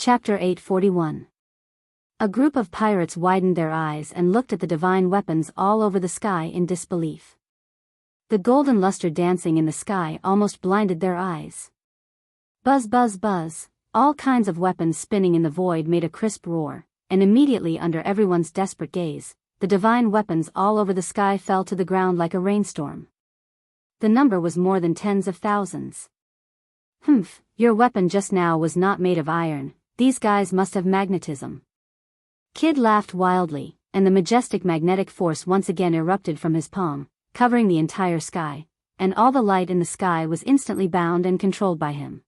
Chapter 841. A group of pirates widened their eyes and looked at the divine weapons all over the sky in disbelief. The golden luster dancing in the sky almost blinded their eyes. Buzz, buzz, buzz, all kinds of weapons spinning in the void made a crisp roar, and immediately under everyone's desperate gaze, the divine weapons all over the sky fell to the ground like a rainstorm. The number was more than tens of thousands. Humph, your weapon just now was not made of iron, these guys must have magnetism. Kid laughed wildly, and the majestic magnetic force once again erupted from his palm, covering the entire sky, and all the light in the sky was instantly bound and controlled by him.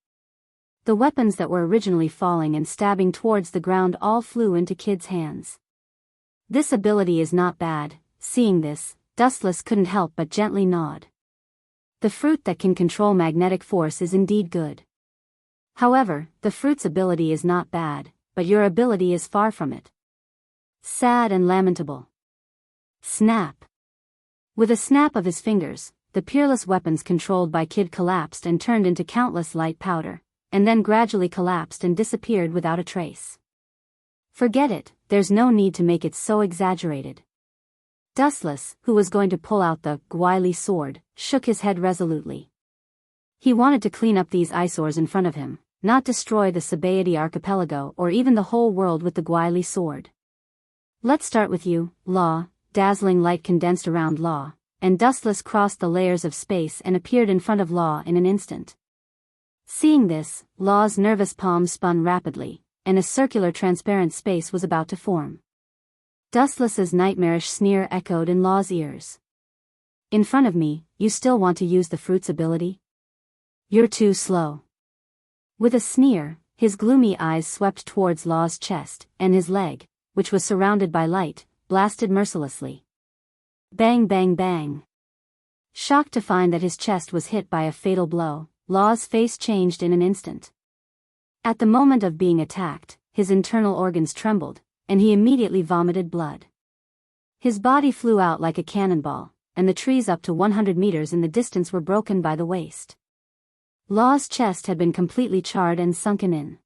The weapons that were originally falling and stabbing towards the ground all flew into Kid's hands. This ability is not bad. Seeing this, Dustless couldn't help but gently nod. The fruit that can control magnetic force is indeed good. However, the fruit's ability is not bad, but your ability is far from it. Sad and lamentable. Snap. With a snap of his fingers, the peerless weapons controlled by Kid collapsed and turned into countless light powder, and then gradually collapsed and disappeared without a trace. Forget it, there's no need to make it so exaggerated. Dustless, who was going to pull out the wily sword, shook his head resolutely. He wanted to clean up these eyesores in front of him, not destroy the Sabaody archipelago or even the whole world with the wily sword. Let's start with you, Law. Dazzling light condensed around Law, and Dustless crossed the layers of space and appeared in front of Law in an instant. Seeing this, Law's nervous palms spun rapidly, and a circular transparent space was about to form. Dustless's nightmarish sneer echoed in Law's ears. In front of me, you still want to use the fruit's ability? You're too slow. With a sneer, his gloomy eyes swept towards Law's chest, and his leg, which was surrounded by light, blasted mercilessly. Bang, bang, bang. Shocked to find that his chest was hit by a fatal blow, Law's face changed in an instant. At the moment of being attacked, his internal organs trembled, and he immediately vomited blood. His body flew out like a cannonball, and the trees up to 100 meters in the distance were broken by the waist. Law's chest had been completely charred and sunken in.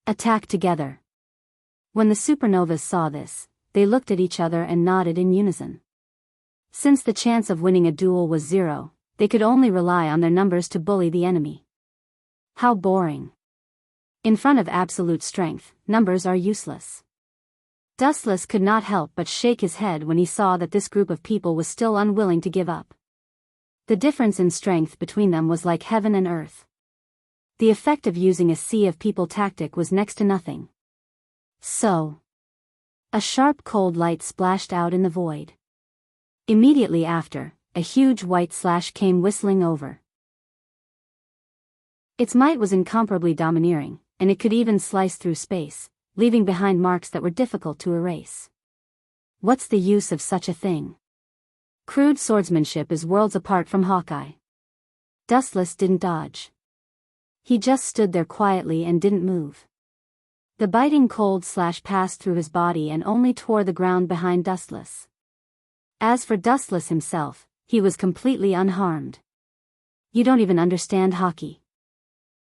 Attack together. When the supernovas saw this, they looked at each other and nodded in unison. Since the chance of winning a duel was 0, they could only rely on their numbers to bully the enemy. How boring. In front of absolute strength, numbers are useless. Dustless could not help but shake his head when he saw that this group of people was still unwilling to give up. The difference in strength between them was like heaven and earth. The effect of using a sea of people tactic was next to nothing. So. A sharp cold light splashed out in the void. Immediately after, a huge white slash came whistling over. Its might was incomparably domineering, and it could even slice through space, leaving behind marks that were difficult to erase. What's the use of such a thing? Crude swordsmanship is worlds apart from Hawkeye. Dustless didn't dodge. He just stood there quietly and didn't move. The biting cold slash passed through his body and only tore the ground behind Dustless. As for Dustless himself, he was completely unharmed. You don't even understand hockey.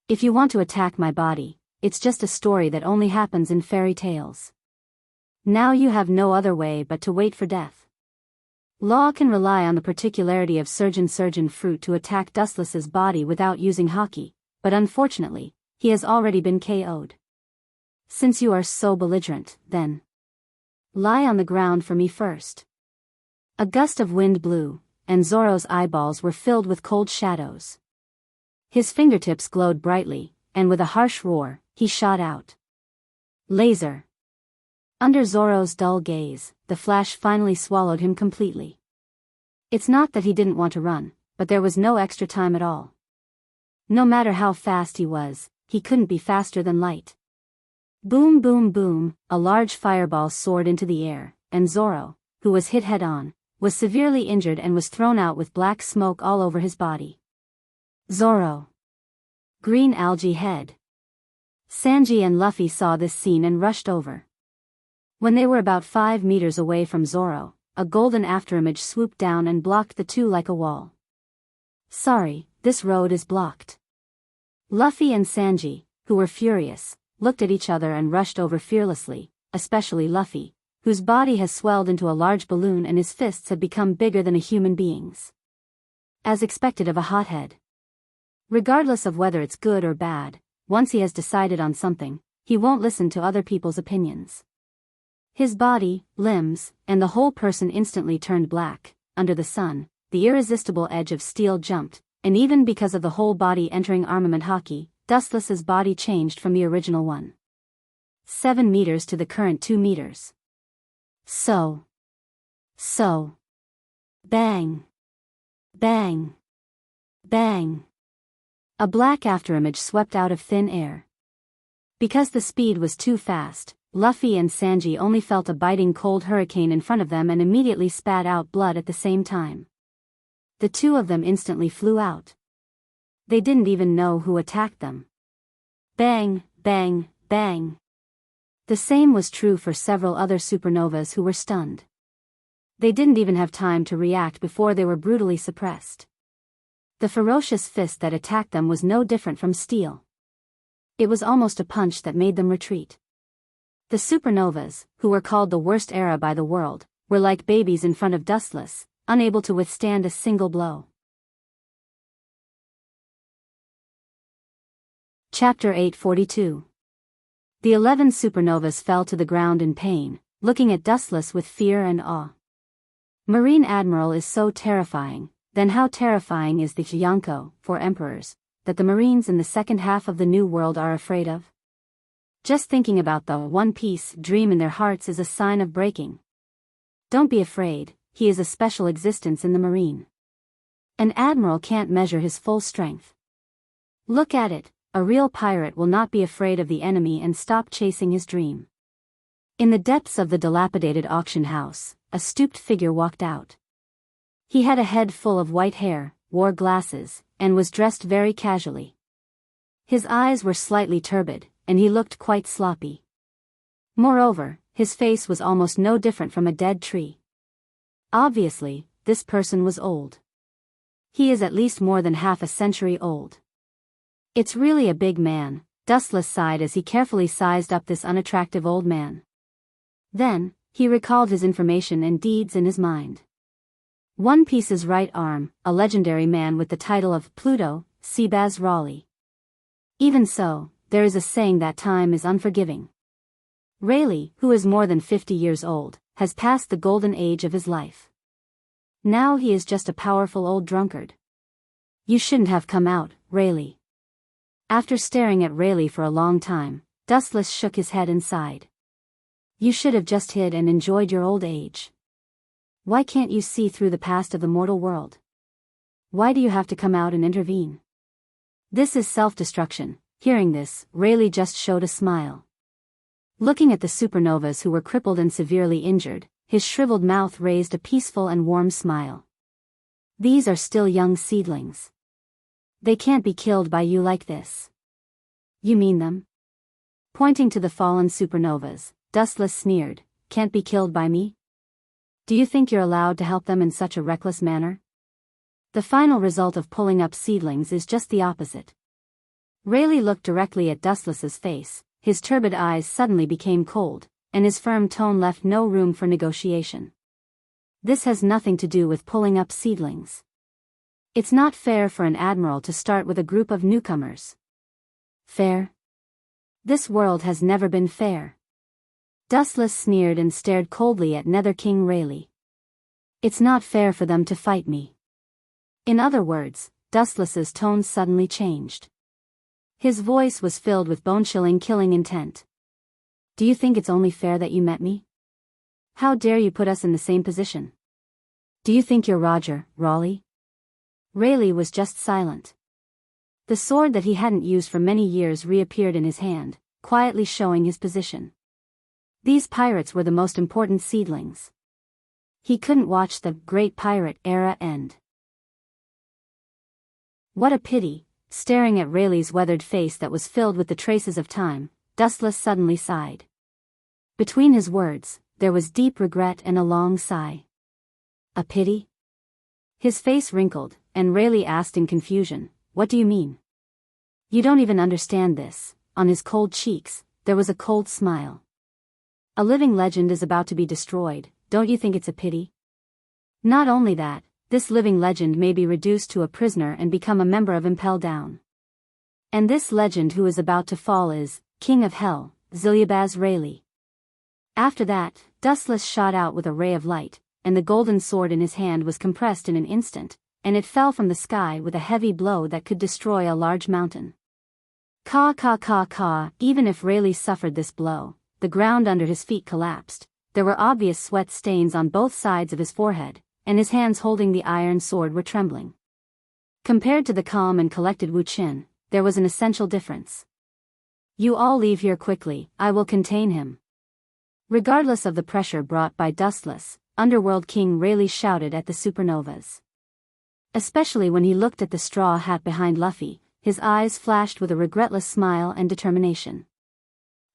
If you want to attack my body, it's just a story that only happens in fairy tales. Now you have no other way but to wait for death. Law can rely on the particularity of surgeon fruit to attack Dustless's body without using hockey, but unfortunately, he has already been KO'd. Since you are so belligerent, then lie on the ground for me first. A gust of wind blew, and Zoro's eyeballs were filled with cold shadows. His fingertips glowed brightly, and with a harsh roar, he shot out. Laser. Under Zoro's dull gaze, the flash finally swallowed him completely. It's not that he didn't want to run, but there was no extra time at all. No matter how fast he was, he couldn't be faster than light. Boom, boom, boom, a large fireball soared into the air, and Zoro, who was hit head-on, was severely injured and was thrown out with black smoke all over his body. Zoro. Green algae head. Sanji and Luffy saw this scene and rushed over. When they were about 5 meters away from Zoro, a golden afterimage swooped down and blocked the two like a wall. Sorry, this road is blocked. Luffy and Sanji, who were furious, looked at each other and rushed over fearlessly, especially Luffy, whose body has swelled into a large balloon and his fists have become bigger than a human being's. As expected of a hothead. Regardless of whether it's good or bad, once he has decided on something, he won't listen to other people's opinions. His body, limbs, and the whole person instantly turned black. Under the sun, the irresistible edge of steel jumped, and even because of the whole body entering armament hockey, Dustless's body changed from the original one. 7 meters to the current 2 meters. So. Bang. Bang. Bang. A black afterimage swept out of thin air. Because the speed was too fast, Luffy and Sanji only felt a biting cold hurricane in front of them and immediately spat out blood at the same time. The two of them instantly flew out. They didn't even know who attacked them. Bang, bang, bang. The same was true for several other supernovas who were stunned. They didn't even have time to react before they were brutally suppressed. The ferocious fist that attacked them was no different from steel. It was almost a punch that made them retreat. The supernovas, who were called the worst era by the world, were like babies in front of Dustless, unable to withstand a single blow. Chapter 842. The 11 supernovas fell to the ground in pain, looking at Dustless with fear and awe. Marine Admiral is so terrifying, then how terrifying is the Yonko, for emperors, that the Marines in the second half of the New World are afraid of? Just thinking about the One Piece dream in their hearts is a sign of breaking. Don't be afraid, he is a special existence in the Marine. An admiral can't measure his full strength. Look at it. A real pirate will not be afraid of the enemy and stop chasing his dream. In the depths of the dilapidated auction house, a stooped figure walked out. He had a head full of white hair, wore glasses, and was dressed very casually. His eyes were slightly turbid, and he looked quite sloppy. Moreover, his face was almost no different from a dead tree. Obviously, this person was old. He is at least more than half a century old. It's really a big man, Dustless sighed as he carefully sized up this unattractive old man. Then, he recalled his information and deeds in his mind. One Piece's right arm, a legendary man with the title of Pluto, Seabaz Raleigh. Even so, there is a saying that time is unforgiving. Raleigh, who is more than 50 years old, has passed the golden age of his life. Now he is just a powerful old drunkard. You shouldn't have come out, Raleigh. After staring at Raleigh for a long time, Dustless shook his head and sighed. You should have just hid and enjoyed your old age. Why can't you see through the past of the mortal world? Why do you have to come out and intervene? This is self-destruction. Hearing this, Raleigh just showed a smile. Looking at the supernovas who were crippled and severely injured, his shriveled mouth raised a peaceful and warm smile. These are still young seedlings. They can't be killed by you like this. You mean them? Pointing to the fallen supernovas, Dustless sneered, can't be killed by me? Do you think you're allowed to help them in such a reckless manner? The final result of pulling up seedlings is just the opposite. Raleigh looked directly at Dustless's face, his turbid eyes suddenly became cold, and his firm tone left no room for negotiation. This has nothing to do with pulling up seedlings. It's not fair for an admiral to start with a group of newcomers. Fair? This world has never been fair. Dustless sneered and stared coldly at Nether King Raleigh. It's not fair for them to fight me. In other words, Dustless's tone suddenly changed. His voice was filled with bone-chilling killing intent. Do you think it's only fair that you met me? How dare you put us in the same position? Do you think you're Roger, Raleigh? Raleigh was just silent. The sword that he hadn't used for many years reappeared in his hand, quietly showing his position. These pirates were the most important seedlings. He couldn't watch the great pirate era end. What a pity, staring at Raleigh's weathered face that was filled with the traces of time, Dustless suddenly sighed. Between his words, there was deep regret and a long sigh. A pity? His face wrinkled, and Raleigh asked in confusion, what do you mean? You don't even understand this, on his cold cheeks, there was a cold smile. A living legend is about to be destroyed, don't you think it's a pity? Not only that, this living legend may be reduced to a prisoner and become a member of Impel Down. And this legend who is about to fall is, King of Hell, Ziliabaz Rayleigh. After that, Dustless shot out with a ray of light, and the golden sword in his hand was compressed in an instant, and it fell from the sky with a heavy blow that could destroy a large mountain. Caw caw caw caw, even if Rayleigh suffered this blow, the ground under his feet collapsed, there were obvious sweat stains on both sides of his forehead, and his hands holding the iron sword were trembling. Compared to the calm and collected Wu Qin, there was an essential difference. You all leave here quickly, I will contain him. Regardless of the pressure brought by Dustless, Underworld King Rayleigh shouted at the supernovas. Especially when he looked at the straw hat behind Luffy, his eyes flashed with a regretless smile and determination.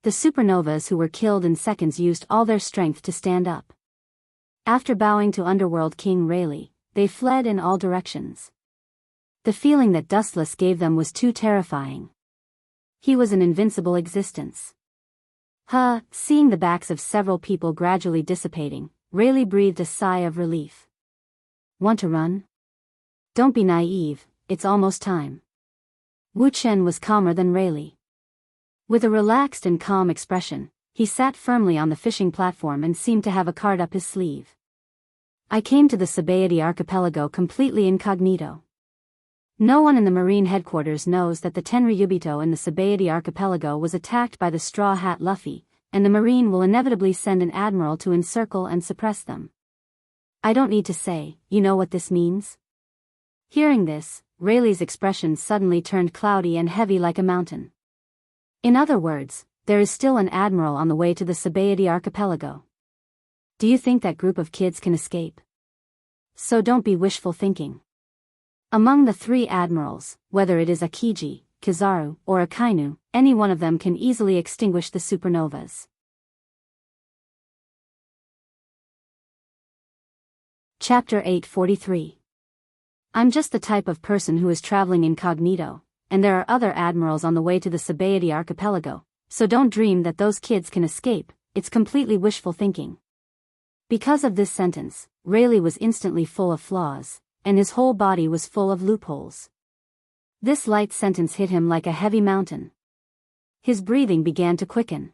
The supernovas who were killed in seconds used all their strength to stand up. After bowing to Underworld King Rayleigh, they fled in all directions. The feeling that Dustless gave them was too terrifying. He was an invincible existence. Seeing the backs of several people gradually dissipating, Rayleigh breathed a sigh of relief. Want to run? Don't be naive, it's almost time. Wu Chen was calmer than Rayleigh. With a relaxed and calm expression, he sat firmly on the fishing platform and seemed to have a card up his sleeve. I came to the Sabaody archipelago completely incognito. No one in the Marine headquarters knows that the Tenryubito in the Sabaody archipelago was attacked by the Straw Hat Luffy, and the Marine will inevitably send an admiral to encircle and suppress them. I don't need to say, you know what this means? Hearing this, Rayleigh's expression suddenly turned cloudy and heavy like a mountain. In other words, there is still an admiral on the way to the Sabaody archipelago. Do you think that group of kids can escape? So don't be wishful thinking. Among the three admirals, whether it is Akiji, Kizaru, or Akainu, any one of them can easily extinguish the supernovas. Chapter 843. I'm just the type of person who is traveling incognito, and there are other admirals on the way to the Sabaody archipelago, so don't dream that those kids can escape, it's completely wishful thinking. Because of this sentence, Rayleigh was instantly full of flaws, and his whole body was full of loopholes. This light sentence hit him like a heavy mountain. His breathing began to quicken.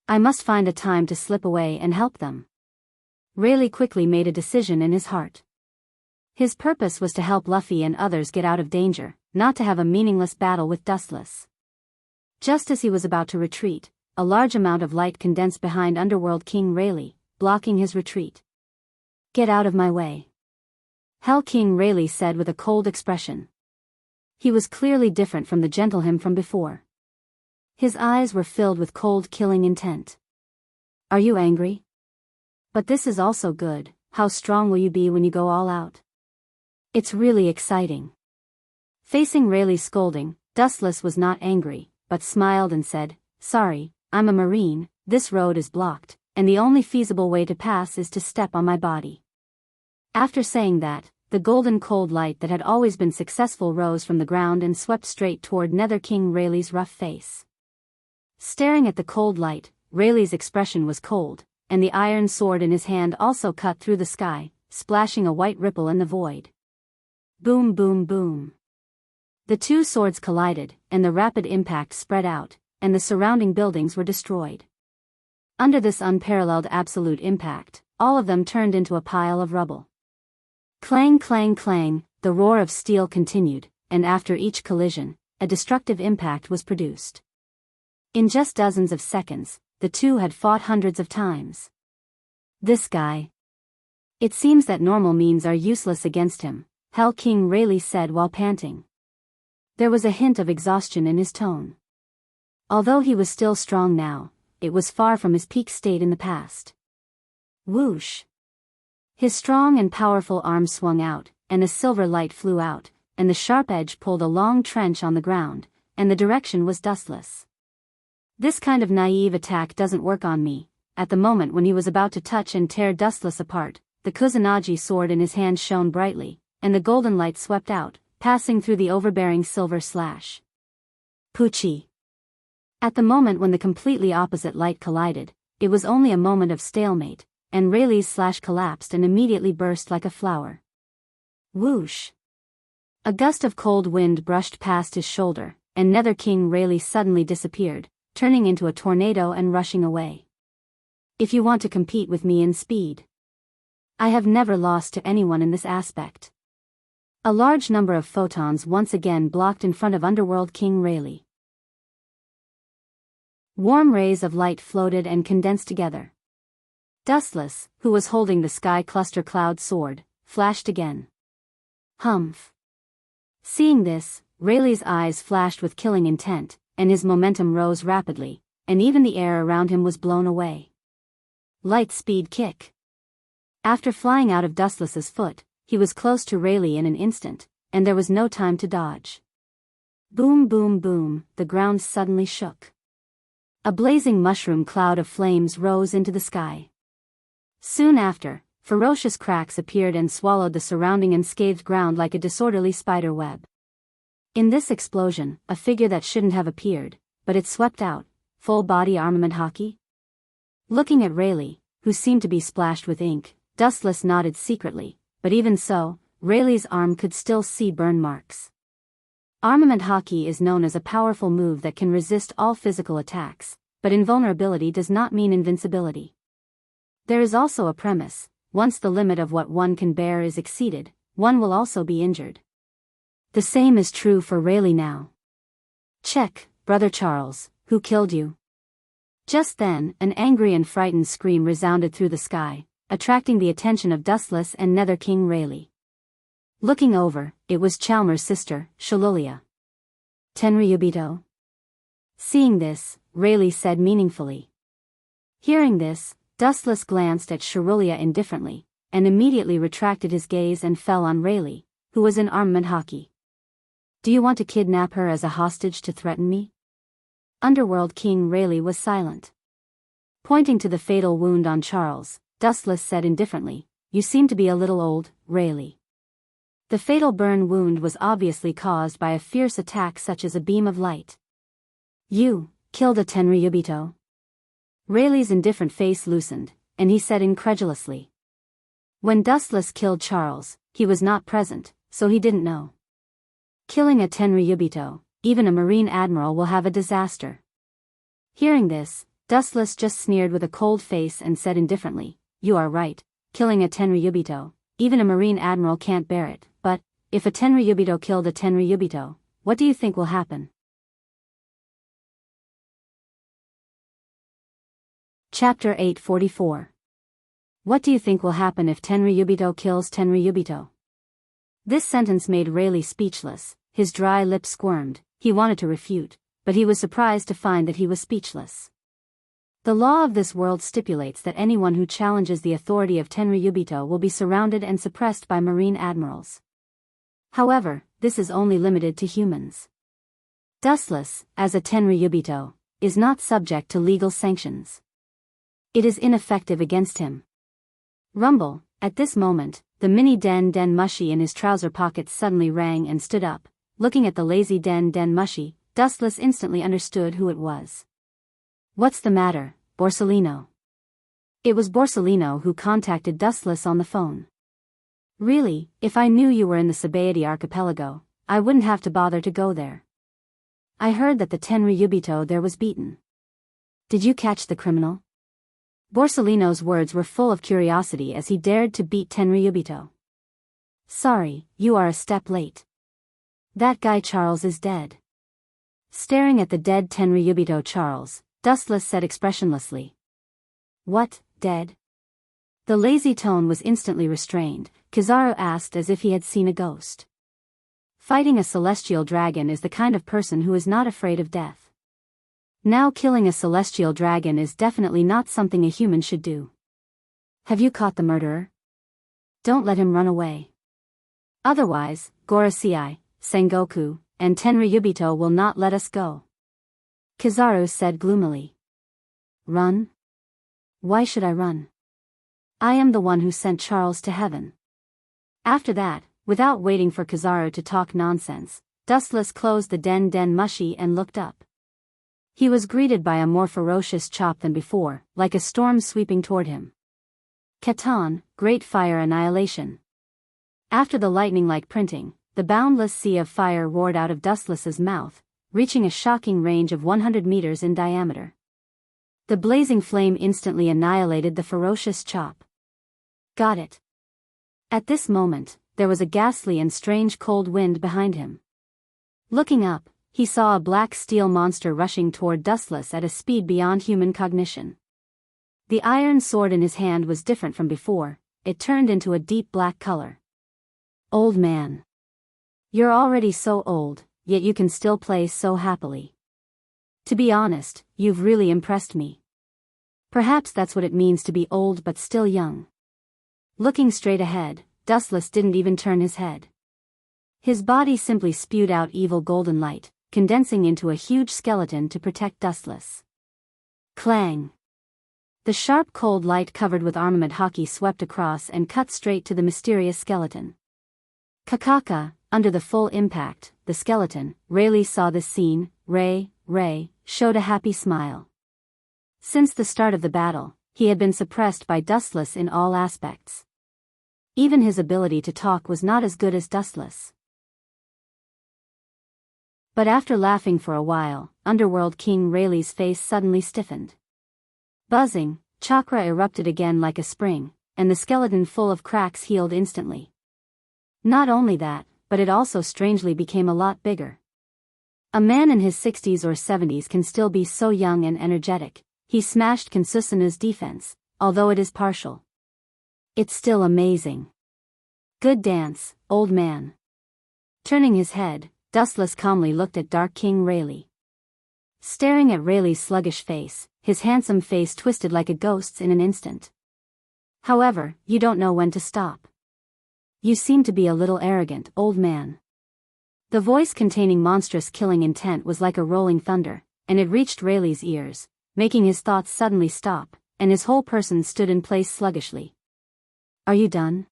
I must find a time to slip away and help them. Rayleigh quickly made a decision in his heart. His purpose was to help Luffy and others get out of danger, not to have a meaningless battle with Dustless. Just as he was about to retreat, a large amount of light condensed behind Underworld King Rayleigh, blocking his retreat. Get out of my way. Hell King Rayleigh said with a cold expression. He was clearly different from the gentle him from before. His eyes were filled with cold killing intent. Are you angry? But this is also good, how strong will you be when you go all out? It's really exciting. Facing Rayleigh's scolding, Dustless was not angry, but smiled and said, Sorry, I'm a Marine, this road is blocked, and the only feasible way to pass is to step on my body. After saying that, the golden cold light that had always been successful rose from the ground and swept straight toward Nether King Rayleigh's rough face. Staring at the cold light, Rayleigh's expression was cold, and the iron sword in his hand also cut through the sky, splashing a white ripple in the void. Boom boom boom. The two swords collided, and the rapid impact spread out, and the surrounding buildings were destroyed. Under this unparalleled absolute impact, all of them turned into a pile of rubble. Clang clang clang, the roar of steel continued, and after each collision, a destructive impact was produced. In just dozens of seconds, the two had fought hundreds of times. This guy. It seems that normal means are useless against him, Hell King Rayleigh said while panting. There was a hint of exhaustion in his tone. Although he was still strong now, it was far from his peak state in the past. Whoosh! His strong and powerful arm swung out, and a silver light flew out, and the sharp edge pulled a long trench on the ground, and the direction was Dustless. This kind of naive attack doesn't work on me. At the moment when he was about to touch and tear Dustless apart, the Kusanagi sword in his hand shone brightly, and the golden light swept out, passing through the overbearing silver slash. Poochie! At the moment when the completely opposite light collided, it was only a moment of stalemate, and Rayleigh's slash collapsed and immediately burst like a flower. Whoosh! A gust of cold wind brushed past his shoulder, and Nether King Rayleigh suddenly disappeared, turning into a tornado and rushing away. If you want to compete with me in speed, I have never lost to anyone in this aspect. A large number of photons once again blocked in front of Underworld King Rayleigh. Warm rays of light floated and condensed together. Dustless, who was holding the sky cluster cloud sword, flashed again. Humph. Seeing this, Rayleigh's eyes flashed with killing intent, and his momentum rose rapidly, and even the air around him was blown away. Light speed kick. After flying out of Dustless's foot, he was close to Rayleigh in an instant, and there was no time to dodge. Boom boom boom, the ground suddenly shook. A blazing mushroom cloud of flames rose into the sky. Soon after, ferocious cracks appeared and swallowed the surrounding unscathed ground like a disorderly spider web. In this explosion, a figure that shouldn't have appeared, but it swept out, full-body armament hockey. Looking at Rayleigh, who seemed to be splashed with ink, Dustless nodded secretly, but even so, Rayleigh's arm could still see burn marks. Armament hockey is known as a powerful move that can resist all physical attacks, but invulnerability does not mean invincibility. There is also a premise: once the limit of what one can bear is exceeded, one will also be injured. The same is true for Rayleigh now. Check, Brother Charles, who killed you? Just then, an angry and frightened scream resounded through the sky, attracting the attention of Dustless and Nether King Rayleigh. Looking over, it was Chalmer's sister, Shalulia. Tenryubito? Seeing this, Rayleigh said meaningfully. Hearing this, Dustless glanced at Shalulia indifferently, and immediately retracted his gaze and fell on Rayleigh, who was in armament hockey. Do you want to kidnap her as a hostage to threaten me? Underworld King Rayleigh was silent. Pointing to the fatal wound on Charles, Dustless said indifferently, You seem to be a little old, Rayleigh. The fatal burn wound was obviously caused by a fierce attack such as a beam of light. You killed a Tenryubito? Rayleigh's indifferent face loosened, and he said incredulously. When Dustless killed Charles, he was not present, so he didn't know. Killing a Tenryubito, even a Marine Admiral, will have a disaster. Hearing this, Dustless just sneered with a cold face and said indifferently, You are right, killing a Tenryubito, even a Marine Admiral can't bear it, but, if a Tenryubito killed a Tenryubito, what do you think will happen? Chapter 844. What do you think will happen if Tenryubito kills Tenryubito? This sentence made Rayleigh speechless. His dry lips squirmed. He wanted to refute, but he was surprised to find that he was speechless. The law of this world stipulates that anyone who challenges the authority of Tenryubito will be surrounded and suppressed by Marine Admirals. However, this is only limited to humans. Dustless, as a Tenryubito, is not subject to legal sanctions. It is ineffective against him. Rumble, at this moment, the mini Den Mushy in his trouser pockets suddenly rang and stood up. Looking at the lazy Den Mushy, Dustless instantly understood who it was. What's the matter, Borsellino? It was Borsellino who contacted Dustless on the phone. Really, if I knew you were in the Sabaody archipelago, I wouldn't have to bother to go there. I heard that the Tenryubito there was beaten. Did you catch the criminal? Borsellino's words were full of curiosity as he dared to beat Tenryubito. Sorry, you are a step late. That guy Charles is dead. Staring at the dead Tenryubito Charles, Dustless said expressionlessly. What, dead? The lazy tone was instantly restrained. Kizaru asked as if he had seen a ghost. Fighting a celestial dragon is the kind of person who is not afraid of death. Now killing a celestial dragon is definitely not something a human should do. Have you caught the murderer? Don't let him run away. Otherwise, Gorosei, Sengoku, and Tenryubito will not let us go. Kizaru said gloomily. Run? Why should I run? I am the one who sent Charles to heaven. After that, without waiting for Kizaru to talk nonsense, Dustless closed the Den Mushy and looked up. He was greeted by a more ferocious chop than before, like a storm sweeping toward him. Catan, Great Fire Annihilation. After the lightning-like printing, the boundless sea of fire roared out of Dustless's mouth, reaching a shocking range of 100 meters in diameter. The blazing flame instantly annihilated the ferocious chop. Got it. At this moment, there was a ghastly and strange cold wind behind him. Looking up, he saw a black steel monster rushing toward Dustless at a speed beyond human cognition. The iron sword in his hand was different from before, it turned into a deep black color. Old man. You're already so old, yet you can still play so happily. To be honest, you've really impressed me. Perhaps that's what it means to be old but still young. Looking straight ahead, Dustless didn't even turn his head. His body simply spewed out evil golden light, condensing into a huge skeleton to protect Dustless. Clang! The sharp cold light covered with armament hockey swept across and cut straight to the mysterious skeleton. Kakaka, under the full impact, the skeleton, Rayleigh saw this scene. Ray, showed a happy smile. Since the start of the battle, he had been suppressed by Dustless in all aspects. Even his ability to talk was not as good as Dustless. But after laughing for a while, Underworld King Rayleigh's face suddenly stiffened. Buzzing, chakra erupted again like a spring, and the skeleton full of cracks healed instantly. Not only that, but it also strangely became a lot bigger. A man in his 60s or 70s can still be so young and energetic. He smashed Kansusanu's defense, although it is partial. It's still amazing. Good dance, old man. Turning his head, Dustless calmly looked at Dark King Rayleigh. Staring at Rayleigh's sluggish face, his handsome face twisted like a ghost's in an instant. However, you don't know when to stop. You seem to be a little arrogant, old man. The voice containing monstrous killing intent was like a rolling thunder, and it reached Rayleigh's ears, making his thoughts suddenly stop, and his whole person stood in place sluggishly. Are you done?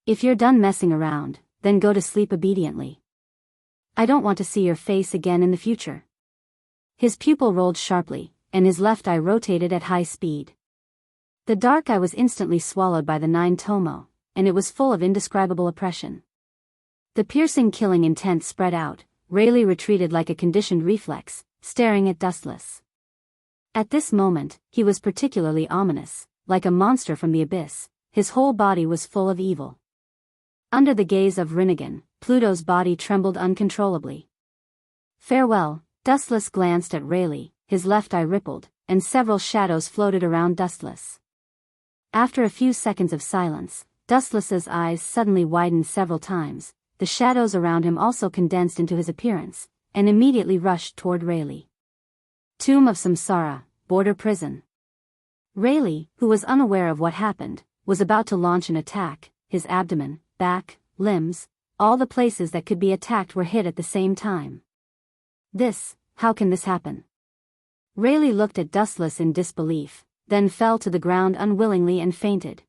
If you're done messing around, then go to sleep obediently. I don't want to see your face again in the future. His pupil rolled sharply, and his left eye rotated at high speed. The dark eye was instantly swallowed by the nine tomo, and it was full of indescribable oppression. The piercing killing intent spread out. Rayleigh retreated like a conditioned reflex, staring at Dustless. At this moment, he was particularly ominous, like a monster from the abyss. His whole body was full of evil. Under the gaze of Rinnegan, Pluto's body trembled uncontrollably. Farewell. Dustless glanced at Rayleigh, his left eye rippled, and several shadows floated around Dustless. After a few seconds of silence, Dustless's eyes suddenly widened several times. The shadows around him also condensed into his appearance, and immediately rushed toward Rayleigh. Tomb of Samsara, border prison. Rayleigh, who was unaware of what happened, was about to launch an attack. His abdomen, back, limbs, all the places that could be attacked were hit at the same time. How can this happen? Rayleigh looked at Dustless in disbelief, then fell to the ground unwillingly and fainted.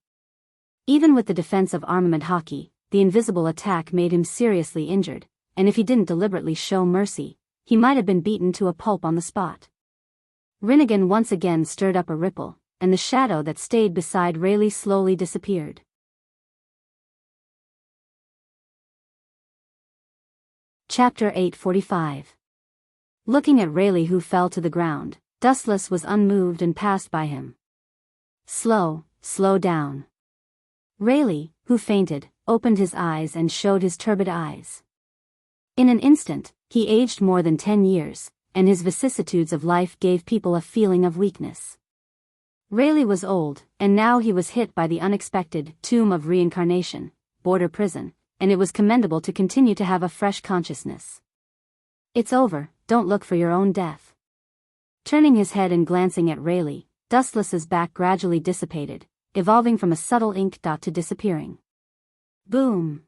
Even with the defense of armament hockey, the invisible attack made him seriously injured, and if he didn't deliberately show mercy, he might have been beaten to a pulp on the spot. Rinnegan once again stirred up a ripple, and the shadow that stayed beside Rayleigh slowly disappeared. Chapter 845. Looking at Rayleigh, who fell to the ground, Dustless was unmoved and passed by him. Slow down. Rayleigh, who fainted, opened his eyes and showed his turbid eyes. In an instant, he aged more than 10 years, and his vicissitudes of life gave people a feeling of weakness. Rayleigh was old, and now he was hit by the unexpected tomb of reincarnation, border prison, and it was commendable to continue to have a fresh consciousness. It's over, don't look for your own death. Turning his head and glancing at Rayleigh, Dustless's back gradually dissipated, evolving from a subtle ink dot to disappearing. Boom!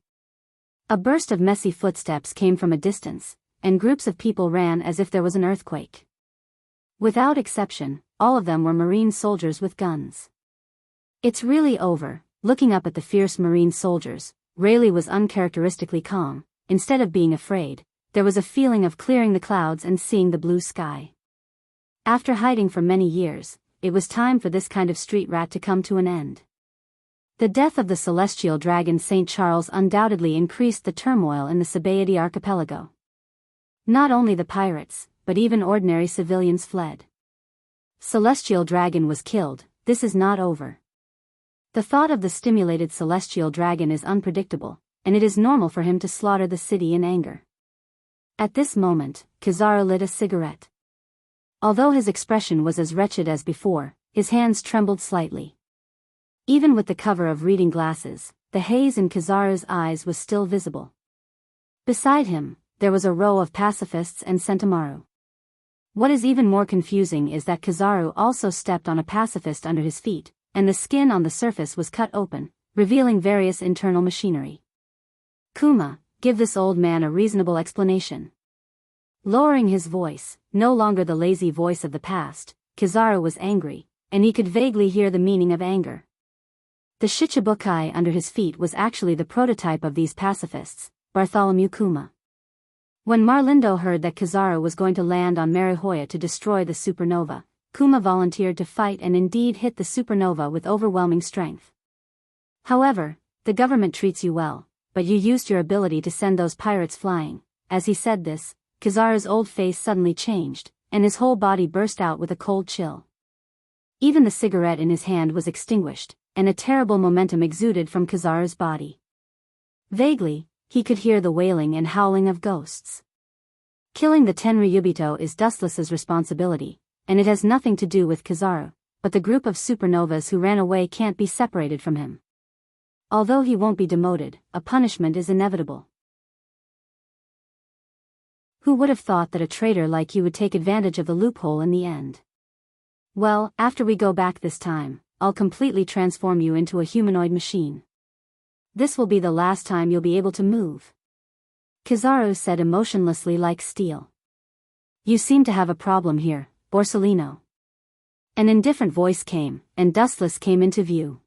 A burst of messy footsteps came from a distance, and groups of people ran as if there was an earthquake. Without exception, all of them were Marine soldiers with guns. It's really over. Looking up at the fierce Marine soldiers, Rayleigh was uncharacteristically calm. Instead of being afraid, there was a feeling of clearing the clouds and seeing the blue sky. After hiding for many years, it was time for this kind of street rat to come to an end. The death of the celestial dragon St. Charles undoubtedly increased the turmoil in the Sabaody archipelago. Not only the pirates, but even ordinary civilians fled. Celestial dragon was killed, this is not over. The thought of the stimulated celestial dragon is unpredictable, and it is normal for him to slaughter the city in anger. At this moment, Kizaru lit a cigarette. Although his expression was as wretched as before, his hands trembled slightly. Even with the cover of reading glasses, the haze in Kizaru's eyes was still visible. Beside him, there was a row of pacifists and Sentomaru. What is even more confusing is that Kizaru also stepped on a pacifist under his feet, and the skin on the surface was cut open, revealing various internal machinery. Kuma, give this old man a reasonable explanation. Lowering his voice, no longer the lazy voice of the past, Kizaru was angry, and he could vaguely hear the meaning of anger. The Shichibukai under his feet was actually the prototype of these pacifists, Bartholomew Kuma. When Marlindo heard that Kizaru was going to land on Marihoya to destroy the supernova, Kuma volunteered to fight and indeed hit the supernova with overwhelming strength. However, the government treats you well, but you used your ability to send those pirates flying. As he said this, Kizaru's old face suddenly changed, and his whole body burst out with a cold chill. Even the cigarette in his hand was extinguished, and a terrible momentum exuded from Kizaru's body. Vaguely, he could hear the wailing and howling of ghosts. Killing the Tenryubito is Dustless's responsibility, and it has nothing to do with Kizaru, but the group of supernovas who ran away can't be separated from him. Although he won't be demoted, a punishment is inevitable. Who would have thought that a traitor like you would take advantage of the loophole in the end? Well, after we go back this time, I'll completely transform you into a humanoid machine. This will be the last time you'll be able to move. Kizaru said emotionlessly like steel. You seem to have a problem here, Borsellino. An indifferent voice came, and Dustless came into view.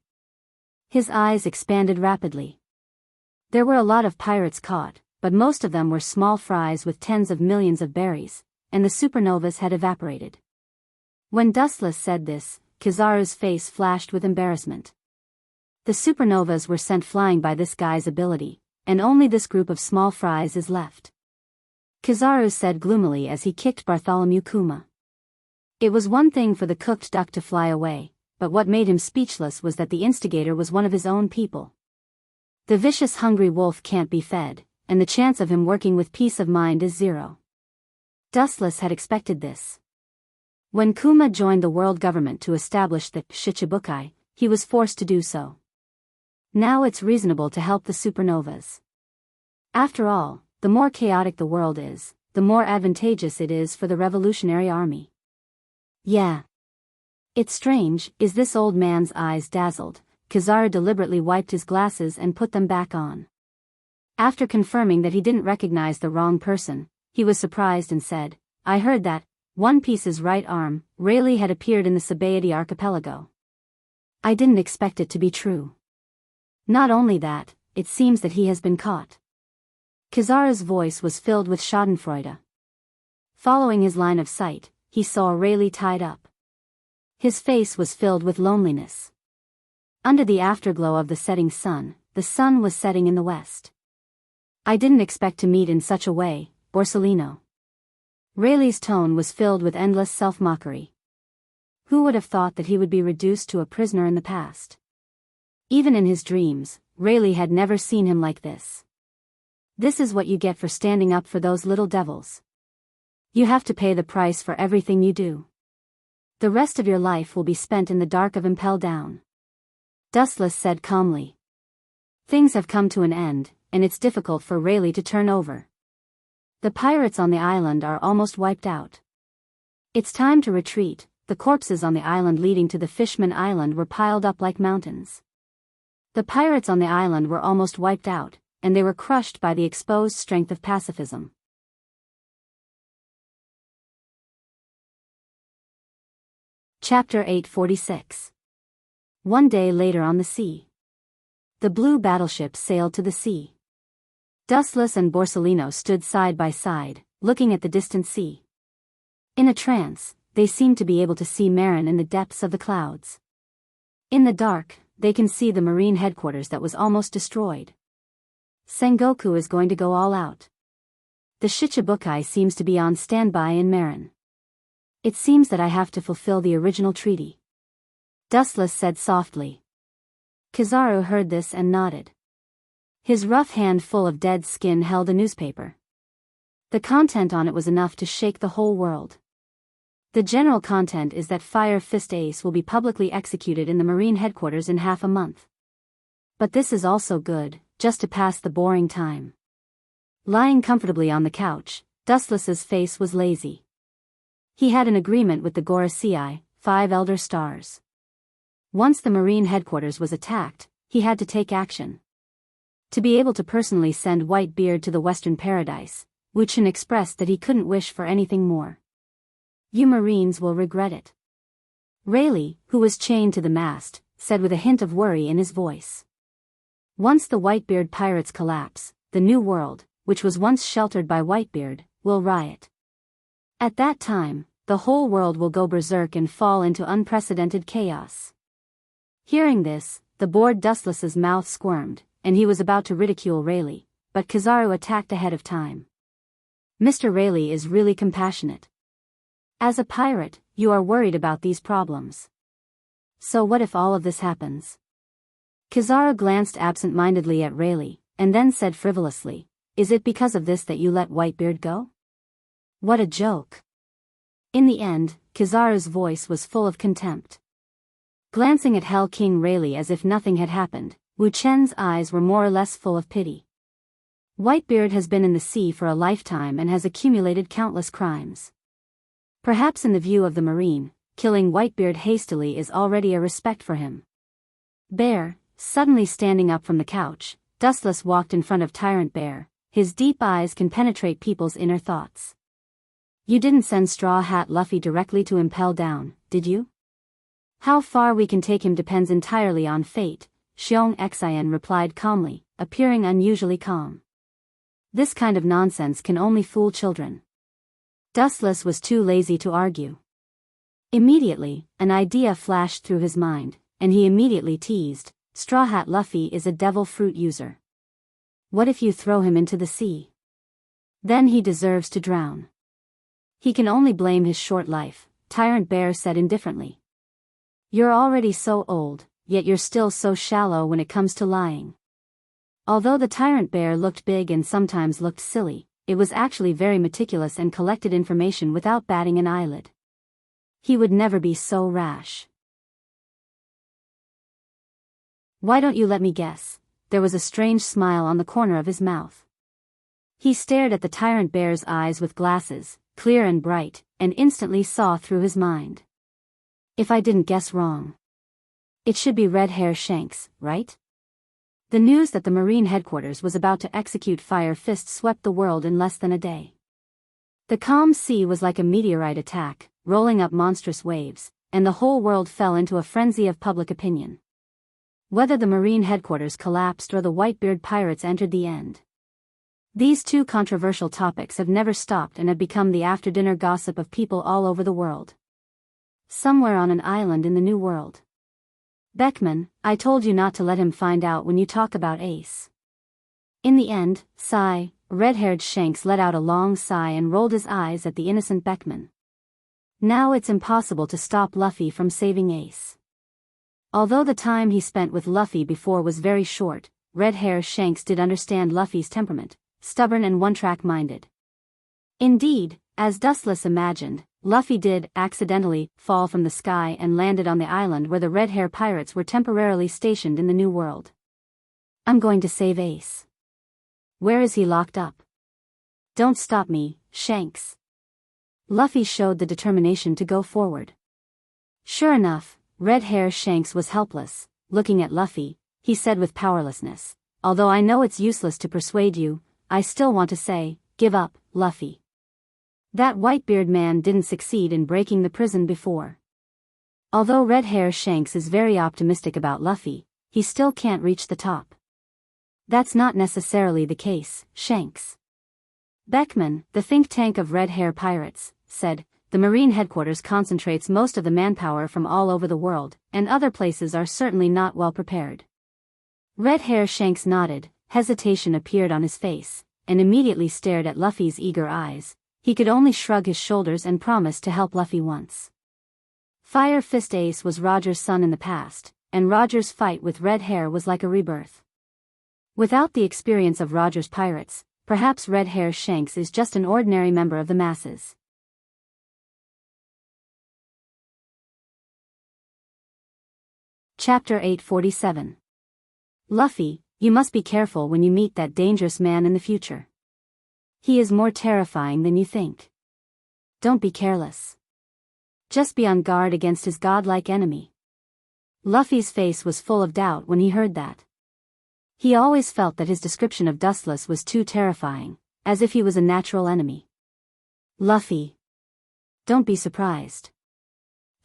His eyes expanded rapidly. There were a lot of pirates caught, but most of them were small fries with tens of millions of berries, and the supernovas had evaporated. When Dustless said this, Kizaru's face flashed with embarrassment. The supernovas were sent flying by this guy's ability, and only this group of small fries is left. Kizaru said gloomily as he kicked Bartholomew Kuma. It was one thing for the cooked duck to fly away, but what made him speechless was that the instigator was one of his own people. The vicious hungry wolf can't be fed, and the chance of him working with peace of mind is zero. Dustless had expected this. When Kuma joined the world government to establish the Shichibukai, he was forced to do so. Now it's reasonable to help the supernovas. After all, the more chaotic the world is, the more advantageous it is for the Revolutionary Army. Yeah. It's strange, is this old man's eyes dazzled? Kizaru deliberately wiped his glasses and put them back on. After confirming that he didn't recognize the wrong person, he was surprised and said, I heard that One Piece's right arm, Rayleigh, had appeared in the Sabaody archipelago. I didn't expect it to be true. Not only that, it seems that he has been caught. Kizaru's voice was filled with schadenfreude. Following his line of sight, he saw Rayleigh tied up. His face was filled with loneliness. Under the afterglow of the setting sun, the sun was setting in the west. I didn't expect to meet in such a way, Borsellino. Rayleigh's tone was filled with endless self-mockery. Who would have thought that he would be reduced to a prisoner in the past? Even in his dreams, Rayleigh had never seen him like this. This is what you get for standing up for those little devils. You have to pay the price for everything you do. The rest of your life will be spent in the dark of Impel Down. Dustless said calmly. Things have come to an end, and it's difficult for Rayleigh to turn over. The pirates on the island are almost wiped out. It's time to retreat. The corpses on the island leading to the Fishman Island were piled up like mountains. The pirates on the island were almost wiped out, and they were crushed by the exposed strength of pacifism. Chapter 846. One day later on the sea. The blue battleship sailed to the sea. Dustless and Borsellino stood side by side, looking at the distant sea. In a trance, they seem to be able to see Marin in the depths of the clouds. In the dark, they can see the marine headquarters that was almost destroyed. Sengoku is going to go all out. The Shichibukai seems to be on standby in Marin. It seems that I have to fulfill the original treaty. Dustless said softly. Kizaru heard this and nodded. His rough hand full of dead skin held a newspaper. The content on it was enough to shake the whole world. The general content is that Fire Fist Ace will be publicly executed in the Marine headquarters in half a month. But this is also good, just to pass the boring time. Lying comfortably on the couch, Dustless's face was lazy. He had an agreement with the Gorosei, 5 Elder Stars. Once the Marine headquarters was attacked, he had to take action. To be able to personally send Whitebeard to the Western Paradise, Wuchen expressed that he couldn't wish for anything more. You Marines will regret it. Rayleigh, who was chained to the mast, said with a hint of worry in his voice. Once the Whitebeard pirates collapse, the New World, which was once sheltered by Whitebeard, will riot. At that time, the whole world will go berserk and fall into unprecedented chaos. Hearing this, the bored Dustless's mouth squirmed, and he was about to ridicule Rayleigh, but Kizaru attacked ahead of time. Mr. Rayleigh is really compassionate. As a pirate, you are worried about these problems. So what if all of this happens? Kizaru glanced absent-mindedly at Rayleigh, and then said frivolously, Is it because of this that you let Whitebeard go? What a joke. In the end, Kizaru's voice was full of contempt. Glancing at Hell King Rayleigh as if nothing had happened, Wu Chen's eyes were more or less full of pity. Whitebeard has been in the sea for a lifetime and has accumulated countless crimes. Perhaps in the view of the Marine, killing Whitebeard hastily is already a respect for him. Bear, suddenly standing up from the couch, Dustless walked in front of Tyrant Bear. His deep eyes can penetrate people's inner thoughts. You didn't send Straw Hat Luffy directly to impel down, did you? How far we can take him depends entirely on fate, Xiong Xian replied calmly, appearing unusually calm. This kind of nonsense can only fool children. Dustless was too lazy to argue. Immediately, an idea flashed through his mind, and he immediately teased, Straw Hat Luffy is a devil fruit user. What if you throw him into the sea? Then he deserves to drown. He can only blame his short life, Tyrant Bear said indifferently. You're already so old, yet you're still so shallow when it comes to lying. Although the Tyrant Bear looked big and sometimes looked silly, it was actually very meticulous and collected information without batting an eyelid. He would never be so rash. Why don't you let me guess? There was a strange smile on the corner of his mouth. He stared at the Tyrant Bear's eyes with glasses, clear and bright, and instantly saw through his mind. If I didn't guess wrong. It should be Red Hair Shanks, right? The news that the Marine headquarters was about to execute Fire Fist swept the world in less than a day. The calm sea was like a meteorite attack, rolling up monstrous waves, and the whole world fell into a frenzy of public opinion. Whether the Marine headquarters collapsed or the Whitebeard pirates entered the end. These two controversial topics have never stopped and have become the after-dinner gossip of people all over the world. Somewhere on an island in the New World. Beckman, I told you not to let him find out when you talk about Ace. In the end, sigh, red-haired Shanks let out a long sigh and rolled his eyes at the innocent Beckman. Now it's impossible to stop Luffy from saving Ace. Although the time he spent with Luffy before was very short, Red Hair Shanks did understand Luffy's temperament, stubborn and one-track minded. Indeed, as Dustless imagined, Luffy did, accidentally, fall from the sky and landed on the island where the Red Hair pirates were temporarily stationed in the New World. I'm going to save Ace. Where is he locked up? Don't stop me, Shanks. Luffy showed the determination to go forward. Sure enough, Red Hair Shanks was helpless. Looking at Luffy, he said with powerlessness, although I know it's useless to persuade you, I still want to say, give up, Luffy. That Whitebeard man didn't succeed in breaking the prison before. Although Red Hair Shanks is very optimistic about Luffy, he still can't reach the top. That's not necessarily the case, Shanks. Beckman, the think tank of Red Hair pirates, said, the Marine headquarters concentrates most of the manpower from all over the world, and other places are certainly not well prepared. Red Hair Shanks nodded, hesitation appeared on his face, and immediately stared at Luffy's eager eyes. He could only shrug his shoulders and promise to help Luffy once. Fire Fist Ace was Roger's son in the past, and Roger's fight with Red Hair was like a rebirth. Without the experience of Roger's pirates, perhaps Red Hair Shanks is just an ordinary member of the masses. Chapter 847. Luffy, you must be careful when you meet that dangerous man in the future. He is more terrifying than you think. Don't be careless. Just be on guard against his godlike enemy. Luffy's face was full of doubt when he heard that. He always felt that his description of Dustless was too terrifying, as if he was a natural enemy. Luffy. Don't be surprised.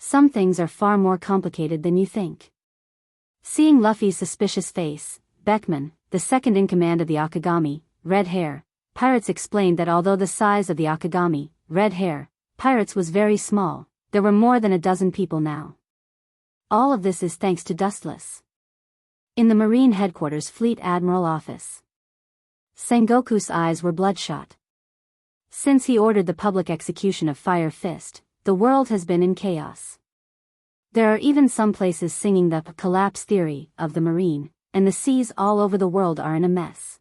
Some things are far more complicated than you think. Seeing Luffy's suspicious face, Beckman, the second in command of the Akagami, Red Hair, Pirates explained that although the size of the Akagami, Red Hair, Pirates was very small, there were more than a dozen people now. All of this is thanks to Dustless. In the Marine Headquarters Fleet Admiral office, Sengoku's eyes were bloodshot. Since he ordered the public execution of Fire Fist, the world has been in chaos. There are even some places singing the collapse theory of the Marine, and the seas all over the world are in a mess.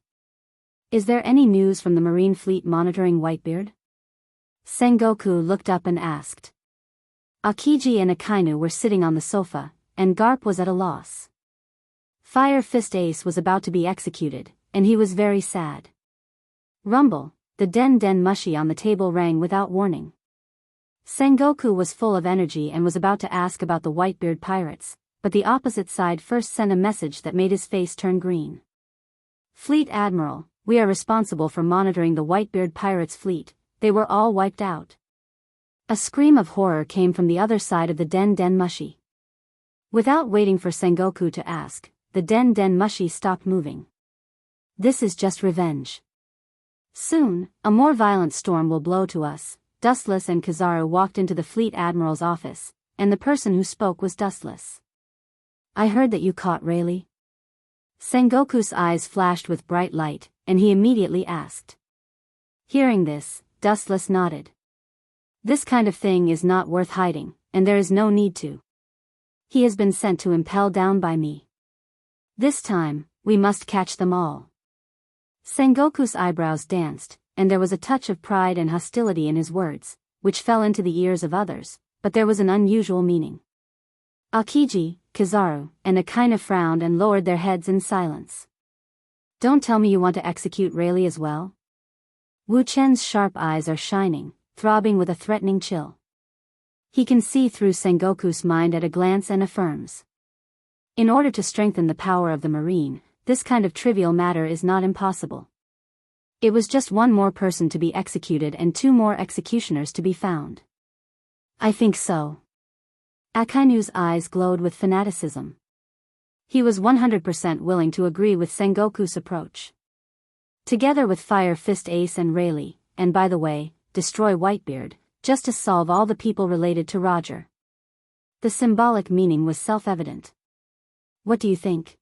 Is there any news from the Marine Fleet monitoring Whitebeard? Sengoku looked up and asked. Akiji and Akainu were sitting on the sofa, and Garp was at a loss. Fire Fist Ace was about to be executed, and he was very sad. Rumble, the Den Den Mushi on the table rang without warning. Sengoku was full of energy and was about to ask about the Whitebeard pirates, but the opposite side first sent a message that made his face turn green. Fleet Admiral, we are responsible for monitoring the Whitebeard pirates' fleet, they were all wiped out. A scream of horror came from the other side of the Den Den Mushi. Without waiting for Sengoku to ask, the Den Den Mushi stopped moving. This is just revenge. Soon, a more violent storm will blow to us. Dustless and Kizaru walked into the Fleet Admiral's office, and the person who spoke was Dustless. I heard that you caught Rayleigh. Sengoku's eyes flashed with bright light, and he immediately asked. Hearing this, Dustless nodded. This kind of thing is not worth hiding, and there is no need to. He has been sent to impel down by me. This time, we must catch them all. Sengoku's eyebrows danced, and there was a touch of pride and hostility in his words, which fell into the ears of others, but there was an unusual meaning. Akiji, Kizaru, and Akainu frowned and lowered their heads in silence. Don't tell me you want to execute Rayleigh as well? Wu Chen's sharp eyes are shining, throbbing with a threatening chill. He can see through Sengoku's mind at a glance and affirms. In order to strengthen the power of the Marine, this kind of trivial matter is not impossible. It was just one more person to be executed and two more executioners to be found. I think so. Akainu's eyes glowed with fanaticism. He was 100% willing to agree with Sengoku's approach. Together with Fire Fist Ace and Rayleigh, and by the way, destroy Whitebeard, just to solve all the people related to Roger. The symbolic meaning was self-evident. What do you think?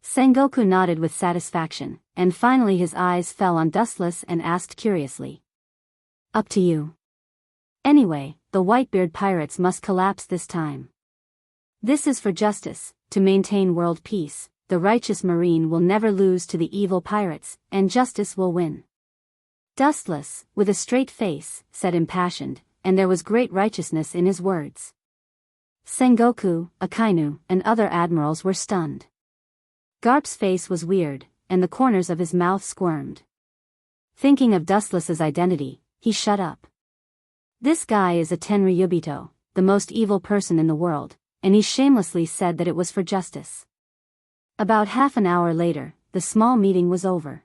Sengoku nodded with satisfaction, and finally his eyes fell on Dustless and asked curiously. Up to you. Anyway, the Whitebeard pirates must collapse this time. This is for justice, to maintain world peace. The righteous Marine will never lose to the evil pirates, and justice will win. Dustless, with a straight face, said impassioned, and there was great righteousness in his words. Sengoku, Akainu, and other admirals were stunned. Garp's face was weird, and the corners of his mouth squirmed. Thinking of Dustless's identity, he shut up. This guy is a Tenryubito, the most evil person in the world, and he shamelessly said that it was for justice. About half an hour later, the small meeting was over.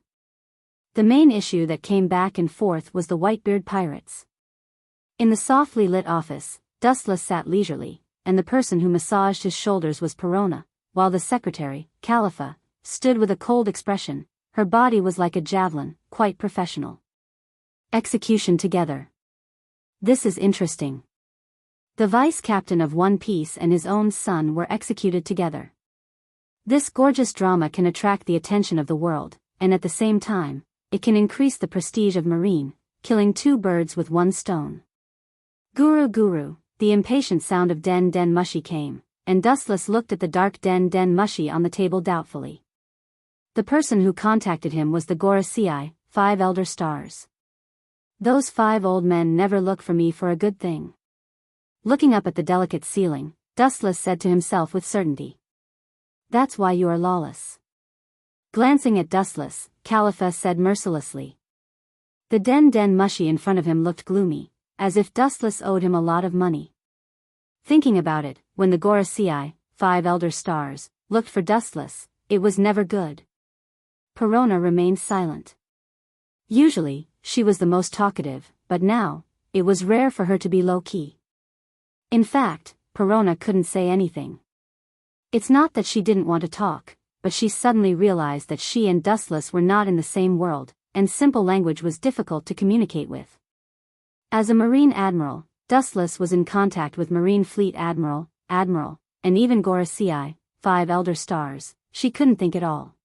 The main issue that came back and forth was the Whitebeard pirates. In the softly lit office, Dustless sat leisurely, and the person who massaged his shoulders was Perona, while the secretary, Califa, stood with a cold expression. Her body was like a javelin, quite professional. Execution together. This is interesting. The vice captain of One Piece and his own son were executed together. This gorgeous drama can attract the attention of the world, and at the same time, it can increase the prestige of Marine, killing two birds with one stone. Guru Guru, the impatient sound of Den Den Mushi came, and Dustless looked at the dark Den Den Mushi on the table doubtfully. The person who contacted him was the Gorosei, 5 elder stars. Those 5 old men never look for me for a good thing. Looking up at the delicate ceiling, Dustless said to himself with certainty. That's why you are lawless. Glancing at Dustless, Khalifa said mercilessly. The Den Den Mushi in front of him looked gloomy, as if Dustless owed him a lot of money. Thinking about it, when the Gorosei, 5 elder stars, looked for Dustless, it was never good. Perona remained silent. Usually, she was the most talkative, but now, it was rare for her to be low-key. In fact, Perona couldn't say anything. It's not that she didn't want to talk, but she suddenly realized that she and Dustless were not in the same world, and simple language was difficult to communicate with. As a Marine Admiral, Dustless was in contact with Marine Fleet Admiral, and even Gorosei, 5 elder stars. She couldn't think at all.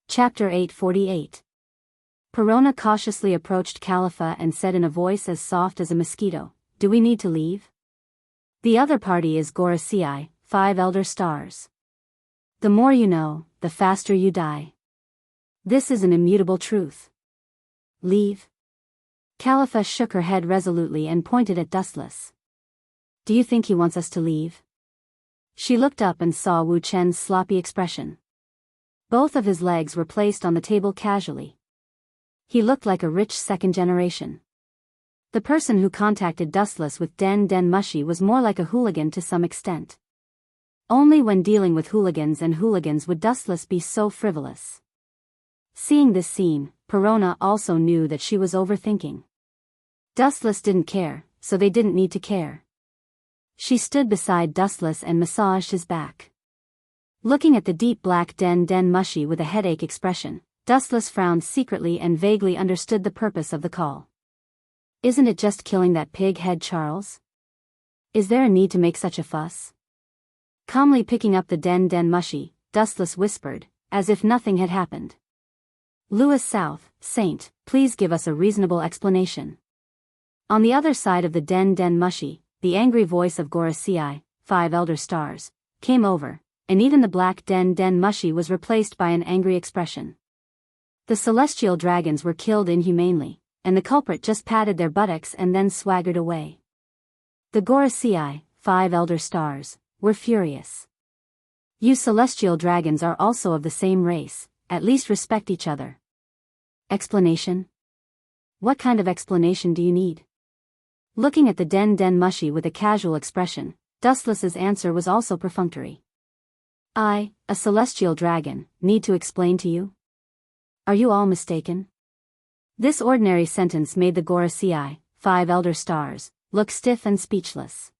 Chapter 848. Perona cautiously approached Khalifa and said in a voice as soft as a mosquito, "Do we need to leave? The other party is Gorosei, 5 elder stars. The more you know, the faster you die. This is an immutable truth. Leave?" Khalifa shook her head resolutely and pointed at Dustless. "Do you think he wants us to leave?" She looked up and saw Wu Chen's sloppy expression. Both of his legs were placed on the table casually. He looked like a rich second generation. The person who contacted Dustless with Den Den Mushi was more like a hooligan to some extent. Only when dealing with hooligans would Dustless be so frivolous. Seeing this scene, Perona also knew that she was overthinking. Dustless didn't care, so they didn't need to care. She stood beside Dustless and massaged his back. Looking at the deep black Den Den Mushi with a headache expression, Dustless frowned secretly and vaguely understood the purpose of the call. Isn't it just killing that pig head Charles? Is there a need to make such a fuss? Calmly picking up the Den Den Mushi, Dustless whispered, as if nothing had happened. Louis South, Saint, please give us a reasonable explanation. On the other side of the Den Den Mushi, the angry voice of Gorosei, 5 elder stars, came over, and even the black Den Den Mushi was replaced by an angry expression. The celestial dragons were killed inhumanely, and the culprit just patted their buttocks and then swaggered away. The Gorosei, 5 elder stars, were furious. You celestial dragons are also of the same race, at least respect each other. Explanation? What kind of explanation do you need? Looking at the Den Den Mushi with a casual expression, Dustless's answer was also perfunctory. I, a celestial dragon, need to explain to you? Are you all mistaken? This ordinary sentence made the Gorosei, 5 elder stars, look stiff and speechless.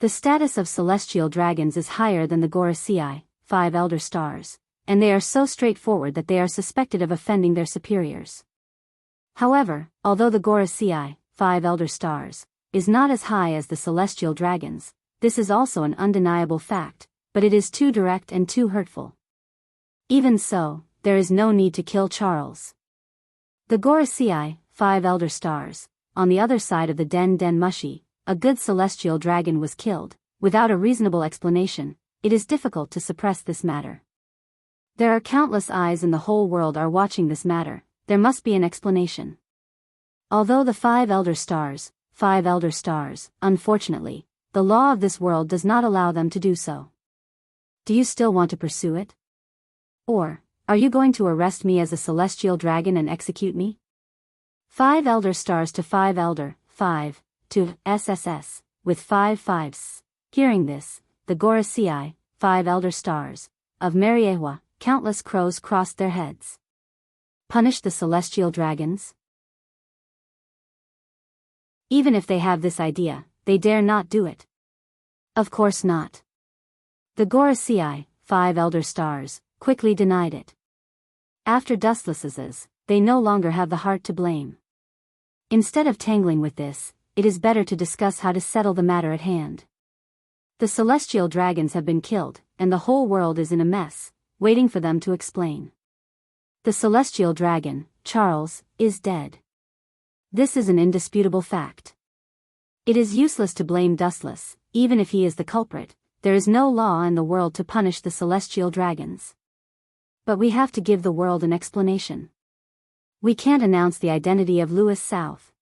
The status of celestial dragons is higher than the Gorosei, 5 elder stars, and they are so straightforward that they are suspected of offending their superiors. However, although the Gorosei, 5 elder stars, is not as high as the celestial dragons, this is also an undeniable fact, but it is too direct and too hurtful. Even so, there is no need to kill Charles. The Gorosei, 5 elder stars, on the other side of the Den Den Mushi, a good celestial dragon was killed. Without a reasonable explanation, it is difficult to suppress this matter. There are countless eyes in the whole world are watching this matter, there must be an explanation. Although the 5 elder stars, unfortunately, the law of this world does not allow them to do so. Do you still want to pursue it? Or, are you going to arrest me as a celestial dragon and execute me? 5 elder stars to 5 elder, 5, to SSS, with 5 fives. Hearing this, the Gorosei, 5 elder stars, of Mariewa, countless crows crossed their heads. Punish the celestial dragons? Even if they have this idea, they dare not do it. Of course not. The Gorosei, 5 elder stars, quickly denied it. After Dustless's, they no longer have the heart to blame. Instead of tangling with this, it is better to discuss how to settle the matter at hand. The celestial dragons have been killed, and the whole world is in a mess, waiting for them to explain. The celestial dragon, Charles, is dead. This is an indisputable fact. It is useless to blame Dustless, even if he is the culprit. There is no law in the world to punish the celestial dragons. But we have to give the world an explanation. We can't announce the identity of Louis South.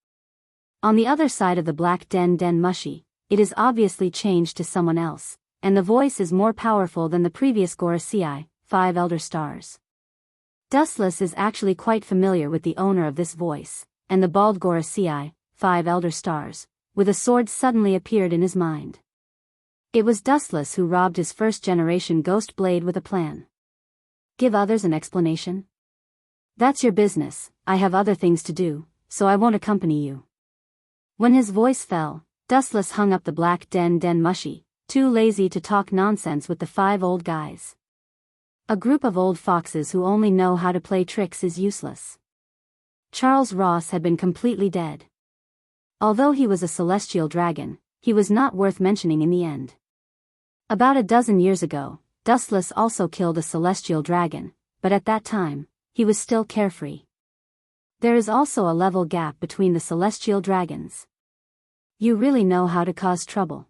On the other side of the black den mushy, it is obviously changed to someone else, and the voice is more powerful than the previous Gorosei, 5 elder stars. Dustless is actually quite familiar with the owner of this voice, and the bald Gorosei, 5 elder stars, with a sword suddenly appeared in his mind. It was Dustless who robbed his first-generation ghost blade with a plan. Give others an explanation? That's your business. I have other things to do, so I won't accompany you. When his voice fell, Dustless hung up the black den mushy, too lazy to talk nonsense with the 5 old guys. A group of old foxes who only know how to play tricks is useless. Charles Ross had been completely dead. Although he was a celestial dragon, he was not worth mentioning in the end. About a dozen years ago, Dustless also killed a celestial dragon, but at that time, he was still carefree. There is also a level gap between the celestial dragons. You really know how to cause trouble.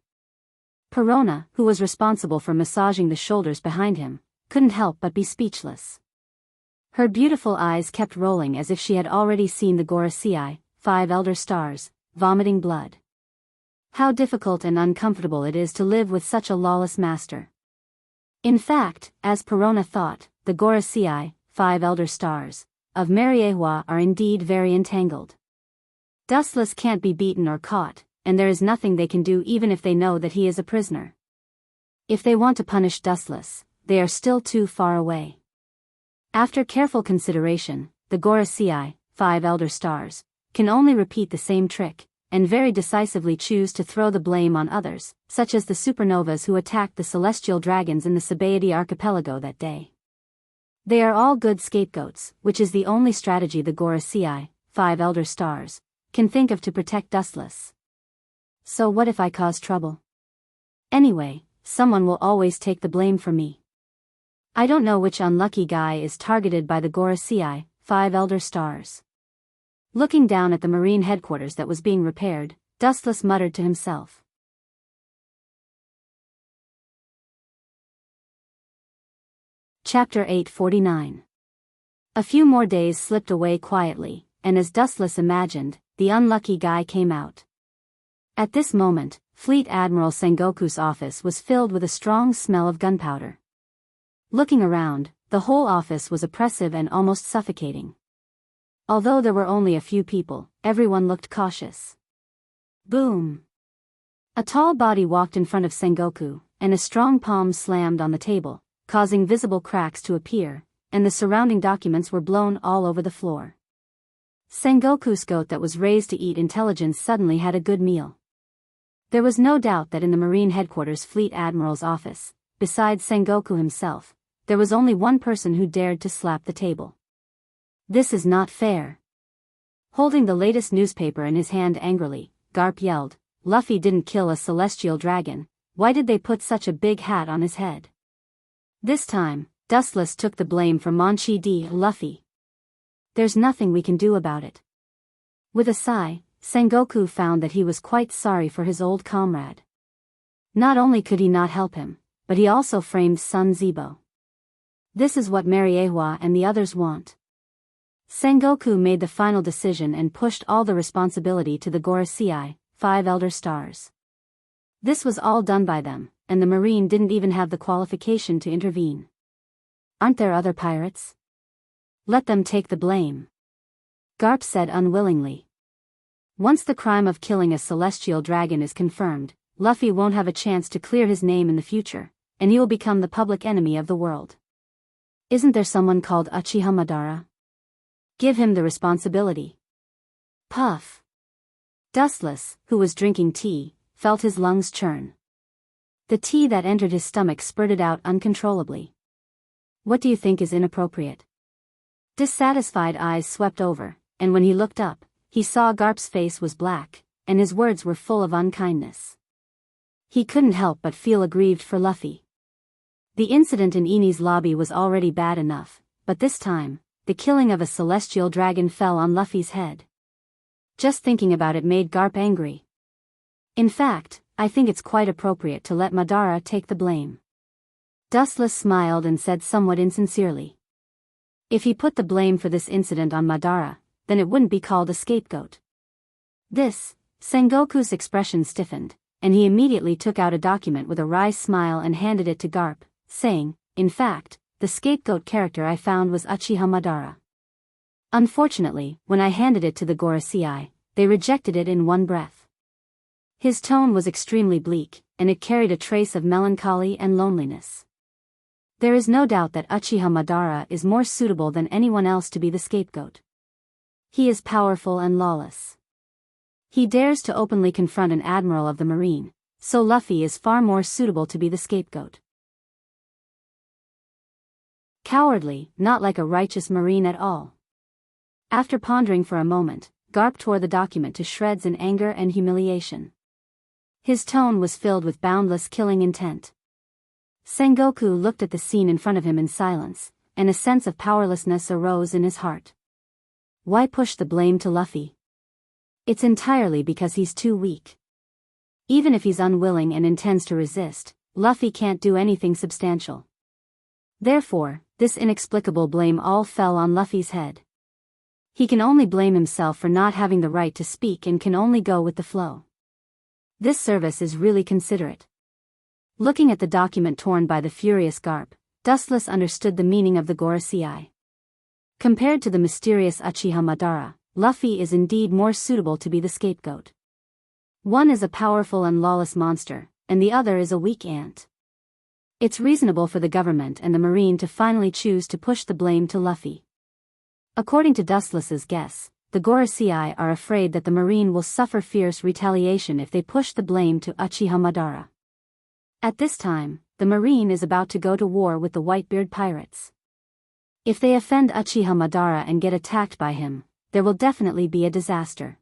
Perona, who was responsible for massaging the shoulders behind him, couldn't help but be speechless. Her beautiful eyes kept rolling as if she had already seen the Gorosei, 5 elder stars, vomiting blood. How difficult and uncomfortable it is to live with such a lawless master. In fact, as Perona thought, the Gorosei, 5 elder stars, of Mariewa are indeed very entangled. Dustless can't be beaten or caught, and there is nothing they can do even if they know that he is a prisoner. If they want to punish Dustless, they are still too far away. After careful consideration, the Gorosei, 5 elder stars, can only repeat the same trick, and very decisively choose to throw the blame on others, such as the supernovas who attacked the celestial dragons in the Sabaody archipelago that day. They are all good scapegoats, which is the only strategy the Gorosei, 5 elder stars, can think of to protect Dustless. So what if I cause trouble? Anyway, someone will always take the blame for me. I don't know which unlucky guy is targeted by the Gorosei, 5 elder stars. Looking down at the marine headquarters that was being repaired, Dustless muttered to himself. Chapter 849. A few more days slipped away quietly, and as Dustless imagined, the unlucky guy came out. At this moment, Fleet Admiral Sengoku's office was filled with a strong smell of gunpowder. Looking around, the whole office was oppressive and almost suffocating. Although there were only a few people, everyone looked cautious. Boom! A tall body walked in front of Sengoku, and a strong palm slammed on the table, causing visible cracks to appear, and the surrounding documents were blown all over the floor. Sengoku's goat that was raised to eat intelligence suddenly had a good meal. There was no doubt that in the Marine Headquarters Fleet Admiral's office, besides Sengoku himself, there was only one person who dared to slap the table. This is not fair. Holding the latest newspaper in his hand angrily, Garp yelled, Luffy didn't kill a celestial dragon, why did they put such a big hat on his head? This time, Dustless took the blame for Monchi D. Luffy. There's nothing we can do about it. With a sigh, Sengoku found that he was quite sorry for his old comrade. Not only could he not help him, but he also framed Sun Zebo. This is what Mariewa and the others want. Sengoku made the final decision and pushed all the responsibility to the Gorosei, 5 elder stars. This was all done by them, and the Marine didn't even have the qualification to intervene. Aren't there other pirates? Let them take the blame. Garp said unwillingly. Once the crime of killing a celestial dragon is confirmed, Luffy won't have a chance to clear his name in the future, and he will become the public enemy of the world. Isn't there someone called Uchiha Madara? Give him the responsibility. Puff. Dustless, who was drinking tea, felt his lungs churn. The tea that entered his stomach spurted out uncontrollably. What do you think is inappropriate? Dissatisfied eyes swept over, and when he looked up, he saw Garp's face was black, and his words were full of unkindness. He couldn't help but feel aggrieved for Luffy. The incident in Eni's lobby was already bad enough, but this time, the killing of a celestial dragon fell on Luffy's head. Just thinking about it made Garp angry. In fact, I think it's quite appropriate to let Madara take the blame. Dustless smiled and said somewhat insincerely. If he put the blame for this incident on Madara, then it wouldn't be called a scapegoat. Sengoku's expression stiffened, and he immediately took out a document with a wry smile and handed it to Garp, saying, in fact, the scapegoat character I found was Uchiha Madara. Unfortunately, when I handed it to the Gorosei, they rejected it in one breath. His tone was extremely bleak, and it carried a trace of melancholy and loneliness. There is no doubt that Uchiha Madara is more suitable than anyone else to be the scapegoat. He is powerful and lawless. He dares to openly confront an admiral of the Marine, so Luffy is far more suitable to be the scapegoat. Cowardly, not like a righteous Marine at all. After pondering for a moment, Garp tore the document to shreds in anger and humiliation. His tone was filled with boundless killing intent. Sengoku looked at the scene in front of him in silence, and a sense of powerlessness arose in his heart. Why push the blame to Luffy? It's entirely because he's too weak. Even if he's unwilling and intends to resist, Luffy can't do anything substantial. Therefore, this inexplicable blame all fell on Luffy's head. He can only blame himself for not having the right to speak and can only go with the flow. This service is really considerate. Looking at the document torn by the furious Garp, Dustless understood the meaning of the Gorosei. Compared to the mysterious Uchiha Madara, Luffy is indeed more suitable to be the scapegoat. One is a powerful and lawless monster, and the other is a weak ant. It's reasonable for the government and the Marine to finally choose to push the blame to Luffy. According to Dustless's guess, the Gorosei are afraid that the Marine will suffer fierce retaliation if they push the blame to Uchiha Madara. At this time, the Marine is about to go to war with the Whitebeard pirates. If they offend Uchiha Madara and get attacked by him, there will definitely be a disaster.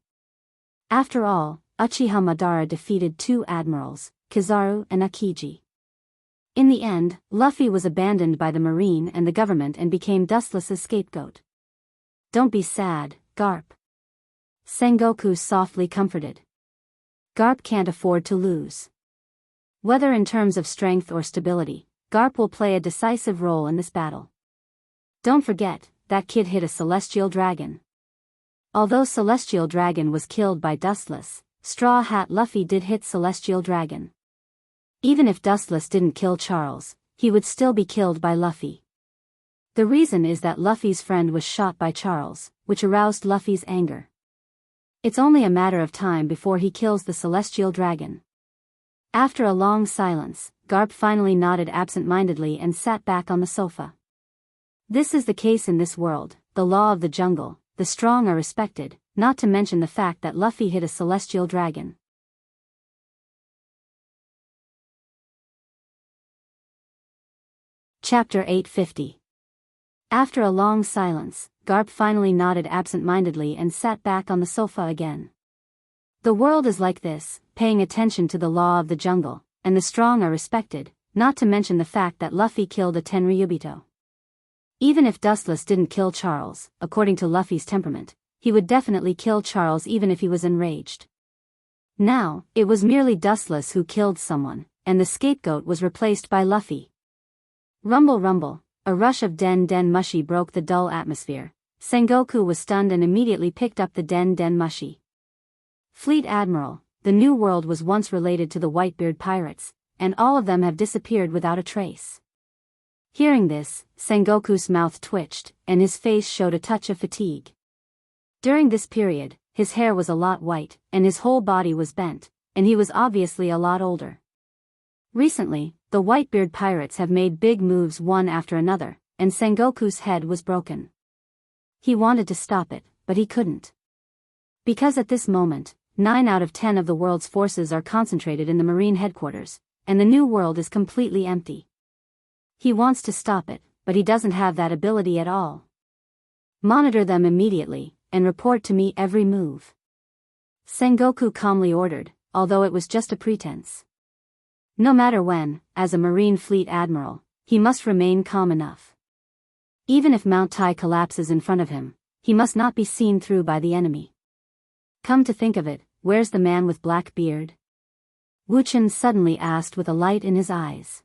After all, Uchiha Madara defeated 2 admirals, Kizaru and Akiji. In the end, Luffy was abandoned by the Marine and the government and became Dustless's scapegoat. Don't be sad, Garp. Sengoku softly comforted. Garp can't afford to lose. Whether in terms of strength or stability, Garp will play a decisive role in this battle. Don't forget, that kid hit a celestial dragon. Although Celestial Dragon was killed by Dustless, Straw Hat Luffy did hit Celestial Dragon. Even if Dustless didn't kill Charles, he would still be killed by Luffy. The reason is that Luffy's friend was shot by Charles, which aroused Luffy's anger. It's only a matter of time before he kills the Celestial Dragon. After a long silence, Garp finally nodded absent-mindedly and sat back on the sofa. This is the case in this world, the law of the jungle, the strong are respected, not to mention the fact that Luffy hit a Celestial Dragon. Chapter 850. After a long silence, Garp finally nodded absent-mindedly and sat back on the sofa again. The world is like this, paying attention to the law of the jungle, and the strong are respected, not to mention the fact that Luffy killed a Tenryubito. Even if Dustless didn't kill Charles, according to Luffy's temperament, he would definitely kill Charles even if he was enraged. Now, it was merely Dustless who killed someone, and the scapegoat was replaced by Luffy. Rumble rumble. A rush of Den Den Mushi broke the dull atmosphere. Sengoku was stunned and immediately picked up the Den Den Mushi. Fleet Admiral, the New World was once related to the Whitebeard pirates, and all of them have disappeared without a trace. Hearing this, Sengoku's mouth twitched, and his face showed a touch of fatigue. During this period, his hair was a lot white, and his whole body was bent, and he was obviously a lot older. Recently, the Whitebeard pirates have made big moves one after another, and Sengoku's head was broken. He wanted to stop it, but he couldn't. Because at this moment, 9 out of 10 of the world's forces are concentrated in the Marine headquarters, and the New World is completely empty. He wants to stop it, but he doesn't have that ability at all. Monitor them immediately, and report to me every move. Sengoku calmly ordered, although it was just a pretense. No matter when, as a Marine Fleet Admiral, he must remain calm enough. Even if Mount Tai collapses in front of him, he must not be seen through by the enemy. Come to think of it, where's the man with black beard? Wu-chan suddenly asked with a light in his eyes.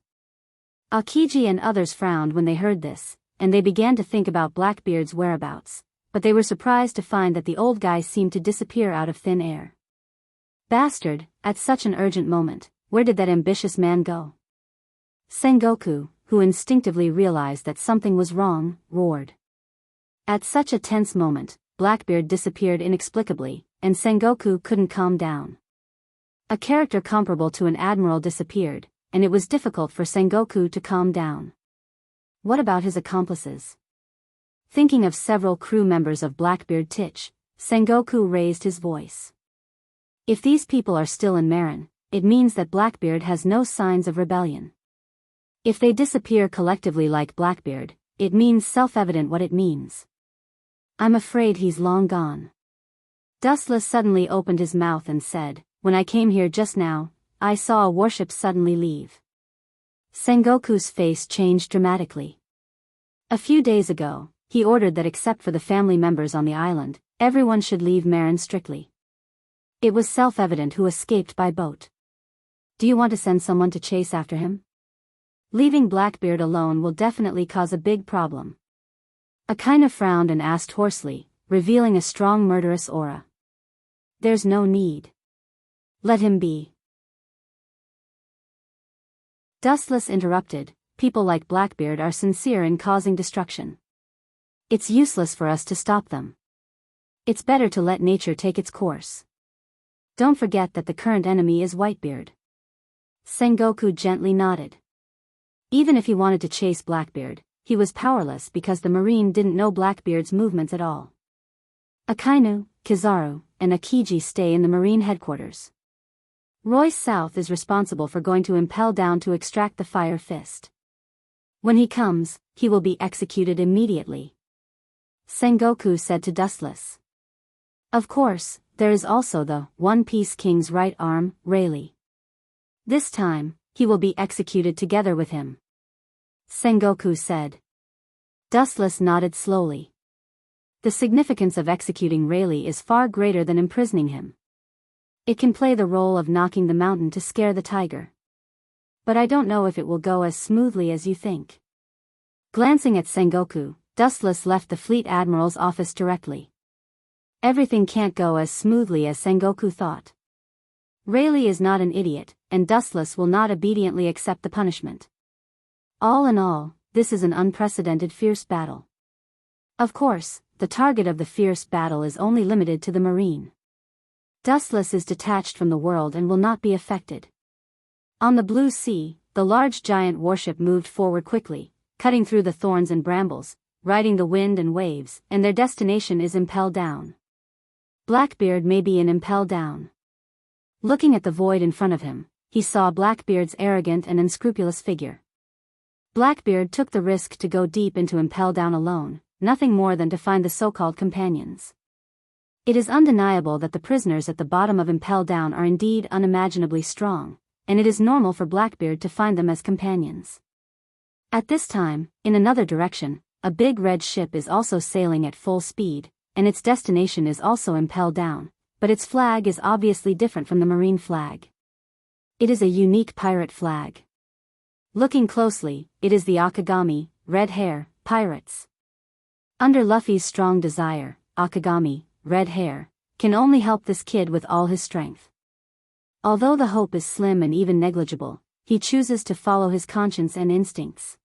Akiji and others frowned when they heard this, and they began to think about Blackbeard's whereabouts, but they were surprised to find that the old guy seemed to disappear out of thin air. Bastard, at such an urgent moment, where did that ambitious man go? Sengoku, who instinctively realized that something was wrong, roared. At such a tense moment, Blackbeard disappeared inexplicably, and Sengoku couldn't calm down. A character comparable to an admiral disappeared, and it was difficult for Sengoku to calm down. What about his accomplices? Thinking of several crew members of Blackbeard Titch, Sengoku raised his voice. If these people are still in Marin, it means that Blackbeard has no signs of rebellion. If they disappear collectively like Blackbeard, it means self-evident what it means. I'm afraid he's long gone. Dustless suddenly opened his mouth and said, "When I came here just now, I saw a warship suddenly leave." Sengoku's face changed dramatically. A few days ago, he ordered that except for the family members on the island, everyone should leave Marin strictly. It was self-evident who escaped by boat. Do you want to send someone to chase after him? Leaving Blackbeard alone will definitely cause a big problem. Akaina frowned and asked hoarsely, revealing a strong murderous aura. There's no need. Let him be. Dustless interrupted, people like Blackbeard are sincere in causing destruction. It's useless for us to stop them. It's better to let nature take its course. Don't forget that the current enemy is Whitebeard. Sengoku gently nodded. Even if he wanted to chase Blackbeard, he was powerless because the Marine didn't know Blackbeard's movements at all. Akainu, Kizaru, and Akiji stay in the Marine headquarters. Royce South is responsible for going to Impel Down to extract the Fire Fist. When he comes, he will be executed immediately. Sengoku said to Dustless. Of course, there is also the One Piece King's right arm, Rayleigh. This time, he will be executed together with him. Sengoku said. Dustless nodded slowly. The significance of executing Rayleigh is far greater than imprisoning him. It can play the role of knocking the mountain to scare the tiger. But I don't know if it will go as smoothly as you think. Glancing at Sengoku, Dustless left the Fleet Admiral's office directly. Everything can't go as smoothly as Sengoku thought. Rayleigh is not an idiot, and Dustless will not obediently accept the punishment. All in all, this is an unprecedented fierce battle. Of course, the target of the fierce battle is only limited to the Marine. Dustless is detached from the world and will not be affected. On the blue sea, the large giant warship moved forward quickly, cutting through the thorns and brambles, riding the wind and waves, and their destination is Impel Down. Blackbeard may be in Impel Down. Looking at the void in front of him, he saw Blackbeard's arrogant and unscrupulous figure. Blackbeard took the risk to go deep into Impel Down alone, nothing more than to find the so-called companions. It is undeniable that the prisoners at the bottom of Impel Down are indeed unimaginably strong, and it is normal for Blackbeard to find them as companions. At this time, in another direction, a big red ship is also sailing at full speed, and its destination is also Impel Down, but its flag is obviously different from the Marine flag. It is a unique pirate flag. Looking closely, it is the Akagami, Red Hair, pirates. Under Luffy's strong desire, Akagami, Red Hair, can only help this kid with all his strength. Although the hope is slim and even negligible, he chooses to follow his conscience and instincts.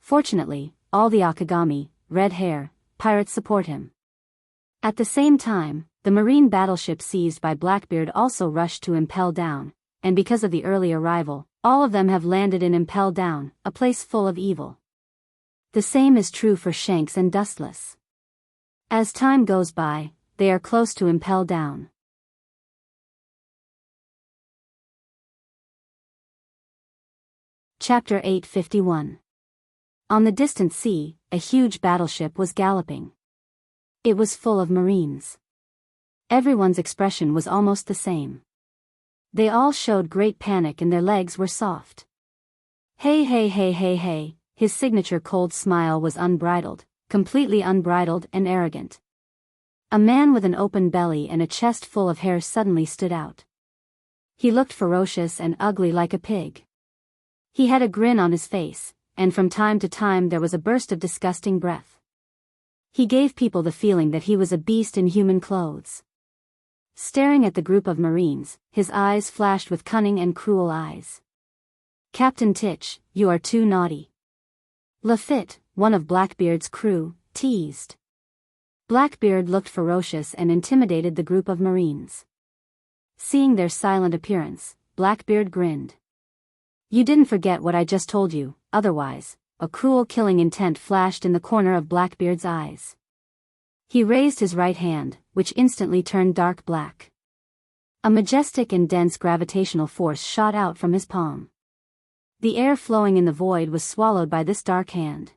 Fortunately, all the Akagami, Red Hair, pirates support him. At the same time, the Marine battleship seized by Blackbeard also rushed to Impel Down, and because of the early arrival, all of them have landed in Impel Down, a place full of evil. The same is true for Shanks and Dustless. As time goes by, they are close to Impel Down. Chapter 851. On the distant sea, a huge battleship was galloping. It was full of Marines. Everyone's expression was almost the same. They all showed great panic and their legs were soft. Hey hey hey hey hey, his signature cold smile was unbridled, completely unbridled and arrogant. A man with an open belly and a chest full of hair suddenly stood out. He looked ferocious and ugly like a pig. He had a grin on his face, and from time to time there was a burst of disgusting breath. He gave people the feeling that he was a beast in human clothes. Staring at the group of Marines, his eyes flashed with cunning and cruel eyes. "Captain Titch, you are too naughty." Lafitte, one of Blackbeard's crew, teased. Blackbeard looked ferocious and intimidated the group of Marines. Seeing their silent appearance, Blackbeard grinned. "You didn't forget what I just told you, otherwise." A cruel killing intent flashed in the corner of Blackbeard's eyes. He raised his right hand, which instantly turned dark black. A majestic and dense gravitational force shot out from his palm. The air flowing in the void was swallowed by this dark hand.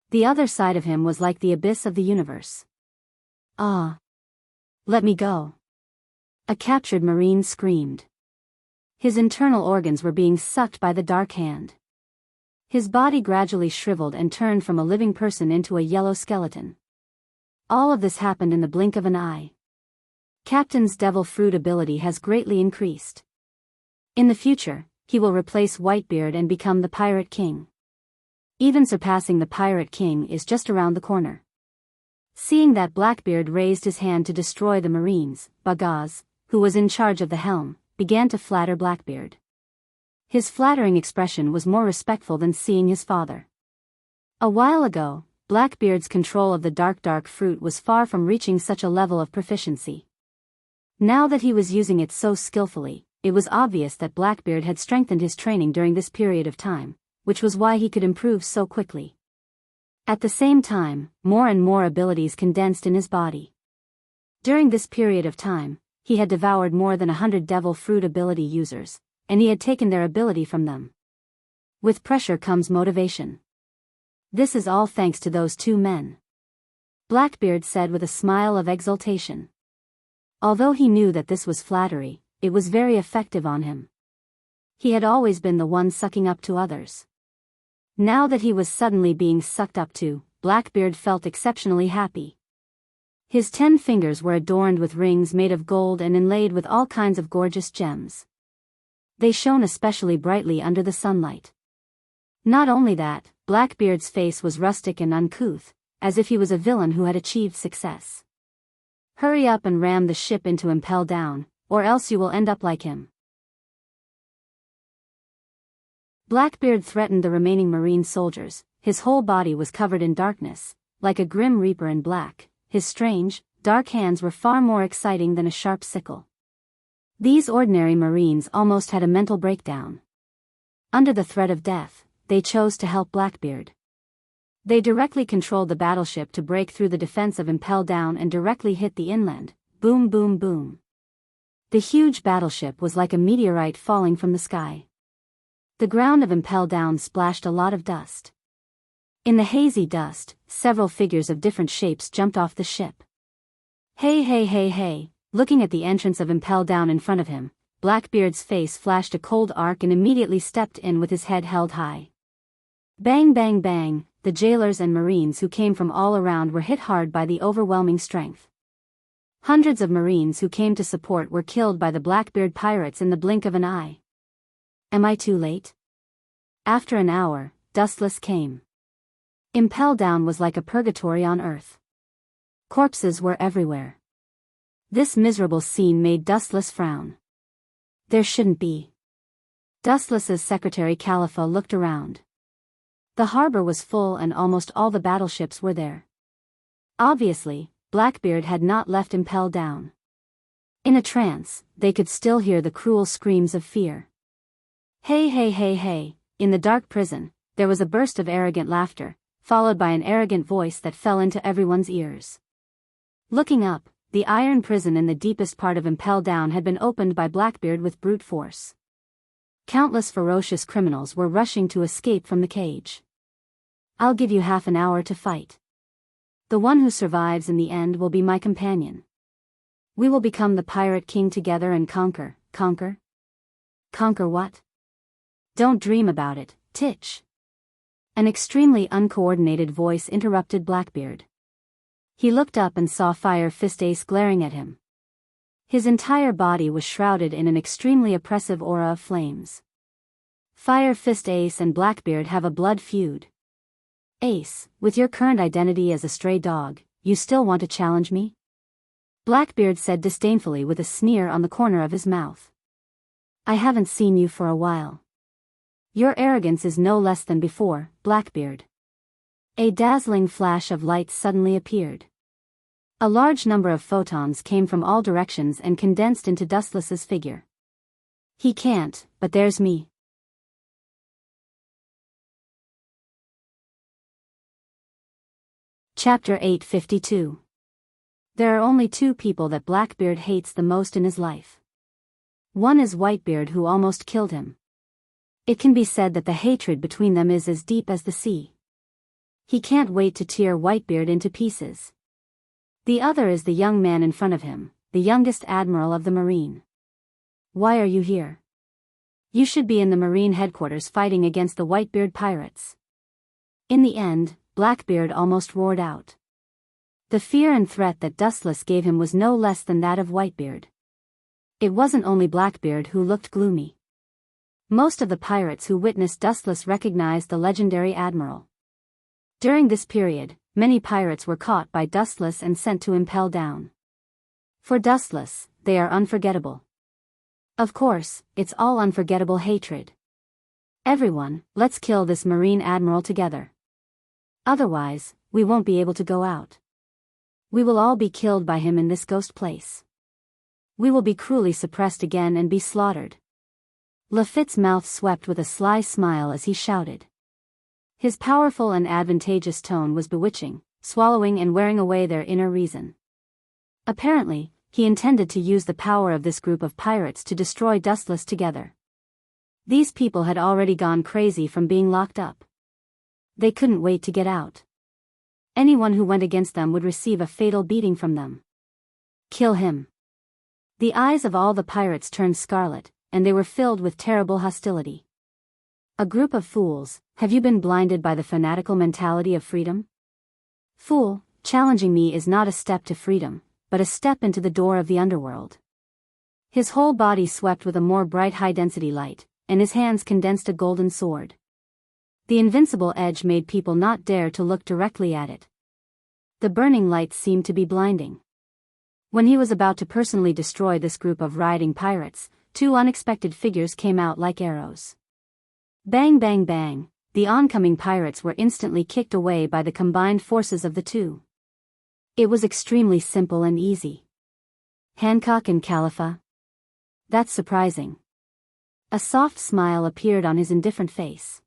The other side of him was like the abyss of the universe. "Ah! Let me go!" a captured Marine screamed. His internal organs were being sucked by the dark hand. His body gradually shriveled and turned from a living person into a yellow skeleton. All of this happened in the blink of an eye. Captain's devil fruit ability has greatly increased. In the future, he will replace Whitebeard and become the Pirate King. Even surpassing the Pirate King is just around the corner. Seeing that, Blackbeard raised his hand to destroy the Marines. Bagaz, who was in charge of the helm, began to flatter Blackbeard. His flattering expression was more respectful than seeing his father. A while ago, Blackbeard's control of the dark fruit was far from reaching such a level of proficiency. Now that he was using it so skillfully, it was obvious that Blackbeard had strengthened his training during this period of time, which was why he could improve so quickly. At the same time, more and more abilities condensed in his body. During this period of time, he had devoured more than 100 devil fruit ability users, and he had taken their ability from them. With pressure comes motivation. This is all thanks to those two men, Blackbeard said with a smile of exultation. Although he knew that this was flattery, it was very effective on him. He had always been the one sucking up to others. Now that he was suddenly being sucked up to, Blackbeard felt exceptionally happy. His 10 fingers were adorned with rings made of gold and inlaid with all kinds of gorgeous gems. They shone especially brightly under the sunlight. Not only that, Blackbeard's face was rustic and uncouth, as if he was a villain who had achieved success. "Hurry up and ram the ship into Impel Down, or else you will end up like him." Blackbeard threatened the remaining Marine soldiers. His whole body was covered in darkness, like a grim reaper in black. His strange, dark hands were far more exciting than a sharp sickle. These ordinary Marines almost had a mental breakdown. Under the threat of death, they chose to help Blackbeard. They directly controlled the battleship to break through the defense of Impel Down and directly hit the inland. Boom boom boom. The huge battleship was like a meteorite falling from the sky. The ground of Impel Down splashed a lot of dust. In the hazy dust, several figures of different shapes jumped off the ship. "Hey hey hey hey." Looking at the entrance of Impel Down in front of him, Blackbeard's face flashed a cold arc and immediately stepped in with his head held high. Bang bang bang, the jailers and Marines who came from all around were hit hard by the overwhelming strength. Hundreds of Marines who came to support were killed by the Blackbeard pirates in the blink of an eye. Am I too late? After an hour, Dustless came. Impel Down was like a purgatory on Earth. Corpses were everywhere. This miserable scene made Dustless frown. There shouldn't be. Dustless's secretary Khalifa looked around. The harbor was full and almost all the battleships were there. Obviously, Blackbeard had not left Impel Down. In a trance, they could still hear the cruel screams of fear. Hey hey hey hey, in the dark prison, there was a burst of arrogant laughter, followed by an arrogant voice that fell into everyone's ears. Looking up, the iron prison in the deepest part of Impel Down had been opened by Blackbeard with brute force. Countless ferocious criminals were rushing to escape from the cage. I'll give you half an hour to fight. The one who survives in the end will be my companion. We will become the Pirate King together and conquer. Conquer? Conquer what? Don't dream about it, Titch. An extremely uncoordinated voice interrupted Blackbeard. He looked up and saw Fire Fist Ace glaring at him. His entire body was shrouded in an extremely oppressive aura of flames. Fire Fist Ace and Blackbeard have a blood feud. Ace, with your current identity as a stray dog, you still want to challenge me? Blackbeard said disdainfully with a sneer on the corner of his mouth. I haven't seen you for a while. Your arrogance is no less than before, Blackbeard. A dazzling flash of light suddenly appeared. A large number of photons came from all directions and condensed into Dustless's figure. He can't, but there's me. Chapter 852. There are only two people that Blackbeard hates the most in his life. One is Whitebeard, who almost killed him. It can be said that the hatred between them is as deep as the sea. He can't wait to tear Whitebeard into pieces. The other is the young man in front of him, the youngest admiral of the Marine. Why are you here? You should be in the Marine headquarters fighting against the Whitebeard pirates. In the end, Blackbeard almost roared out. The fear and threat that Dustless gave him was no less than that of Whitebeard. It wasn't only Blackbeard who looked gloomy. Most of the pirates who witnessed Dustless recognized the legendary admiral. During this period, many pirates were caught by Dustless and sent to impel down. For Dustless, they are unforgettable. Of course, it's all unforgettable hatred. Everyone, let's kill this Marine admiral together. Otherwise, we won't be able to go out. We will all be killed by him in this ghost place. We will be cruelly suppressed again and be slaughtered. Lafitte's mouth swept with a sly smile as he shouted. His powerful and advantageous tone was bewitching, swallowing and wearing away their inner reason. Apparently, he intended to use the power of this group of pirates to destroy Dustless together. These people had already gone crazy from being locked up. They couldn't wait to get out. Anyone who went against them would receive a fatal beating from them. Kill him. The eyes of all the pirates turned scarlet, and they were filled with terrible hostility. A group of fools, have you been blinded by the fanatical mentality of freedom? Fool, challenging me is not a step to freedom, but a step into the door of the underworld. His whole body swept with a more bright high-density light, and his hands condensed a golden sword. The invincible edge made people not dare to look directly at it. The burning light seemed to be blinding. When he was about to personally destroy this group of rioting pirates, two unexpected figures came out like arrows. Bang bang bang, the oncoming pirates were instantly kicked away by the combined forces of the two. It was extremely simple and easy. Hancock and Khalifa? That's surprising. A soft smile appeared on his indifferent face.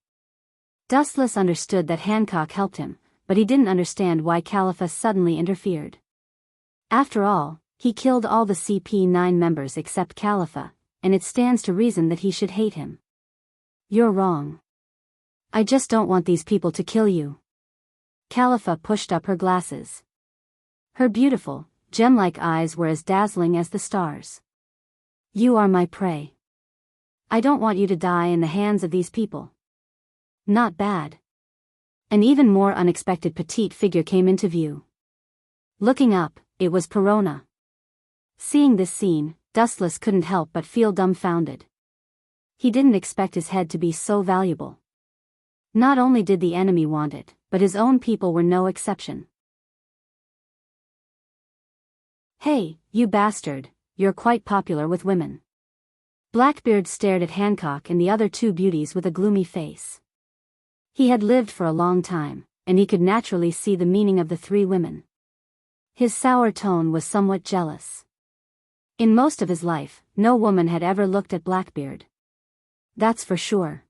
Dustless understood that Hancock helped him, but he didn't understand why Khalifa suddenly interfered. After all, he killed all the CP9 members except Khalifa, and it stands to reason that he should hate him. You're wrong. I just don't want these people to kill you. Khalifa pushed up her glasses. Her beautiful, gem-like eyes were as dazzling as the stars. You are my prey. I don't want you to die in the hands of these people. Not bad. An even more unexpected petite figure came into view. Looking up, it was Perona. Seeing this scene, Dustless couldn't help but feel dumbfounded. He didn't expect his head to be so valuable. Not only did the enemy want it, but his own people were no exception. Hey, you bastard, you're quite popular with women. Blackbeard stared at Hancock and the other two beauties with a gloomy face. He had lived for a long time, and he could naturally see the meaning of the three women. His sour tone was somewhat jealous. In most of his life, no woman had ever looked at Blackbeard. That's for sure.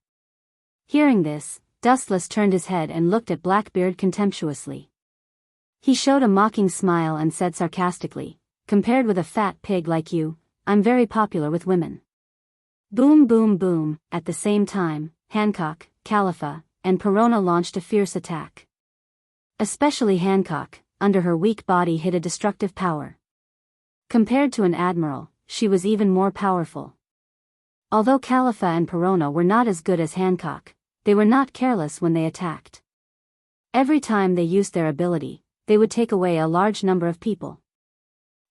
Hearing this, Dustless turned his head and looked at Blackbeard contemptuously. He showed a mocking smile and said sarcastically, compared with a fat pig like you, I'm very popular with women. Boom boom boom, at the same time, Hancock, Khalifa, and Perona launched a fierce attack. Especially Hancock, under her weak body hid a destructive power. Compared to an admiral, she was even more powerful. Although Khalifa and Perona were not as good as Hancock, they were not careless when they attacked. Every time they used their ability, they would take away a large number of people.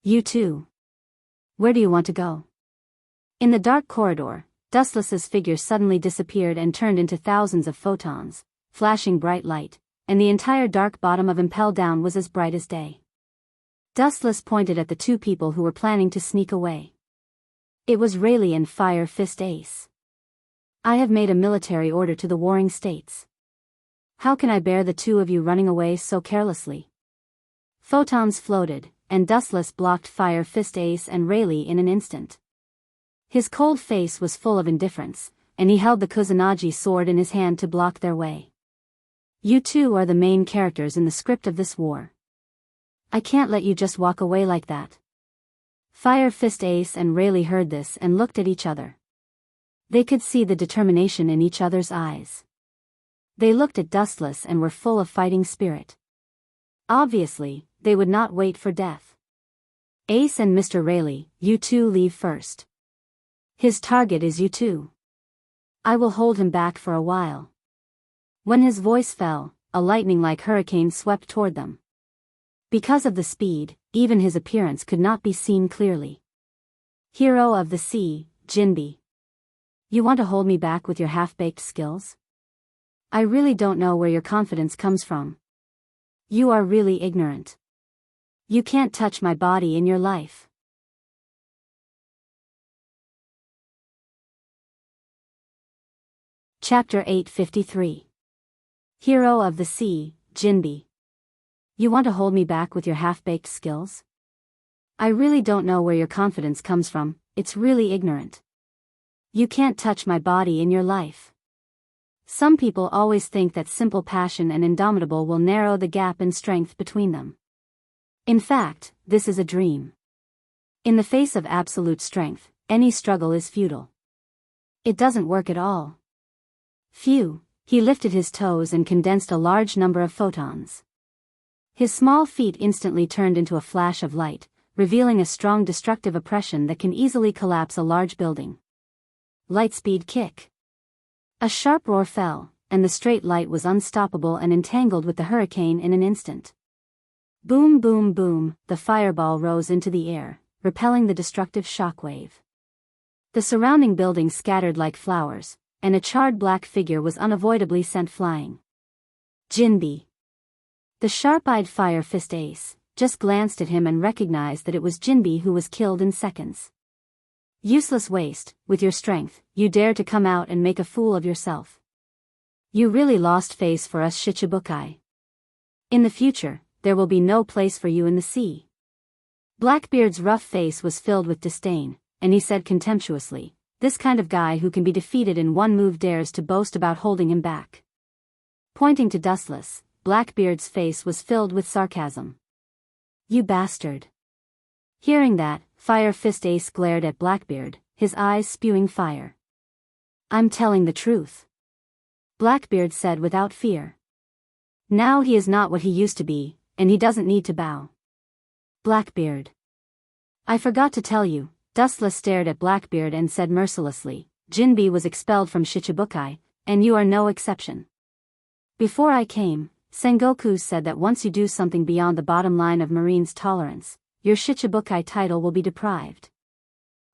You too. Where do you want to go? In the dark corridor, Dustless's figure suddenly disappeared and turned into thousands of photons, flashing bright light, and the entire dark bottom of Impel Down was as bright as day. Dustless pointed at the two people who were planning to sneak away. It was Rayleigh and Fire Fist Ace. I have made a military order to the warring states. How can I bear the two of you running away so carelessly? Photons floated, and Dustless blocked Fire Fist Ace and Rayleigh in an instant. His cold face was full of indifference, and he held the Kusanagi sword in his hand to block their way. You two are the main characters in the script of this war. I can't let you just walk away like that. Fire Fist Ace and Rayleigh heard this and looked at each other. They could see the determination in each other's eyes. They looked at Dustless and were full of fighting spirit. Obviously, they would not wait for death. Ace and Mr. Rayleigh, you two leave first. His target is you two. I will hold him back for a while. When his voice fell, a lightning-like hurricane swept toward them. Because of the speed, even his appearance could not be seen clearly. Hero of the sea, Jinbe. You want to hold me back with your half-baked skills? I really don't know where your confidence comes from. You are really ignorant. You can't touch my body in your life. Chapter 853. Hero of the Sea, Jinbe. You want to hold me back with your half-baked skills? I really don't know where your confidence comes from, it's really ignorant. You can't touch my body in your life. Some people always think that simple passion and indomitable will narrow the gap in strength between them. In fact, this is a dream. In the face of absolute strength, any struggle is futile. It doesn't work at all. Phew, he lifted his toes and condensed a large number of photons. His small feet instantly turned into a flash of light, revealing a strong destructive oppression that can easily collapse a large building. Lightspeed kick. A sharp roar fell, and the straight light was unstoppable and entangled with the hurricane in an instant. Boom boom boom, the fireball rose into the air, repelling the destructive shockwave. The surrounding buildings scattered like flowers, and a charred black figure was unavoidably sent flying. Jinbe. The sharp-eyed Fire Fist Ace just glanced at him and recognized that it was Jinbe who was killed in seconds. Useless waste, with your strength, you dare to come out and make a fool of yourself. You really lost face for us Shichibukai. In the future, there will be no place for you in the sea. Blackbeard's rough face was filled with disdain, and he said contemptuously, this kind of guy who can be defeated in one move dares to boast about holding him back. Pointing to Dustless, Blackbeard's face was filled with sarcasm. You bastard. Hearing that, Fire Fist Ace glared at Blackbeard, his eyes spewing fire. I'm telling the truth. Blackbeard said without fear. Now he is not what he used to be, and he doesn't need to bow. Blackbeard. I forgot to tell you, Dustless stared at Blackbeard and said mercilessly, Jinbe was expelled from Shichibukai, and you are no exception. Before I came, Sengoku said that once you do something beyond the bottom line of Marine's tolerance, your Shichibukai title will be deprived.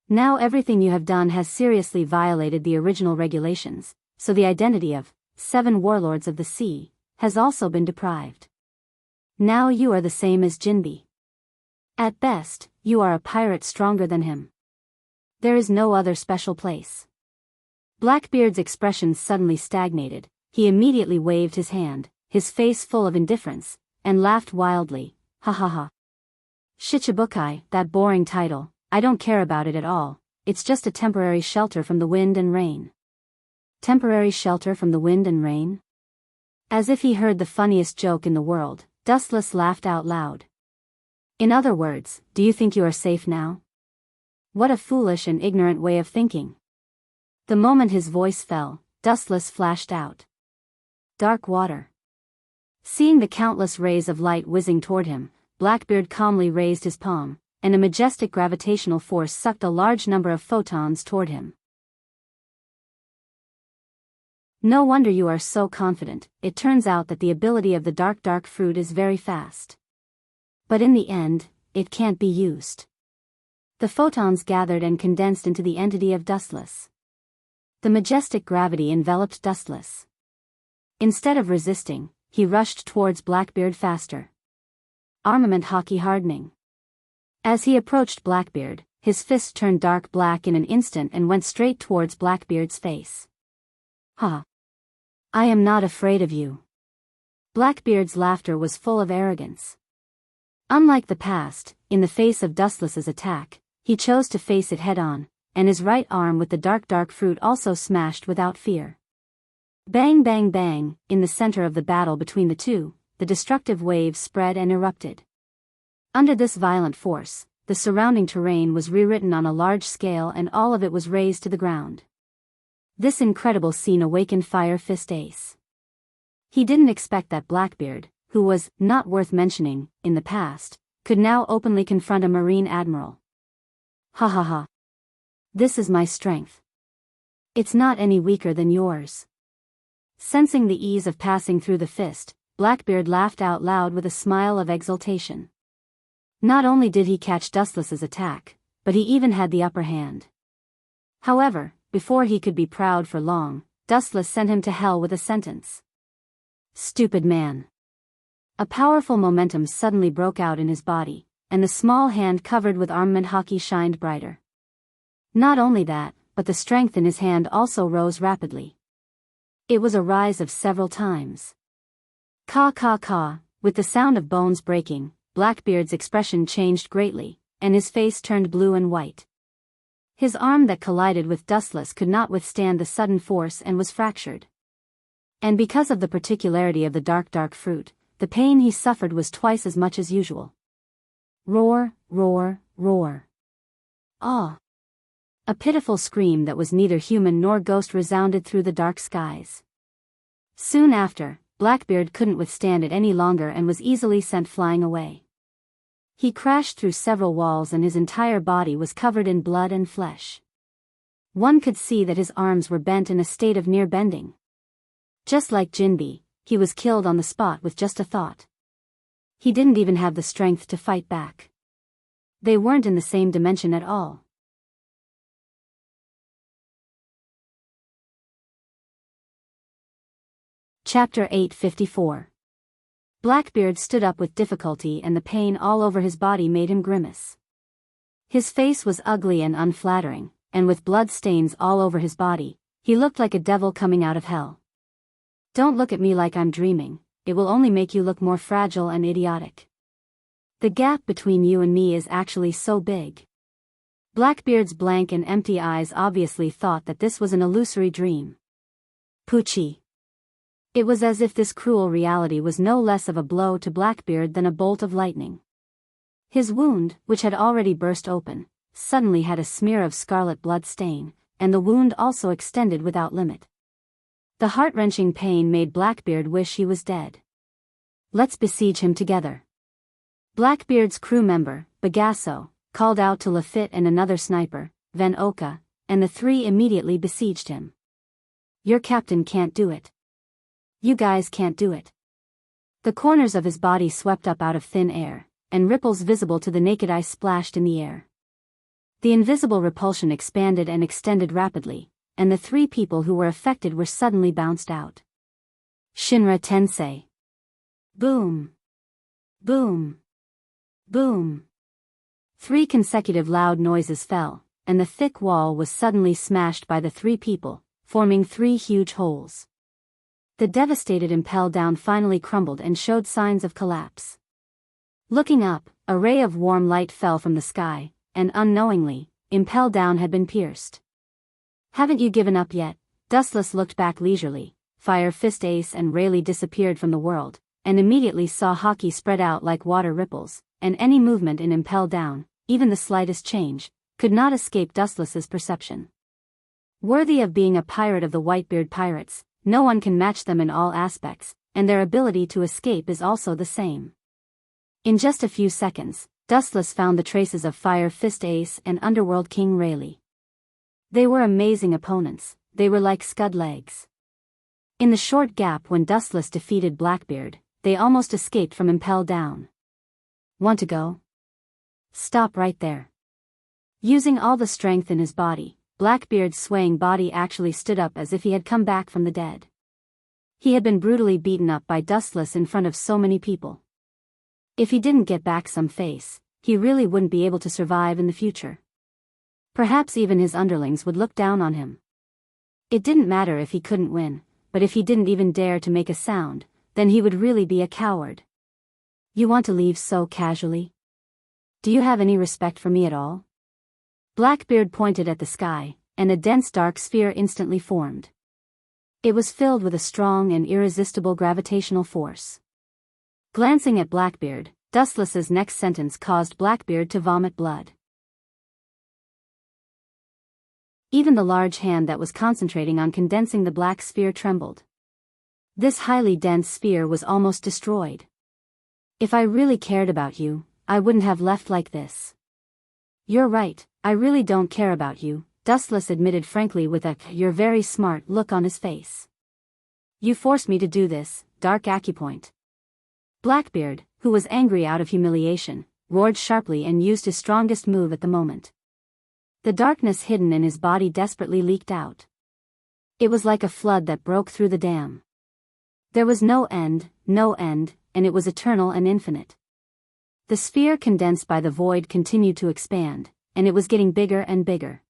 Now everything you have done has seriously violated the original regulations, so the identity of 7 warlords of the sea has also been deprived. Now you are the same as Jinbe. At best, you are a pirate stronger than him. There is no other special place. Blackbeard's expression suddenly stagnated, he immediately waved his hand, his face full of indifference, and laughed wildly, ha ha ha. Shichibukai, that boring title, I don't care about it at all, it's just a temporary shelter from the wind and rain. Temporary shelter from the wind and rain? As if he heard the funniest joke in the world, Dustless laughed out loud. In other words, do you think you are safe now? What a foolish and ignorant way of thinking. The moment his voice fell, Dustless flashed out. Dark water. Seeing the countless rays of light whizzing toward him, Blackbeard calmly raised his palm, and a majestic gravitational force sucked a large number of photons toward him. No wonder you are so confident. It turns out that the ability of the dark fruit is very fast. But in the end, it can't be used. The photons gathered and condensed into the entity of Dustless. The majestic gravity enveloped Dustless. Instead of resisting, he rushed towards Blackbeard faster. Armament hockey hardening. As he approached Blackbeard, his fist turned dark black in an instant and went straight towards Blackbeard's face. Ha! I am not afraid of you. Blackbeard's laughter was full of arrogance. Unlike the past, in the face of Dustless's attack, he chose to face it head-on, and his right arm with the dark fruit also smashed without fear. Bang bang bang, in the center of the battle between the two, the destructive waves spread and erupted. Under this violent force, the surrounding terrain was rewritten on a large scale and all of it was razed to the ground. This incredible scene awakened Fire Fist Ace. He didn't expect that Blackbeard, who was not worth mentioning in the past, could now openly confront a Marine Admiral. Ha ha ha. This is my strength. It's not any weaker than yours. Sensing the ease of passing through the fist, Blackbeard laughed out loud with a smile of exultation. Not only did he catch Dustless's attack, but he even had the upper hand. However, before he could be proud for long, Dustless sent him to hell with a sentence. Stupid man. A powerful momentum suddenly broke out in his body, and the small hand covered with armament hockey shined brighter. Not only that, but the strength in his hand also rose rapidly. It was a rise of several times. Caw caw caw, with the sound of bones breaking, Blackbeard's expression changed greatly, and his face turned blue and white. His arm that collided with Dustless could not withstand the sudden force and was fractured. And because of the particularity of the dark fruit, the pain he suffered was twice as much as usual. Roar, roar, roar. Ah! A pitiful scream that was neither human nor ghost resounded through the dark skies. Soon after, Blackbeard couldn't withstand it any longer and was easily sent flying away. He crashed through several walls and his entire body was covered in blood and flesh. One could see that his arms were bent in a state of near bending. Just like Jinbe, he was killed on the spot with just a thought. He didn't even have the strength to fight back. They weren't in the same dimension at all. Chapter 854. Blackbeard stood up with difficulty and the pain all over his body made him grimace. His face was ugly and unflattering, and with blood stains all over his body, he looked like a devil coming out of hell. Don't look at me like I'm dreaming, it will only make you look more fragile and idiotic. The gap between you and me is actually so big. Blackbeard's blank and empty eyes obviously thought that this was an illusory dream. Poochie. It was as if this cruel reality was no less of a blow to Blackbeard than a bolt of lightning. His wound, which had already burst open, suddenly had a smear of scarlet blood stain, and the wound also extended without limit. The heart-wrenching pain made Blackbeard wish he was dead. Let's besiege him together. Blackbeard's crew member, Bagasso, called out to Lafitte and another sniper, Van Oka, and the three immediately besieged him. Your captain can't do it. You guys can't do it. The corners of his body swept up out of thin air, and ripples visible to the naked eye splashed in the air. The invisible repulsion expanded and extended rapidly, and the three people who were affected were suddenly bounced out. Shinra Tensei. Boom. Boom. Boom. 3 consecutive loud noises fell, and the thick wall was suddenly smashed by the 3 people, forming 3 huge holes. The devastated Impel Down finally crumbled and showed signs of collapse. Looking up, a ray of warm light fell from the sky, and unknowingly, Impel Down had been pierced. Haven't you given up yet? Dustless looked back leisurely. Fire Fist Ace and Rayleigh disappeared from the world, and immediately saw hockey spread out like water ripples, and any movement in Impel Down, even the slightest change, could not escape Dustless's perception. Worthy of being a pirate of the Whitebeard Pirates, no one can match them in all aspects, and their ability to escape is also the same. In just a few seconds, Dustless found the traces of Fire Fist Ace and Underworld King Rayleigh. They were amazing opponents, they were like scud legs. In the short gap when Dustless defeated Blackbeard, they almost escaped from Impel Down. Want to go? Stop right there. Using all the strength in his body, Blackbeard's swaying body actually stood up as if he had come back from the dead. He had been brutally beaten up by Dustless in front of so many people. If he didn't get back some face, he really wouldn't be able to survive in the future. Perhaps even his underlings would look down on him. It didn't matter if he couldn't win, but if he didn't even dare to make a sound, then he would really be a coward. You want to leave so casually? Do you have any respect for me at all? Blackbeard pointed at the sky, and a dense dark sphere instantly formed. It was filled with a strong and irresistible gravitational force. Glancing at Blackbeard, Dustless's next sentence caused Blackbeard to vomit blood. Even the large hand that was concentrating on condensing the black sphere trembled. This highly dense sphere was almost destroyed. If I really cared about you, I wouldn't have left like this. You're right, I really don't care about you, Dustless admitted frankly with a "you're very smart" look on his face. You forced me to do this, Dark Acupoint. Blackbeard, who was angry out of humiliation, roared sharply and used his strongest move at the moment. The darkness hidden in his body desperately leaked out. It was like a flood that broke through the dam. There was no end, and it was eternal and infinite. The sphere condensed by the void continued to expand, and it was getting bigger and bigger.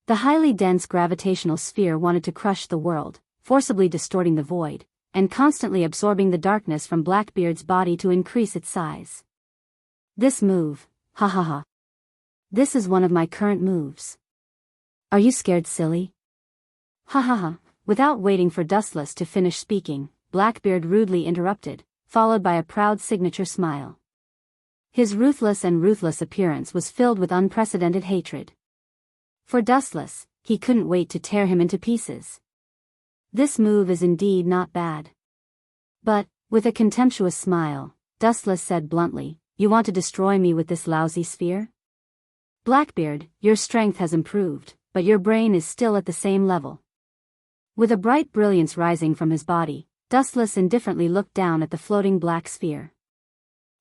The highly dense gravitational sphere wanted to crush the world, forcibly distorting the void, and constantly absorbing the darkness from Blackbeard's body to increase its size. This move, ha ha ha. This is one of my current moves. Are you scared, silly? Ha ha ha. Without waiting for Dustless to finish speaking, Blackbeard rudely interrupted, followed by a proud signature smile. His ruthless appearance was filled with unprecedented hatred. For Dustless, he couldn't wait to tear him into pieces. This move is indeed not bad. But, with a contemptuous smile, Dustless said bluntly, you want to destroy me with this lousy sphere? Blackbeard, your strength has improved, but your brain is still at the same level. With a bright brilliance rising from his body, Dustless indifferently looked down at the floating black sphere.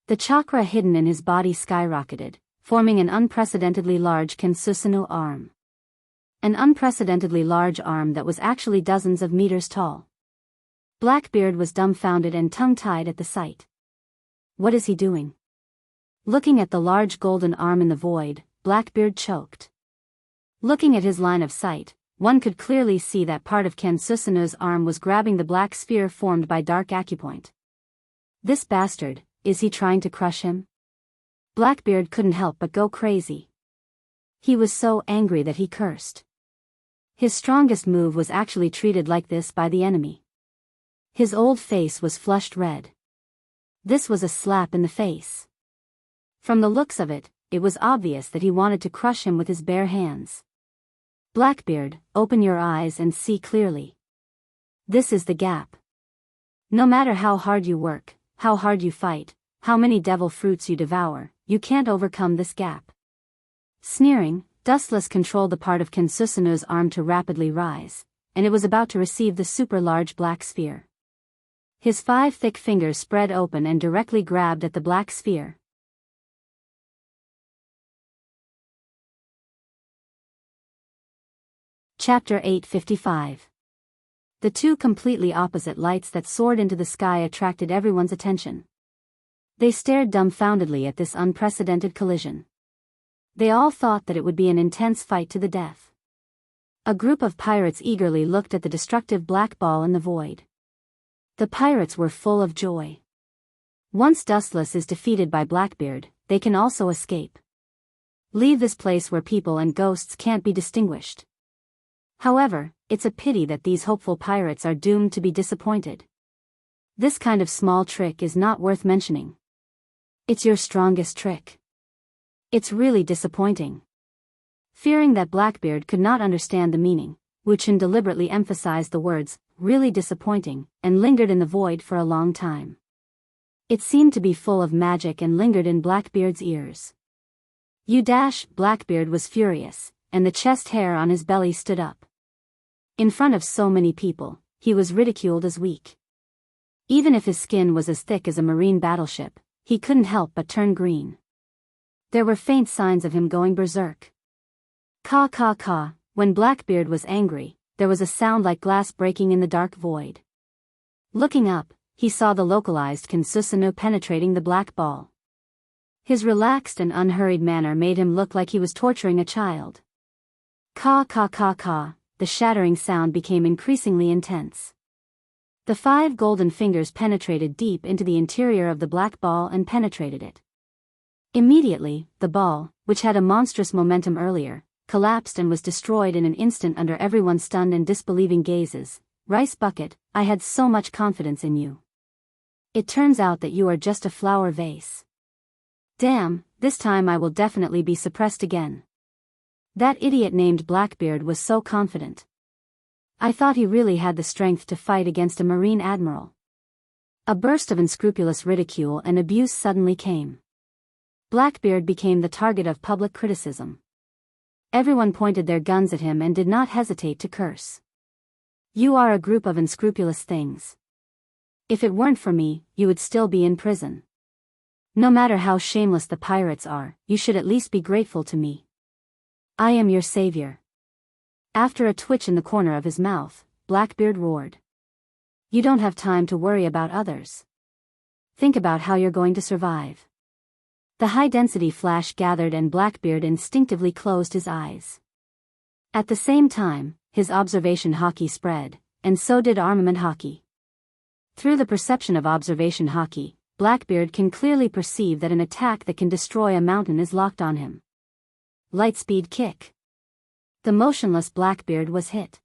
The chakra hidden in his body skyrocketed, forming an unprecedentedly large Kensusanoo arm. An unprecedentedly large arm that was actually dozens of meters tall. Blackbeard was dumbfounded and tongue-tied at the sight. What is he doing? Looking at the large golden arm in the void, Blackbeard choked. Looking at his line of sight, one could clearly see that part of Kensusanoo's arm was grabbing the black sphere formed by Dark Acupoint. This bastard, is he trying to crush him? Blackbeard couldn't help but go crazy. He was so angry that he cursed. His strongest move was actually treated like this by the enemy. His old face was flushed red. This was a slap in the face. From the looks of it, it was obvious that he wanted to crush him with his bare hands. Blackbeard, open your eyes and see clearly. This is the gap. No matter how hard you work, how hard you fight, how many devil fruits you devour, you can't overcome this gap. Sneering, Dustless controlled the part of Kensusanoo's arm to rapidly rise, and it was about to receive the super-large black sphere. His 5 thick fingers spread open and directly grabbed at the black sphere. Chapter 855. The two completely opposite lights that soared into the sky attracted everyone's attention. They stared dumbfoundedly at this unprecedented collision. They all thought that it would be an intense fight to the death. A group of pirates eagerly looked at the destructive black ball in the void. The pirates were full of joy. Once Dustless is defeated by Blackbeard, they can also escape. Leave this place where people and ghosts can't be distinguished. However, it's a pity that these hopeful pirates are doomed to be disappointed. This kind of small trick is not worth mentioning. It's your strongest trick. It's really disappointing. Fearing that Blackbeard could not understand the meaning, Wuchen deliberately emphasized the words, really disappointing, and lingered in the void for a long time. It seemed to be full of magic and lingered in Blackbeard's ears. Blackbeard was furious, and the chest hair on his belly stood up. In front of so many people, he was ridiculed as weak. Even if his skin was as thick as a marine battleship, he couldn't help but turn green. There were faint signs of him going berserk. Caw caw caw. When Blackbeard was angry, there was a sound like glass breaking in the dark void. Looking up, he saw the localized Kinsusano penetrating the black ball. His relaxed and unhurried manner made him look like he was torturing a child. Caw caw caw caw, the shattering sound became increasingly intense. The 5 golden fingers penetrated deep into the interior of the black ball and penetrated it. Immediately, the ball, which had a monstrous momentum earlier, collapsed and was destroyed in an instant under everyone's stunned and disbelieving gazes. Rice Bucket, I had so much confidence in you. It turns out that you are just a flower vase. Damn, this time I will definitely be suppressed again. That idiot named Blackbeard was so confident. I thought he really had the strength to fight against a marine admiral. A burst of unscrupulous ridicule and abuse suddenly came. Blackbeard became the target of public criticism. Everyone pointed their guns at him and did not hesitate to curse. You are a group of unscrupulous things. If it weren't for me, you would still be in prison. No matter how shameless the pirates are, you should at least be grateful to me. I am your savior. After a twitch in the corner of his mouth, Blackbeard roared. You don't have time to worry about others. Think about how you're going to survive. The high-density flash gathered and Blackbeard instinctively closed his eyes. At the same time, his observation hockey spread, and so did armament hockey. Through the perception of observation hockey, Blackbeard can clearly perceive that an attack that can destroy a mountain is locked on him. Lightspeed kick. The motionless Blackbeard was hit.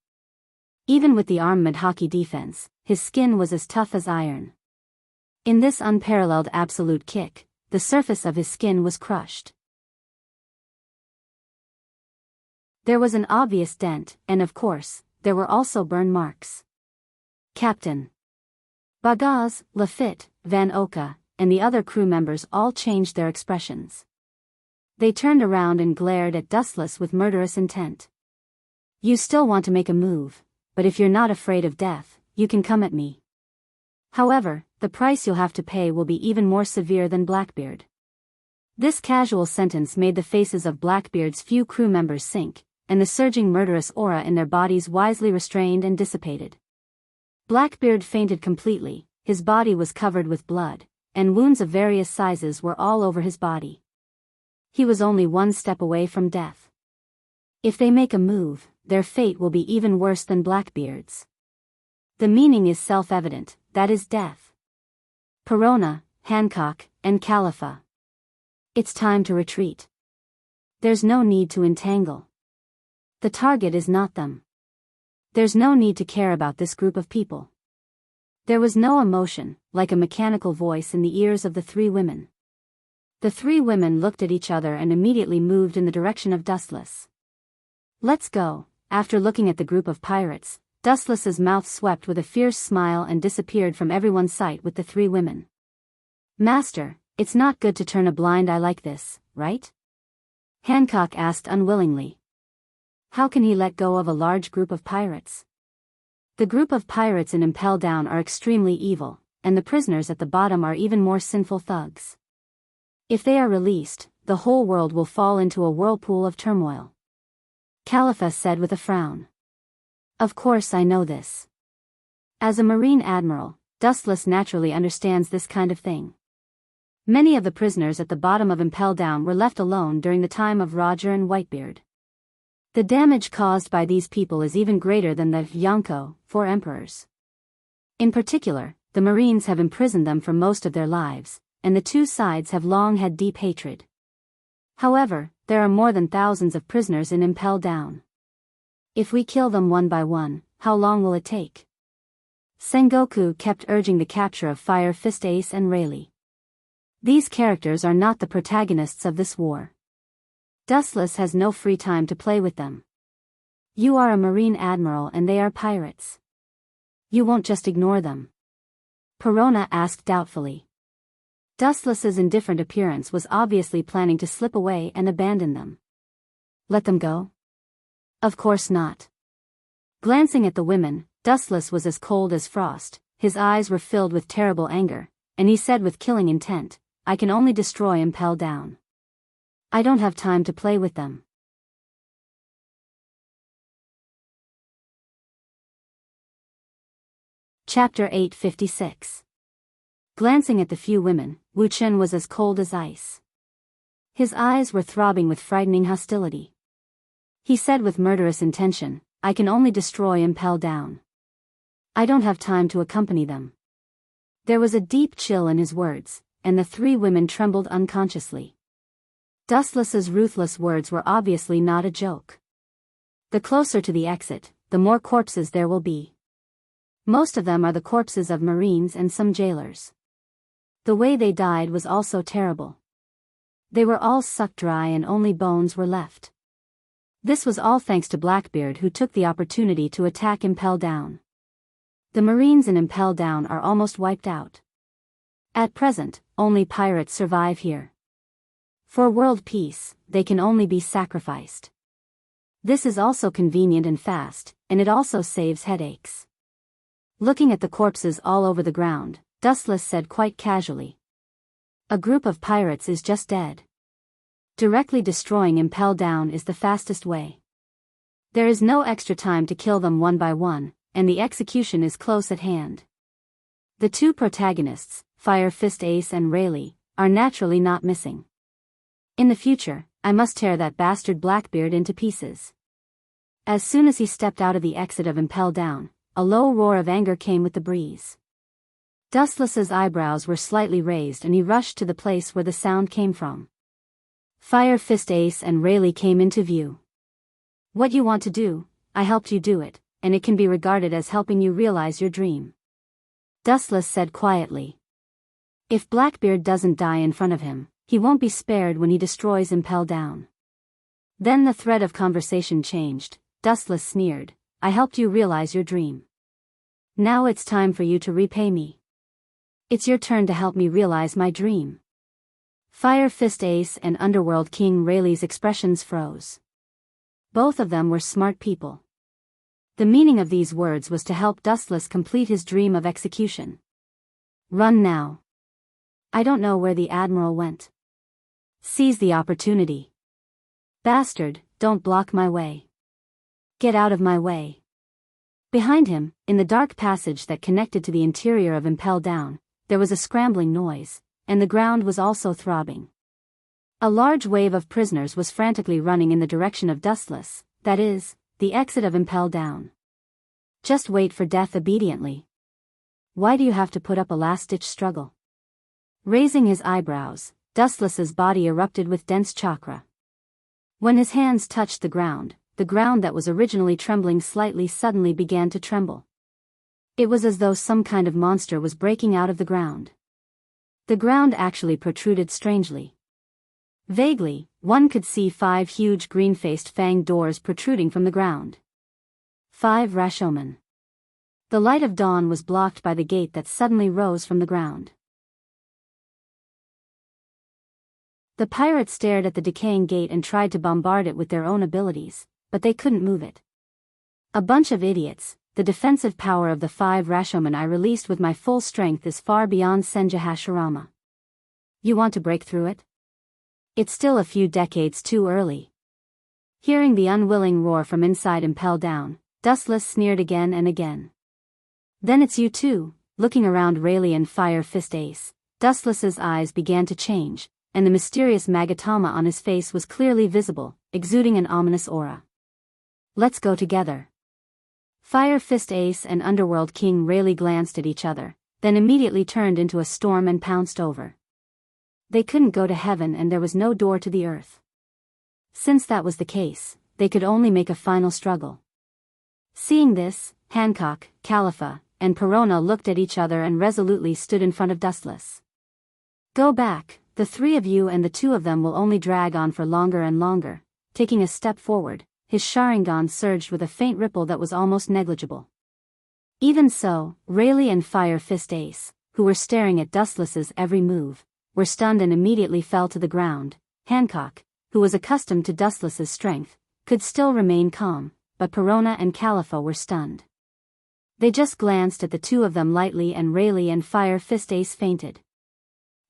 Even with the armament hockey defense, his skin was as tough as iron. In this unparalleled absolute kick, the surface of his skin was crushed. There was an obvious dent, and of course, there were also burn marks. Captain Bagaz, Lafitte, Van Oka, and the other crew members all changed their expressions. They turned around and glared at Dustless with murderous intent. You still want to make a move, but if you're not afraid of death, you can come at me. However, the price you'll have to pay will be even more severe than Blackbeard. This casual sentence made the faces of Blackbeard's few crew members sink, and the surging murderous aura in their bodies wisely restrained and dissipated. Blackbeard fainted completely, his body was covered with blood, and wounds of various sizes were all over his body. He was only one step away from death. If they make a move, their fate will be even worse than Blackbeard's. The meaning is self-evident, that is death. Perona, Hancock, and Khalifa. It's time to retreat. There's no need to entangle. The target is not them. There's no need to care about this group of people. There was no emotion, like a mechanical voice in the ears of the 3 women. The 3 women looked at each other and immediately moved in the direction of Dustless. Let's go. After looking at the group of pirates, Dustless's mouth swept with a fierce smile and disappeared from everyone's sight with the 3 women. Master, it's not good to turn a blind eye like this, right? Hancock asked unwillingly. How can he let go of a large group of pirates? The group of pirates in Impel Down are extremely evil, and the prisoners at the bottom are even more sinful thugs. If they are released, the whole world will fall into a whirlpool of turmoil. Khalifa said with a frown. Of course I know this. As a Marine Admiral, Dustless naturally understands this kind of thing. Many of the prisoners at the bottom of Impel Down were left alone during the time of Roger and Whitebeard. The damage caused by these people is even greater than the Yonko, 4 emperors. In particular, the Marines have imprisoned them for most of their lives, and the 2 sides have long had deep hatred. However, there are more than thousands of prisoners in Impel Down. If we kill them one by one, how long will it take? Sengoku kept urging the capture of Fire Fist Ace and Rayleigh. These characters are not the protagonists of this war. Dustless has no free time to play with them. You are a marine admiral and they are pirates. You won't just ignore them? Perona asked doubtfully. Dustless's indifferent appearance was obviously planning to slip away and abandon them. Let them go? Of course not. Glancing at the women, Dustless was as cold as frost, his eyes were filled with terrible anger, and he said with killing intent, I can only destroy Impel Down. I don't have time to play with them. Chapter 856. Glancing at the few women, Wu Chen was as cold as ice. His eyes were throbbing with frightening hostility. He said with murderous intention, I can only destroy Impel Down. I don't have time to accompany them. There was a deep chill in his words, and the three women trembled unconsciously. Dustless's ruthless words were obviously not a joke. The closer to the exit, the more corpses there will be. Most of them are the corpses of Marines and some jailers. The way they died was also terrible. They were all sucked dry and only bones were left. This was all thanks to Blackbeard, who took the opportunity to attack Impel Down. The Marines in Impel Down are almost wiped out. At present, only pirates survive here. For world peace, they can only be sacrificed. This is also convenient and fast, and it also saves headaches. Looking at the corpses all over the ground, Dustless said quite casually. A group of pirates is just dead. Directly destroying Impel Down is the fastest way. There is no extra time to kill them one by one, and the execution is close at hand. The two protagonists, Fire Fist Ace and Rayleigh, are naturally not missing. In the future, I must tear that bastard Blackbeard into pieces. As soon as he stepped out of the exit of Impel Down, a low roar of anger came with the breeze. Dustless's eyebrows were slightly raised and he rushed to the place where the sound came from. Fire Fist Ace and Rayleigh came into view. What you want to do, I helped you do it, and it can be regarded as helping you realize your dream. Dustless said quietly. If Blackbeard doesn't die in front of him, he won't be spared when he destroys Impel Down. Then the thread of conversation changed. Dustless sneered, I helped you realize your dream. Now it's time for you to repay me. It's your turn to help me realize my dream. Fire Fist Ace and Underworld King Rayleigh's expressions froze. Both of them were smart people. The meaning of these words was to help Dustless complete his dream of execution. Run now. I don't know where the Admiral went. Seize the opportunity. Bastard, don't block my way. Get out of my way. Behind him, in the dark passage that connected to the interior of Impel Down, there was a scrambling noise, and the ground was also throbbing. A large wave of prisoners was frantically running in the direction of Dustless, that is, the exit of Impel Down. Just wait for death obediently. Why do you have to put up a last-ditch struggle? Raising his eyebrows, Dustless's body erupted with dense chakra. When his hands touched the ground that was originally trembling slightly suddenly began to tremble. It was as though some kind of monster was breaking out of the ground. The ground actually protruded strangely. Vaguely, one could see 5 huge green-faced fanged doors protruding from the ground. 5 Rashomon. The light of dawn was blocked by the gate that suddenly rose from the ground. The pirates stared at the decaying gate and tried to bombard it with their own abilities, but they couldn't move it. A bunch of idiots. The defensive power of the 5 Rashomon I released with my full strength is far beyond Senja Hashirama. You want to break through it? It's still a few decades too early. Hearing the unwilling roar from inside Impel Down, Dustless sneered again and again. Then it's you too. Looking around Rayleigh and Fire Fist Ace, Dustless's eyes began to change, and the mysterious Magatama on his face was clearly visible, exuding an ominous aura. Let's go together. Fire Fist Ace and Underworld King Rayleigh glanced at each other, then immediately turned into a storm and pounced over. They couldn't go to heaven and there was no door to the earth. Since that was the case, they could only make a final struggle. Seeing this, Hancock, Khalifa, and Perona looked at each other and resolutely stood in front of Dustless. Go back, the 3 of you and the 2 of them will only drag on for longer and longer. Taking a step forward, his Sharingan surged with a faint ripple that was almost negligible. Even so, Rayleigh and Fire Fist Ace, who were staring at Dustless's every move, were stunned and immediately fell to the ground. Hancock, who was accustomed to Dustless's strength, could still remain calm, but Perona and Califa were stunned. They just glanced at the two of them lightly and Rayleigh and Fire Fist Ace fainted.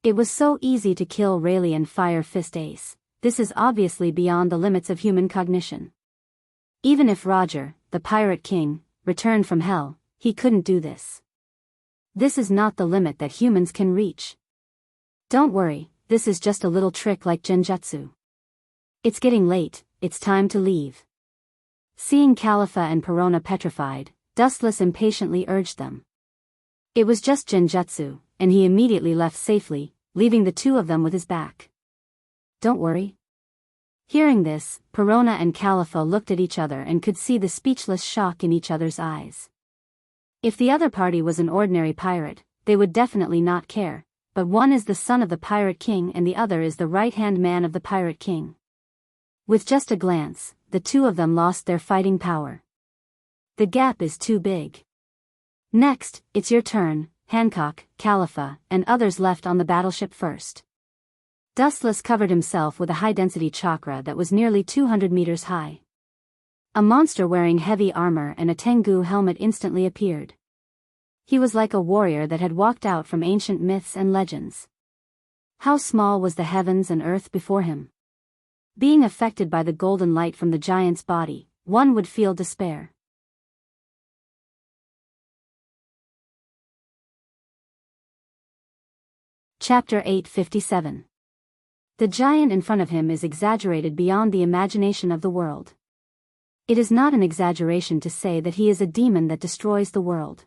It was so easy to kill Rayleigh and Fire Fist Ace. This is obviously beyond the limits of human cognition. Even if Roger, the Pirate King, returned from hell, he couldn't do this. This is not the limit that humans can reach. Don't worry, this is just a little trick like genjutsu. It's getting late, it's time to leave. Seeing Califa and Perona petrified, Dustless impatiently urged them. It was just genjutsu, and he immediately left safely, leaving the two of them with his back. Don't worry. Hearing this, Perona and Califa looked at each other and could see the speechless shock in each other's eyes. If the other party was an ordinary pirate, they would definitely not care, but one is the son of the Pirate King and the other is the right-hand man of the Pirate King. With just a glance, the two of them lost their fighting power. The gap is too big. Next, it's your turn, Hancock, Califa, and others left on the battleship first. Dustless covered himself with a high-density chakra that was nearly 200 meters high. A monster wearing heavy armor and a Tengu helmet instantly appeared. He was like a warrior that had walked out from ancient myths and legends. How small was the heavens and earth before him? Being affected by the golden light from the giant's body, one would feel despair. Chapter 857. The giant in front of him is exaggerated beyond the imagination of the world. It is not an exaggeration to say that he is a demon that destroys the world.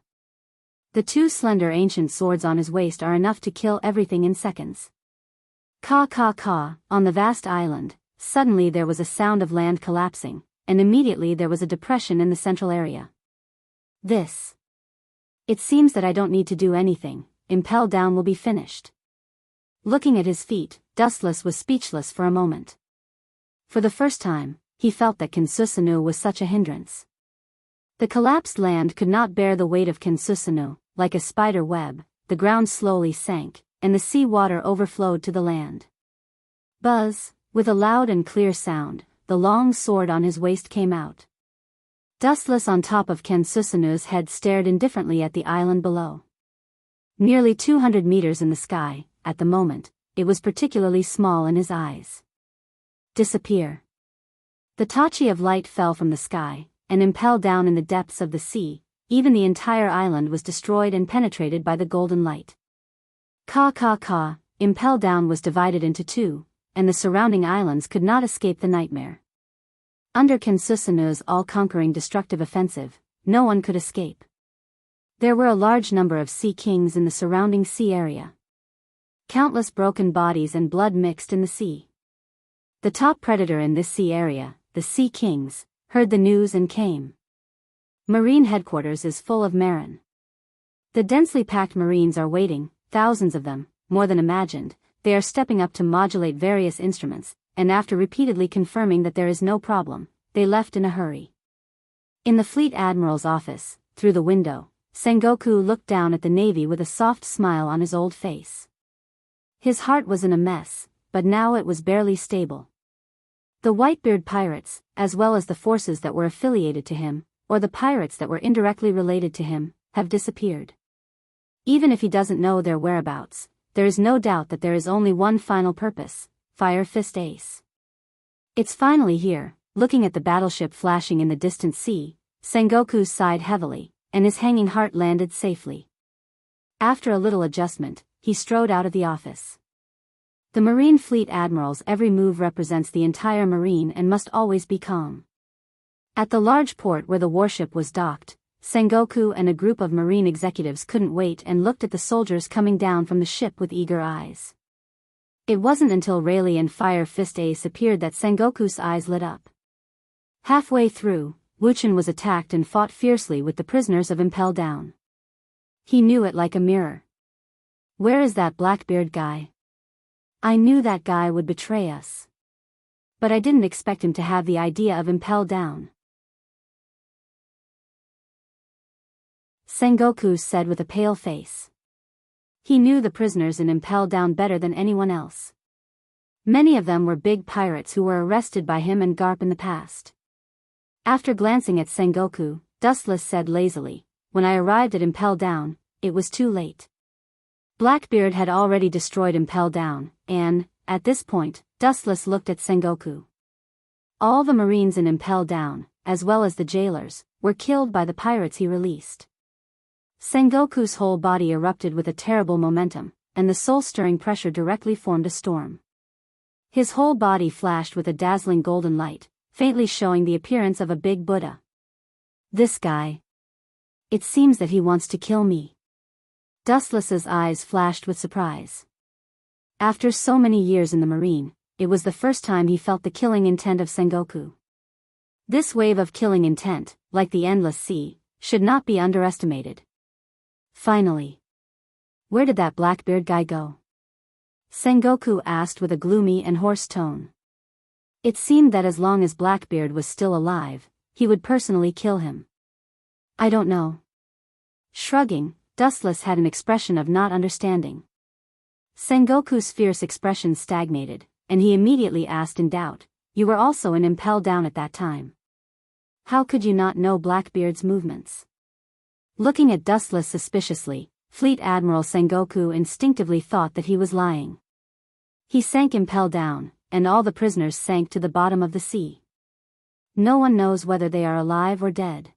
The two slender ancient swords on his waist are enough to kill everything in seconds. Caw caw caw, on the vast island, suddenly there was a sound of land collapsing, and immediately there was a depression in the central area. This. It seems that I don't need to do anything, impel down will be finished. Looking at his feet, Dustless was speechless for a moment. For the first time, he felt that Kinsusanu was such a hindrance. The collapsed land could not bear the weight of Kinsusanu. Like a spider web, the ground slowly sank, and the sea water overflowed to the land. Buzz, with a loud and clear sound, the long sword on his waist came out. Dustless on top of Kinsusanu's head stared indifferently at the island below. Nearly 200 meters in the sky, at the moment, it was particularly small in his eyes. Disappear. The tachi of light fell from the sky, and impelled down in the depths of the sea. Even the entire island was destroyed and penetrated by the golden light. Caw caw caw, impel down was divided into two, and the surrounding islands could not escape the nightmare. Under Kinsusanu's all-conquering destructive offensive, no one could escape. There were a large number of sea kings in the surrounding sea area. Countless broken bodies and blood mixed in the sea. The top predator in this sea area, the Sea Kings, heard the news and came. Marine headquarters is full of Marin. The densely packed Marines are waiting, thousands of them, more than imagined. They are stepping up to modulate various instruments, and after repeatedly confirming that there is no problem, they left in a hurry. In the Fleet Admiral's office, through the window, Sengoku looked down at the Navy with a soft smile on his old face. His heart was in a mess, but now it was barely stable. The Whitebeard pirates, as well as the forces that were affiliated to him, or the pirates that were indirectly related to him, have disappeared. Even if he doesn't know their whereabouts, there is no doubt that there is only one final purpose: Fire Fist Ace. It's finally here. Looking at the battleship flashing in the distant sea, Sengoku sighed heavily, and his hanging heart landed safely. After a little adjustment, he strode out of the office. The Marine Fleet Admiral's every move represents the entire Marine and must always be calm. At the large port where the warship was docked, Sengoku and a group of Marine executives couldn't wait and looked at the soldiers coming down from the ship with eager eyes. It wasn't until Rayleigh and Fire Fist Ace appeared that Sengoku's eyes lit up. Halfway through, Wuchen was attacked and fought fiercely with the prisoners of Impel Down. He knew it like a mirror. Where is that Blackbeard guy? I knew that guy would betray us. but I didn't expect him to have the idea of impel down. Sengoku said with a pale face. He knew the prisoners in Impel Down better than anyone else. Many of them were big pirates who were arrested by him and Garp in the past. After glancing at Sengoku, Dustless said lazily, "When I arrived at Impel Down, it was too late." Blackbeard had already destroyed Impel Down, and, at this point, Dustless looked at Sengoku. All the Marines in Impel Down, as well as the jailers, were killed by the pirates he released. Sengoku's whole body erupted with a terrible momentum, and the soul-stirring pressure directly formed a storm. His whole body flashed with a dazzling golden light, faintly showing the appearance of a big Buddha. This guy. It seems that he wants to kill me. Dustless's eyes flashed with surprise. After so many years in the Marine, it was the first time he felt the killing intent of Sengoku. This wave of killing intent, like the endless sea, should not be underestimated. Finally. Where did that Blackbeard guy go? Sengoku asked with a gloomy and hoarse tone. It seemed that as long as Blackbeard was still alive, he would personally kill him. I don't know. Shrugging, Dustless had an expression of not understanding. Sengoku's fierce expression stagnated, and he immediately asked in doubt, "You were also in Impel Down at that time. How could you not know Blackbeard's movements?" Looking at Dustless suspiciously, Fleet Admiral Sengoku instinctively thought that he was lying. He sank Impel Down, and all the prisoners sank to the bottom of the sea. No one knows whether they are alive or dead.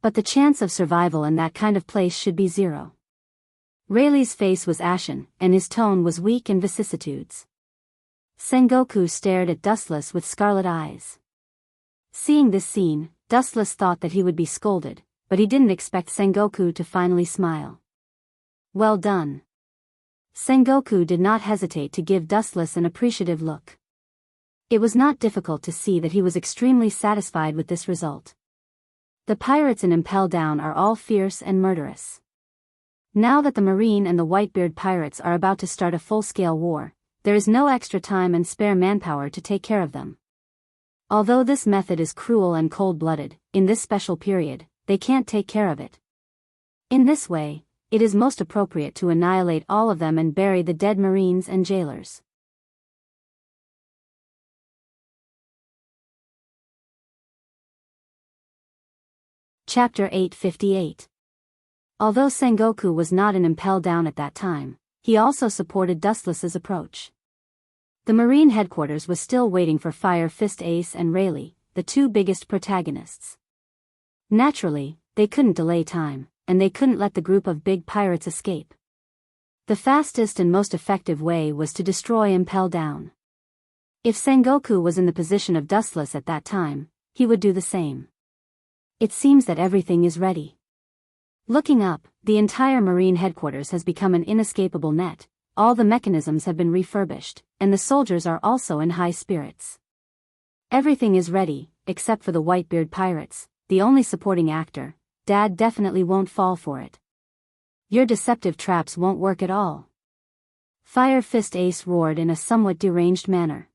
But the chance of survival in that kind of place should be zero. Rayleigh's face was ashen, and his tone was weak in vicissitudes. Sengoku stared at Dustless with scarlet eyes. Seeing this scene, Dustless thought that he would be scolded, but he didn't expect Sengoku to finally smile. Well done. Sengoku did not hesitate to give Dustless an appreciative look. It was not difficult to see that he was extremely satisfied with this result. The pirates in Impel Down are all fierce and murderous. Now that the Marine and the Whitebeard pirates are about to start a full-scale war, there is no extra time and spare manpower to take care of them. Although this method is cruel and cold-blooded, in this special period, they can't take care of it. In this way, it is most appropriate to annihilate all of them and bury the dead Marines and jailers. Chapter 858. Although Sengoku was not in Impel Down at that time, he also supported Dustless's approach. The Marine headquarters was still waiting for Fire Fist Ace and Rayleigh, the two biggest protagonists. Naturally, they couldn't delay time, and they couldn't let the group of big pirates escape. The fastest and most effective way was to destroy Impel Down. If Sengoku was in the position of Dustless at that time, he would do the same. It seems that everything is ready. Looking up, the entire Marine headquarters has become an inescapable net, all the mechanisms have been refurbished, and the soldiers are also in high spirits. Everything is ready, except for the Whitebeard pirates. The only supporting actor, Dad definitely won't fall for it. Your deceptive traps won't work at all. Fire Fist Ace roared in a somewhat deranged manner.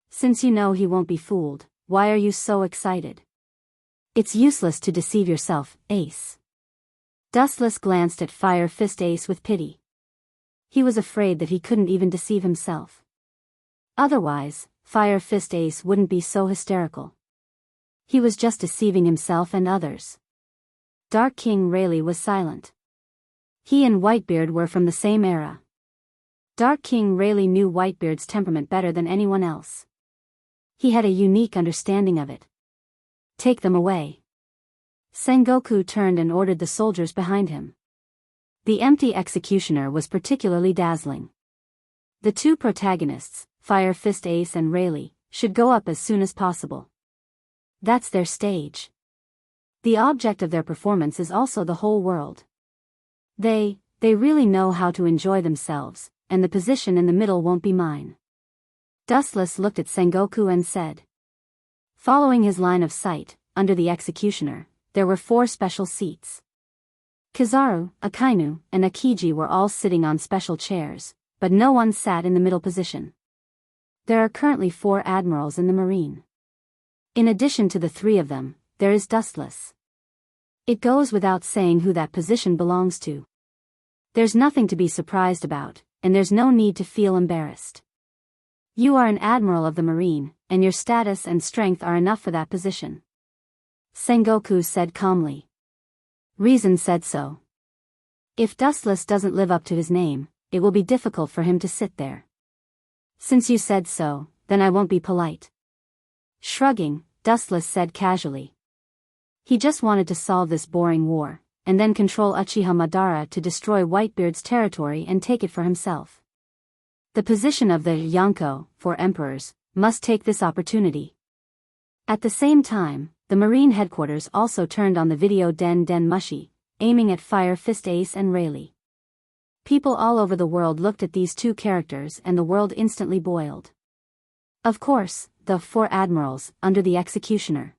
Since you know he won't be fooled, why are you so excited? It's useless to deceive yourself, Ace. Dustless glanced at Fire Fist Ace with pity. He was afraid that he couldn't even deceive himself. Otherwise, Fire Fist Ace wouldn't be so hysterical. He was just deceiving himself and others. Dark King Rayleigh was silent. He and Whitebeard were from the same era. Dark King Rayleigh knew Whitebeard's temperament better than anyone else. He had a unique understanding of it. Take them away. Sengoku turned and ordered the soldiers behind him. The empty executioner was particularly dazzling. The two protagonists, Fire Fist Ace and Rayleigh, should go up as soon as possible. That's their stage. The object of their performance is also the whole world. They really know how to enjoy themselves, and the position in the middle won't be mine. Dustless looked at Sengoku and said. Following his line of sight, under the executioner, there were 4 special seats. Kizaru, Akainu, and Akiji were all sitting on special chairs, but no one sat in the middle position. There are currently 4 admirals in the Marine. In addition to the 3 of them, there is Dustless. It goes without saying who that position belongs to. There's nothing to be surprised about, and there's no need to feel embarrassed. You are an admiral of the Marine, and your status and strength are enough for that position. Sengoku said calmly. Reason said so. If Dustless doesn't live up to his name, it will be difficult for him to sit there. Since you said so, then I won't be polite. Shrugging, Dustless said casually. He just wanted to solve this boring war, and then control Uchiha Madara to destroy Whitebeard's territory and take it for himself. The position of the Yonko, for emperors, must take this opportunity. At the same time, the Marine headquarters also turned on the video Den Mushi, aiming at Fire Fist Ace and Rayleigh. People all over the world looked at these 2 characters and the world instantly boiled. Of course, the 4 admirals, under the executioner.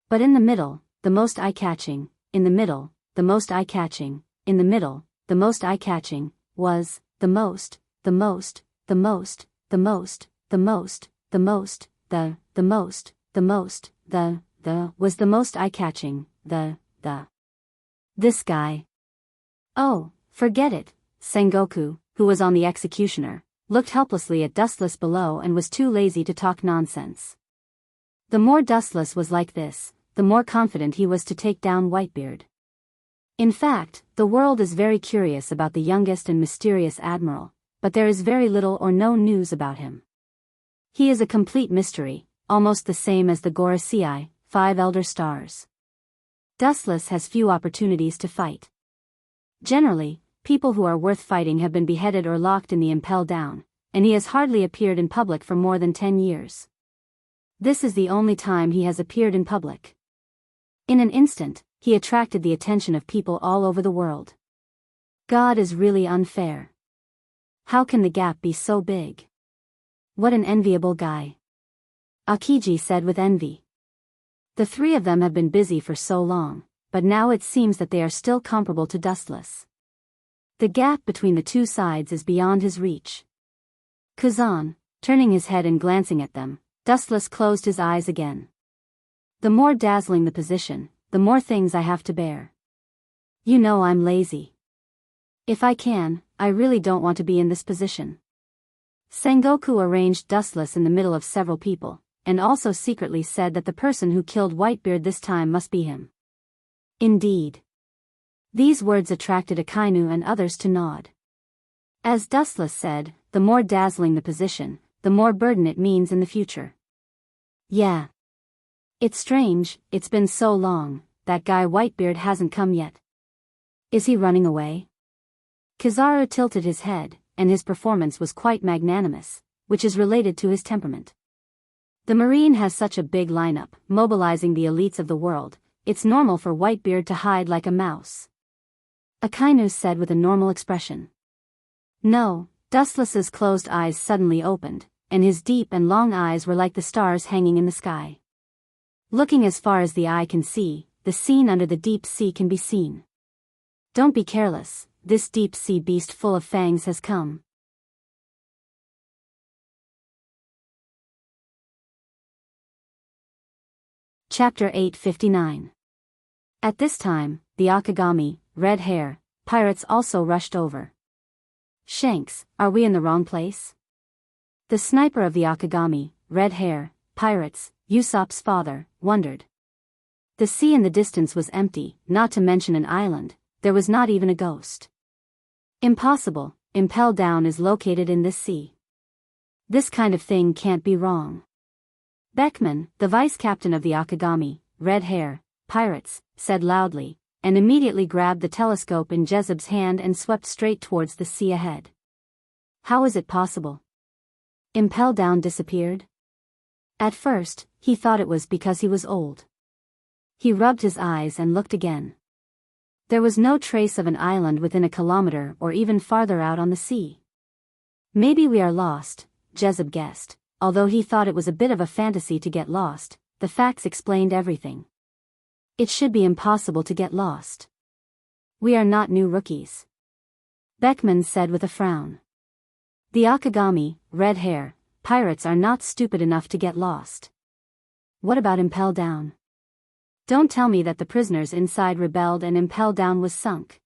But in the middle, the most eye-catching, in the middle, the most eye-catching, in the middle, the most eye-catching, was, the most, the most, the most, the most, the most, the most, the most, the most, the was the most eye-catching, the. This guy. Oh, forget it, Sengoku, who was on the executioner, looked helplessly at Dustless below and was too lazy to talk nonsense. The more Dustless was like this, the more confident he was to take down Whitebeard. In fact, the world is very curious about the youngest and mysterious admiral, but there is very little or no news about him. He is a complete mystery, almost the same as the Gorosei, 5 elder stars. Dustless has few opportunities to fight. Generally, people who are worth fighting have been beheaded or locked in the Impel Down, and he has hardly appeared in public for more than 10 years. This is the only time he has appeared in public. In an instant, he attracted the attention of people all over the world. God is really unfair. How can the gap be so big? What an enviable guy. Akiji said with envy. The 3 of them have been busy for so long, but now it seems that they are still comparable to Dustless. The gap between the 2 sides is beyond his reach. Kazan, turning his head and glancing at them, Dustless closed his eyes again. The more dazzling the position, the more things I have to bear. You know I'm lazy. If I can, I really don't want to be in this position. Sengoku arranged Dustless in the middle of several people, and also secretly said that the person who killed Whitebeard this time must be him. Indeed. These words attracted Akainu and others to nod. As Dustless said, the more dazzling the position, the more burden it means in the future. Yeah. It's strange, it's been so long, that guy Whitebeard hasn't come yet. Is he running away? Kizaru tilted his head, and his performance was quite magnanimous, which is related to his temperament. The Marine has such a big lineup, mobilizing the elites of the world, it's normal for Whitebeard to hide like a mouse. Akainu said with a normal expression. No, Dustless's closed eyes suddenly opened, and his deep and long eyes were like the stars hanging in the sky. Looking as far as the eye can see, the scene under the deep sea can be seen. Don't be careless, this deep sea beast full of fangs has come. Chapter 859. At this time, the Akagami, Red Hair, pirates also rushed over. Shanks, are we in the wrong place? The sniper of the Akagami, Red Hair, pirates, Usopp's father, wondered. The sea in the distance was empty, not to mention an island, there was not even a ghost. Impossible, Impel Down is located in this sea. This kind of thing can't be wrong. Beckman, the vice-captain of the Akagami, Red Hair, pirates, said loudly, and immediately grabbed the telescope in Jezeb's hand and swept straight towards the sea ahead. How is it possible? Impel Down disappeared? At first, he thought it was because he was old. He rubbed his eyes and looked again. There was no trace of an island within a kilometer or even farther out on the sea. Maybe we are lost, Jezeb guessed, although he thought it was a bit of a fantasy to get lost, the facts explained everything. It should be impossible to get lost. We are not new rookies. Beckman said with a frown. The Akagami, red hair, pirates are not stupid enough to get lost. What about Impel Down? Don't tell me that the prisoners inside rebelled and Impel Down was sunk.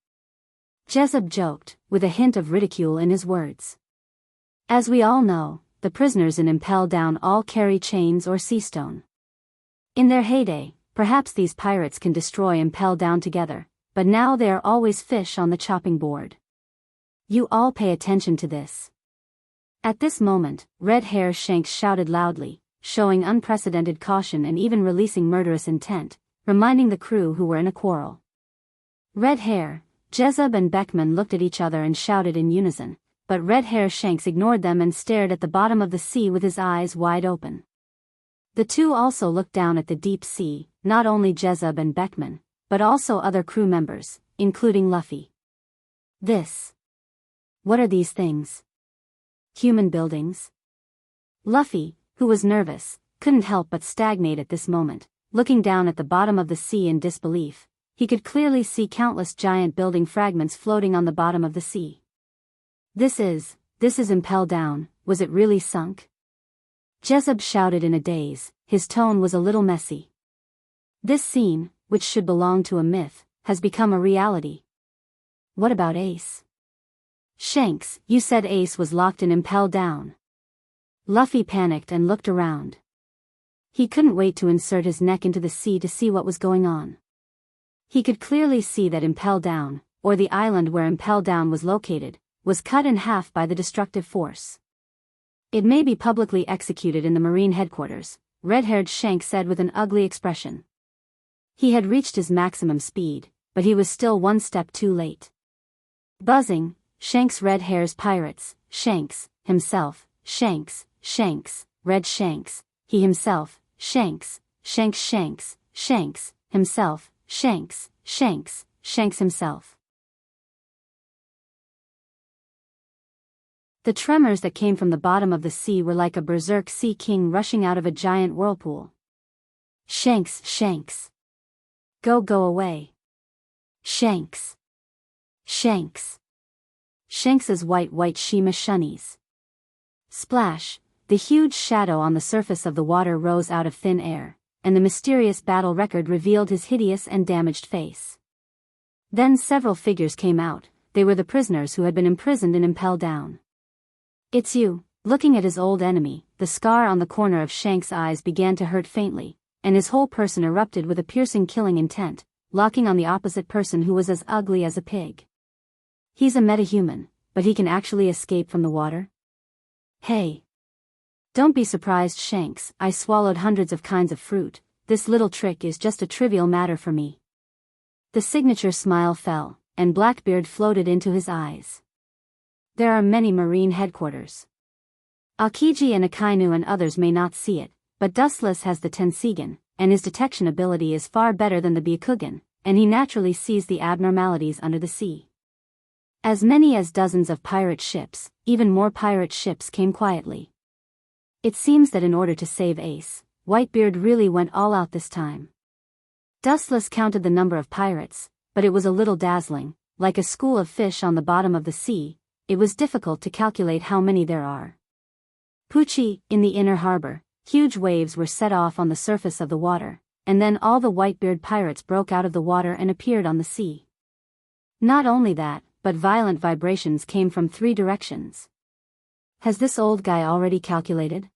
Jezeb joked, with a hint of ridicule in his words. As we all know, the prisoners in Impel Down all carry chains or sea stone. In their heyday, perhaps these pirates can destroy Impel Down together, but now they are always fish on the chopping board. You all pay attention to this. At this moment, Red Hair Shanks shouted loudly, showing unprecedented caution and even releasing murderous intent, reminding the crew who were in a quarrel. Red Hair, Jezeb and Beckman looked at each other and shouted in unison, but Red Hair Shanks ignored them and stared at the bottom of the sea with his eyes wide open. The two also looked down at the deep sea, not only Jezeb and Beckman, but also other crew members, including Luffy. What are these things? Human buildings? Luffy, who was nervous, couldn't help but stagnate at this moment, looking down at the bottom of the sea in disbelief. He could clearly see countless giant building fragments floating on the bottom of the sea. This is Impel Down, was it really sunk? Jezeb shouted in a daze, his tone was a little messy. This scene, which should belong to a myth, has become a reality. What about Ace? Shanks, you said Ace was locked in Impel Down. Luffy panicked and looked around. He couldn't wait to insert his neck into the sea to see what was going on. He could clearly see that Impel Down, or the island where Impel Down was located, was cut in half by the destructive force. It may be publicly executed in the Marine headquarters, red-haired Shanks said with an ugly expression. He had reached his maximum speed, but he was still one step too late. Buzzing, Shanks red hair's pirates, Shanks, himself, Shanks, red Shanks, he himself, Shanks, himself, Shanks himself. The tremors that came from the bottom of the sea were like a berserk sea king rushing out of a giant whirlpool. Shanks. Go away. Shanks's white Shima shunnies. Splash, the huge shadow on the surface of the water rose out of thin air, and the mysterious battle record revealed his hideous and damaged face. Then several figures came out, they were the prisoners who had been imprisoned in Impel Down. It's you. Looking at his old enemy, the scar on the corner of Shanks' eyes began to hurt faintly, and his whole person erupted with a piercing killing intent, locking on the opposite person who was as ugly as a pig. He's a metahuman, but he can actually escape from the water? Hey! Don't be surprised, Shanks, I swallowed hundreds of kinds of fruit, this little trick is just a trivial matter for me. The signature smile fell, and Blackbeard floated into his eyes. There are many Marine headquarters. Aokiji and Akainu and others may not see it, but Dustless has the Tensigan, and his detection ability is far better than the Byakugan, and he naturally sees the abnormalities under the sea. As many as dozens of pirate ships, even more pirate ships came quietly. It seems that in order to save Ace, Whitebeard really went all out this time. Dustless counted the number of pirates, but it was a little dazzling, like a school of fish on the bottom of the sea. It was difficult to calculate how many there are. Pucci, in the inner harbor, huge waves were set off on the surface of the water, and then all the Whitebeard pirates broke out of the water and appeared on the sea. Not only that, but violent vibrations came from 3 directions. Has this old guy already calculated?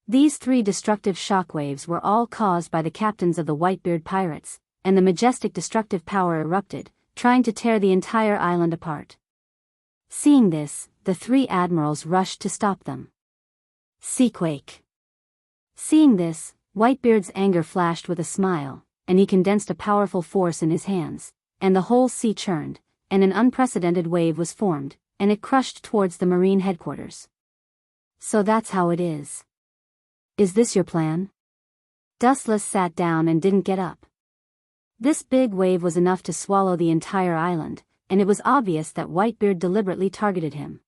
These 3 destructive shockwaves were all caused by the captains of the Whitebeard pirates, and the majestic destructive power erupted, trying to tear the entire island apart. Seeing this, the 3 admirals rushed to stop them. Seaquake. Seeing this, Whitebeard's anger flashed with a smile, and he condensed a powerful force in his hands, and the whole sea churned, and an unprecedented wave was formed, and it crushed towards the Marine headquarters. So that's how it is. Is this your plan? Dustless sat down and didn't get up. This big wave was enough to swallow the entire island, and it was obvious that Whitebeard deliberately targeted him.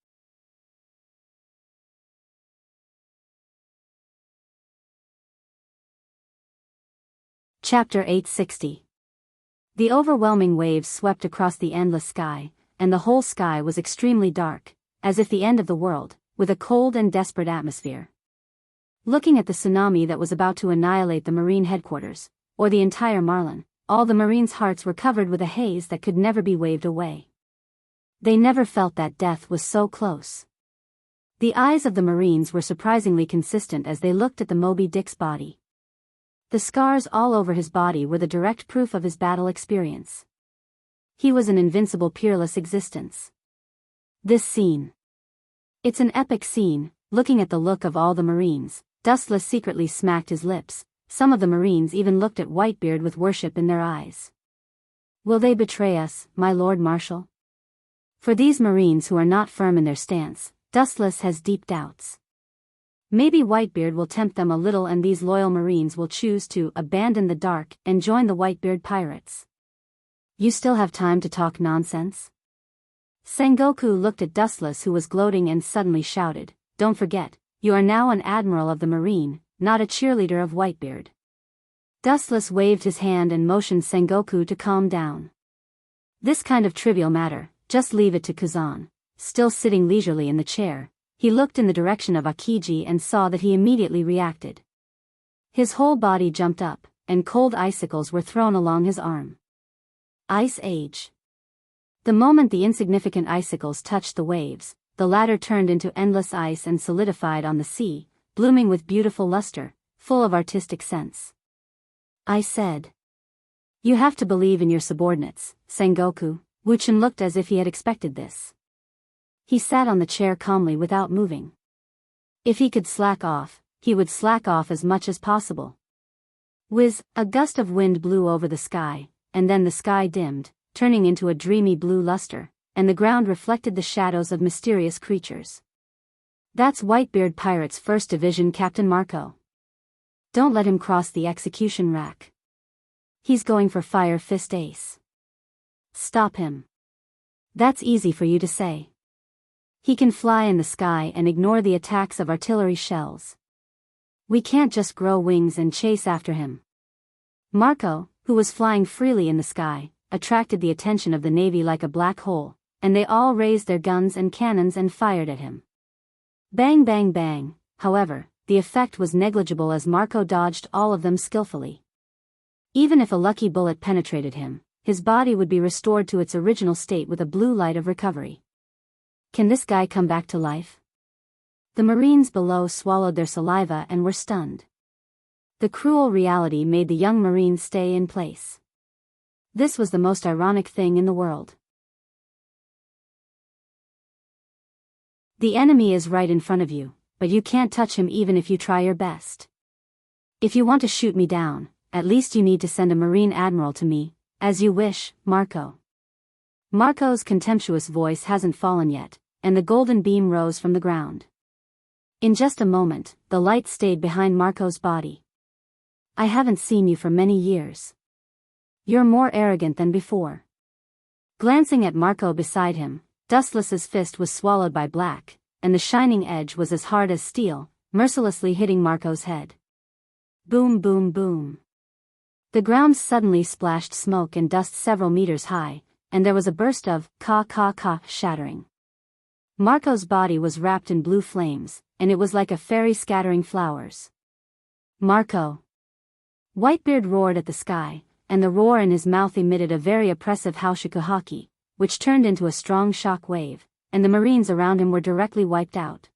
Chapter 860. The overwhelming waves swept across the endless sky, and the whole sky was extremely dark, as if the end of the world, with a cold and desperate atmosphere. Looking at the tsunami that was about to annihilate the Marine headquarters, or the entire Marlin, all the Marines' hearts were covered with a haze that could never be waved away. They never felt that death was so close. The eyes of the Marines were surprisingly consistent as they looked at the Moby Dick's body. The scars all over his body were the direct proof of his battle experience. He was an invincible, peerless existence. This scene. It's an epic scene. Looking at the look of all the Marines, Dustless secretly smacked his lips. Some of the Marines even looked at Whitebeard with worship in their eyes. Will they betray us, my Lord Marshal? For these Marines who are not firm in their stance, Dustless has deep doubts. Maybe Whitebeard will tempt them a little and these loyal Marines will choose to abandon the dark and join the Whitebeard pirates. You still have time to talk nonsense? Sengoku looked at Dustless, who was gloating, and suddenly shouted, "Don't forget, you are now an admiral of the Marine, not a cheerleader of Whitebeard." Dustless waved his hand and motioned Sengoku to calm down. This kind of trivial matter, just leave it to Kazan. Still sitting leisurely in the chair, he looked in the direction of Akiji and saw that he immediately reacted. His whole body jumped up, and cold icicles were thrown along his arm. Ice Age. The moment the insignificant icicles touched the waves, the latter turned into endless ice and solidified on the sea, blooming with beautiful luster, full of artistic sense. I said. You have to believe in your subordinates, Sengoku. Wuchen looked as if he had expected this. He sat on the chair calmly without moving. If he could slack off, he would slack off as much as possible. Whiz, a gust of wind blew over the sky, and then the sky dimmed, turning into a dreamy blue luster, and the ground reflected the shadows of mysterious creatures. That's Whitebeard Pirates 1st Division Captain Marco. Don't let him cross the execution rack. He's going for Fire Fist Ace. Stop him. That's easy for you to say. He can fly in the sky and ignore the attacks of artillery shells. We can't just grow wings and chase after him. Marco, who was flying freely in the sky, attracted the attention of the Navy like a black hole, and they all raised their guns and cannons and fired at him. Bang bang bang. However, the effect was negligible as Marco dodged all of them skillfully. Even if a lucky bullet penetrated him, his body would be restored to its original state with a blue light of recovery. Can this guy come back to life? The Marines below swallowed their saliva and were stunned. The cruel reality made the young Marines stay in place. This was the most ironic thing in the world. The enemy is right in front of you, but you can't touch him even if you try your best. If you want to shoot me down, at least you need to send a Marine Admiral to me. As you wish, Marco. Marco's contemptuous voice hasn't fallen yet, and the golden beam rose from the ground. In just a moment, the light stayed behind Marco's body. I haven't seen you for many years. You're more arrogant than before. Glancing at Marco beside him, Dustless's fist was swallowed by black, and the shining edge was as hard as steel, mercilessly hitting Marco's head. Boom boom boom. The ground suddenly splashed smoke and dust several meters high, and there was a burst of ka shattering. Marco's body was wrapped in blue flames, and it was like a fairy scattering flowers. Marco! Whitebeard roared at the sky, and the roar in his mouth emitted a very oppressive haushikuhaki, which turned into a strong shock wave, and the Marines around him were directly wiped out.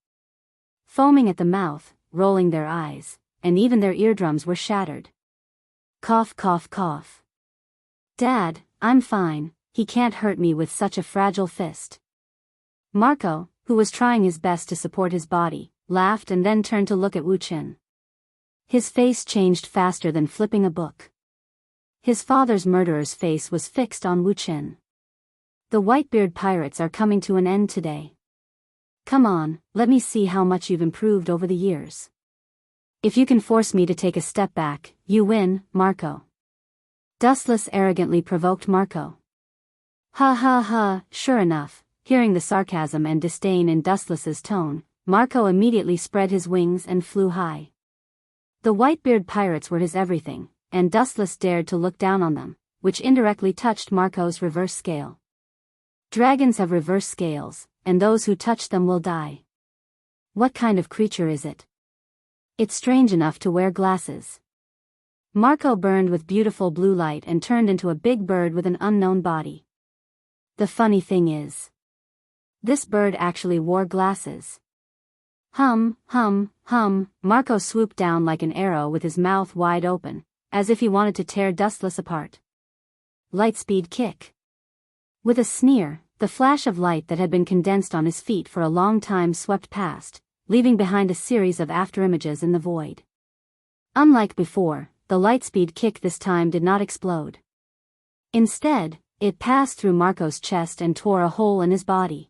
Foaming at the mouth, rolling their eyes, and even their eardrums were shattered. Cough cough cough. Dad, I'm fine, he can't hurt me with such a fragile fist. Marco, who was trying his best to support his body, laughed and then turned to look at Wuchen. His face changed faster than flipping a book. His father's murderer's face was fixed on Wuchen. The Whitebeard Pirates are coming to an end today. Come on, let me see how much you've improved over the years. If you can force me to take a step back, you win, Marco. Dustless arrogantly provoked Marco. Ha ha ha, sure enough, hearing the sarcasm and disdain in Dustless's tone, Marco immediately spread his wings and flew high. The Whitebeard Pirates were his everything, and Dustless dared to look down on them, which indirectly touched Marco's reverse scale. Dragons have reverse scales, and those who touch them will die. What kind of creature is it? It's strange enough to wear glasses. Marco burned with beautiful blue light and turned into a big bird with an unknown body. The funny thing is, this bird actually wore glasses. Hum, hum, hum, Marco swooped down like an arrow with his mouth wide open, as if he wanted to tear Dustless apart. Lightspeed kick. With a sneer, the flash of light that had been condensed on his feet for a long time swept past, leaving behind a series of afterimages in the void. Unlike before, the lightspeed kick this time did not explode. Instead, it passed through Marco's chest and tore a hole in his body.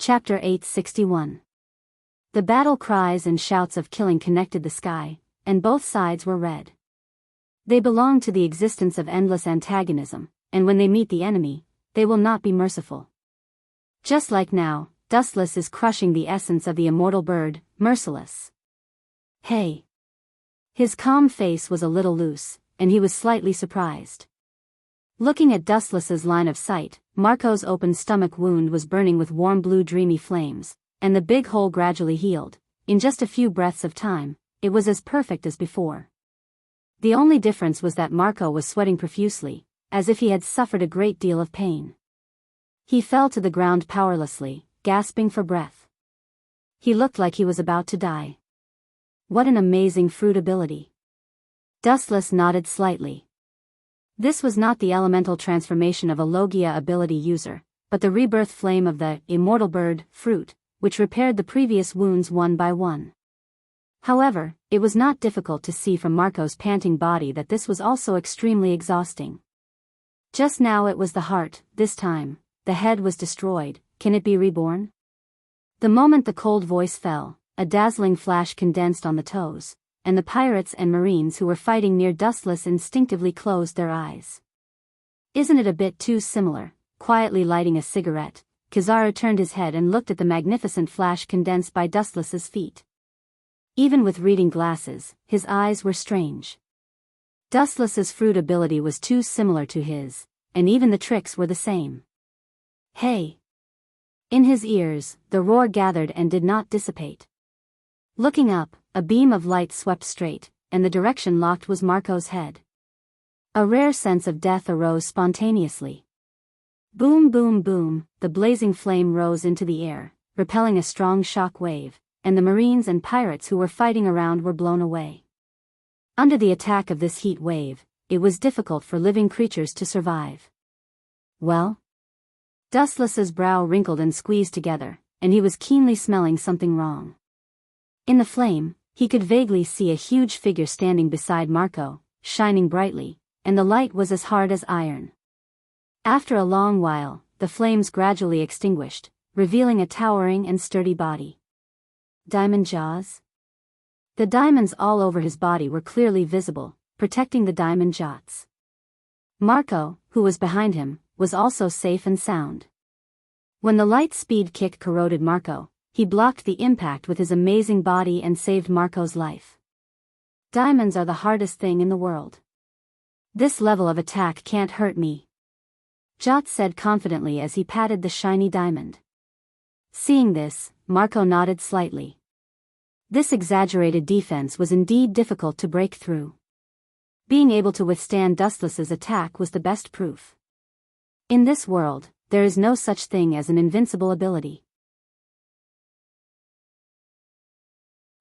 Chapter 861. The battle cries and shouts of killing connected the sky, and both sides were red. They belong to the existence of endless antagonism, and when they meet the enemy, they will not be merciful. Just like now, Dustless is crushing the essence of the immortal bird, merciless. Hey! His calm face was a little loose, and he was slightly surprised. Looking at Dustless's line of sight, Marco's open stomach wound was burning with warm blue dreamy flames, and the big hole gradually healed. In just a few breaths of time, it was as perfect as before. The only difference was that Marco was sweating profusely, as if he had suffered a great deal of pain. He fell to the ground powerlessly, gasping for breath. He looked like he was about to die. What an amazing fruit ability. Dustless nodded slightly. This was not the elemental transformation of a Logia ability user, but the rebirth flame of the immortal bird fruit, which repaired the previous wounds one by one. However, it was not difficult to see from Marco's panting body that this was also extremely exhausting. Just now it was the heart, this time, the head was destroyed. Can it be reborn? The moment the cold voice fell, a dazzling flash condensed on the toes, and the pirates and marines who were fighting near Dustless instinctively closed their eyes. Isn't it a bit too similar? Quietly lighting a cigarette, Kizaru turned his head and looked at the magnificent flash condensed by Dustless's feet. Even with reading glasses, his eyes were strange. Dustless's fruit ability was too similar to his, and even the tricks were the same. Hey! In his ears, the roar gathered and did not dissipate. Looking up, a beam of light swept straight, and the direction locked was Marco's head. A rare sense of death arose spontaneously. Boom boom boom, the blazing flame rose into the air, repelling a strong shock wave, and the marines and pirates who were fighting around were blown away. Under the attack of this heat wave, it was difficult for living creatures to survive. Well? Dustless's brow wrinkled and squeezed together, and he was keenly smelling something wrong. In the flame, he could vaguely see a huge figure standing beside Marco, shining brightly, and the light was as hard as iron. After a long while, the flames gradually extinguished, revealing a towering and sturdy body. Diamond jaws? The diamonds all over his body were clearly visible, protecting the diamond jots. Marco, who was behind him, was also safe and sound. When the light speed kick corroded Marco, he blocked the impact with his amazing body and saved Marco's life. Diamonds are the hardest thing in the world. This level of attack can't hurt me, Jot said confidently as he patted the shiny diamond. Seeing this, Marco nodded slightly. This exaggerated defense was indeed difficult to break through. Being able to withstand Dustless's attack was the best proof. In this world, there is no such thing as an invincible ability.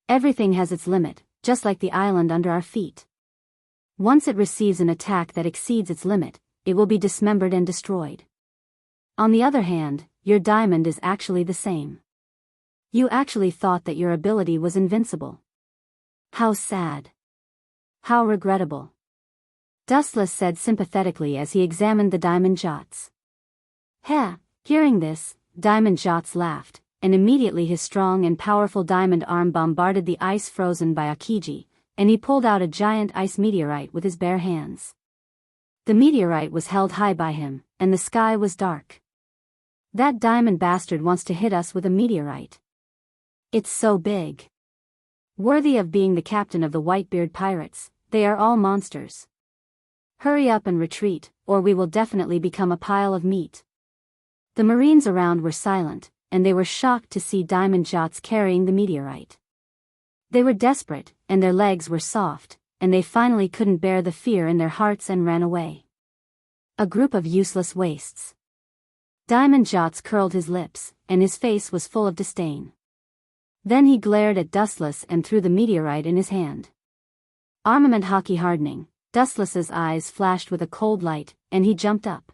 Everything has its limit, just like the island under our feet. Once it receives an attack that exceeds its limit, it will be dismembered and destroyed. On the other hand, your diamond is actually the same. You actually thought that your ability was invincible. How sad. How regrettable. Dustless said sympathetically as he examined the diamond jots. Heh, hearing this, Diamond Jots laughed, and immediately his strong and powerful diamond arm bombarded the ice frozen by Akiji, and he pulled out a giant ice meteorite with his bare hands. The meteorite was held high by him, and the sky was dark. That diamond bastard wants to hit us with a meteorite. It's so big. Worthy of being the captain of the Whitebeard pirates, they are all monsters. Hurry up and retreat, or we will definitely become a pile of meat. The Marines around were silent, and they were shocked to see Diamond Jots carrying the meteorite. They were desperate, and their legs were soft, and they finally couldn't bear the fear in their hearts and ran away. A group of useless wastes. Diamond Jots curled his lips, and his face was full of disdain. Then he glared at Dustless and threw the meteorite in his hand. Armament hockey hardening, Dustless's eyes flashed with a cold light, and he jumped up.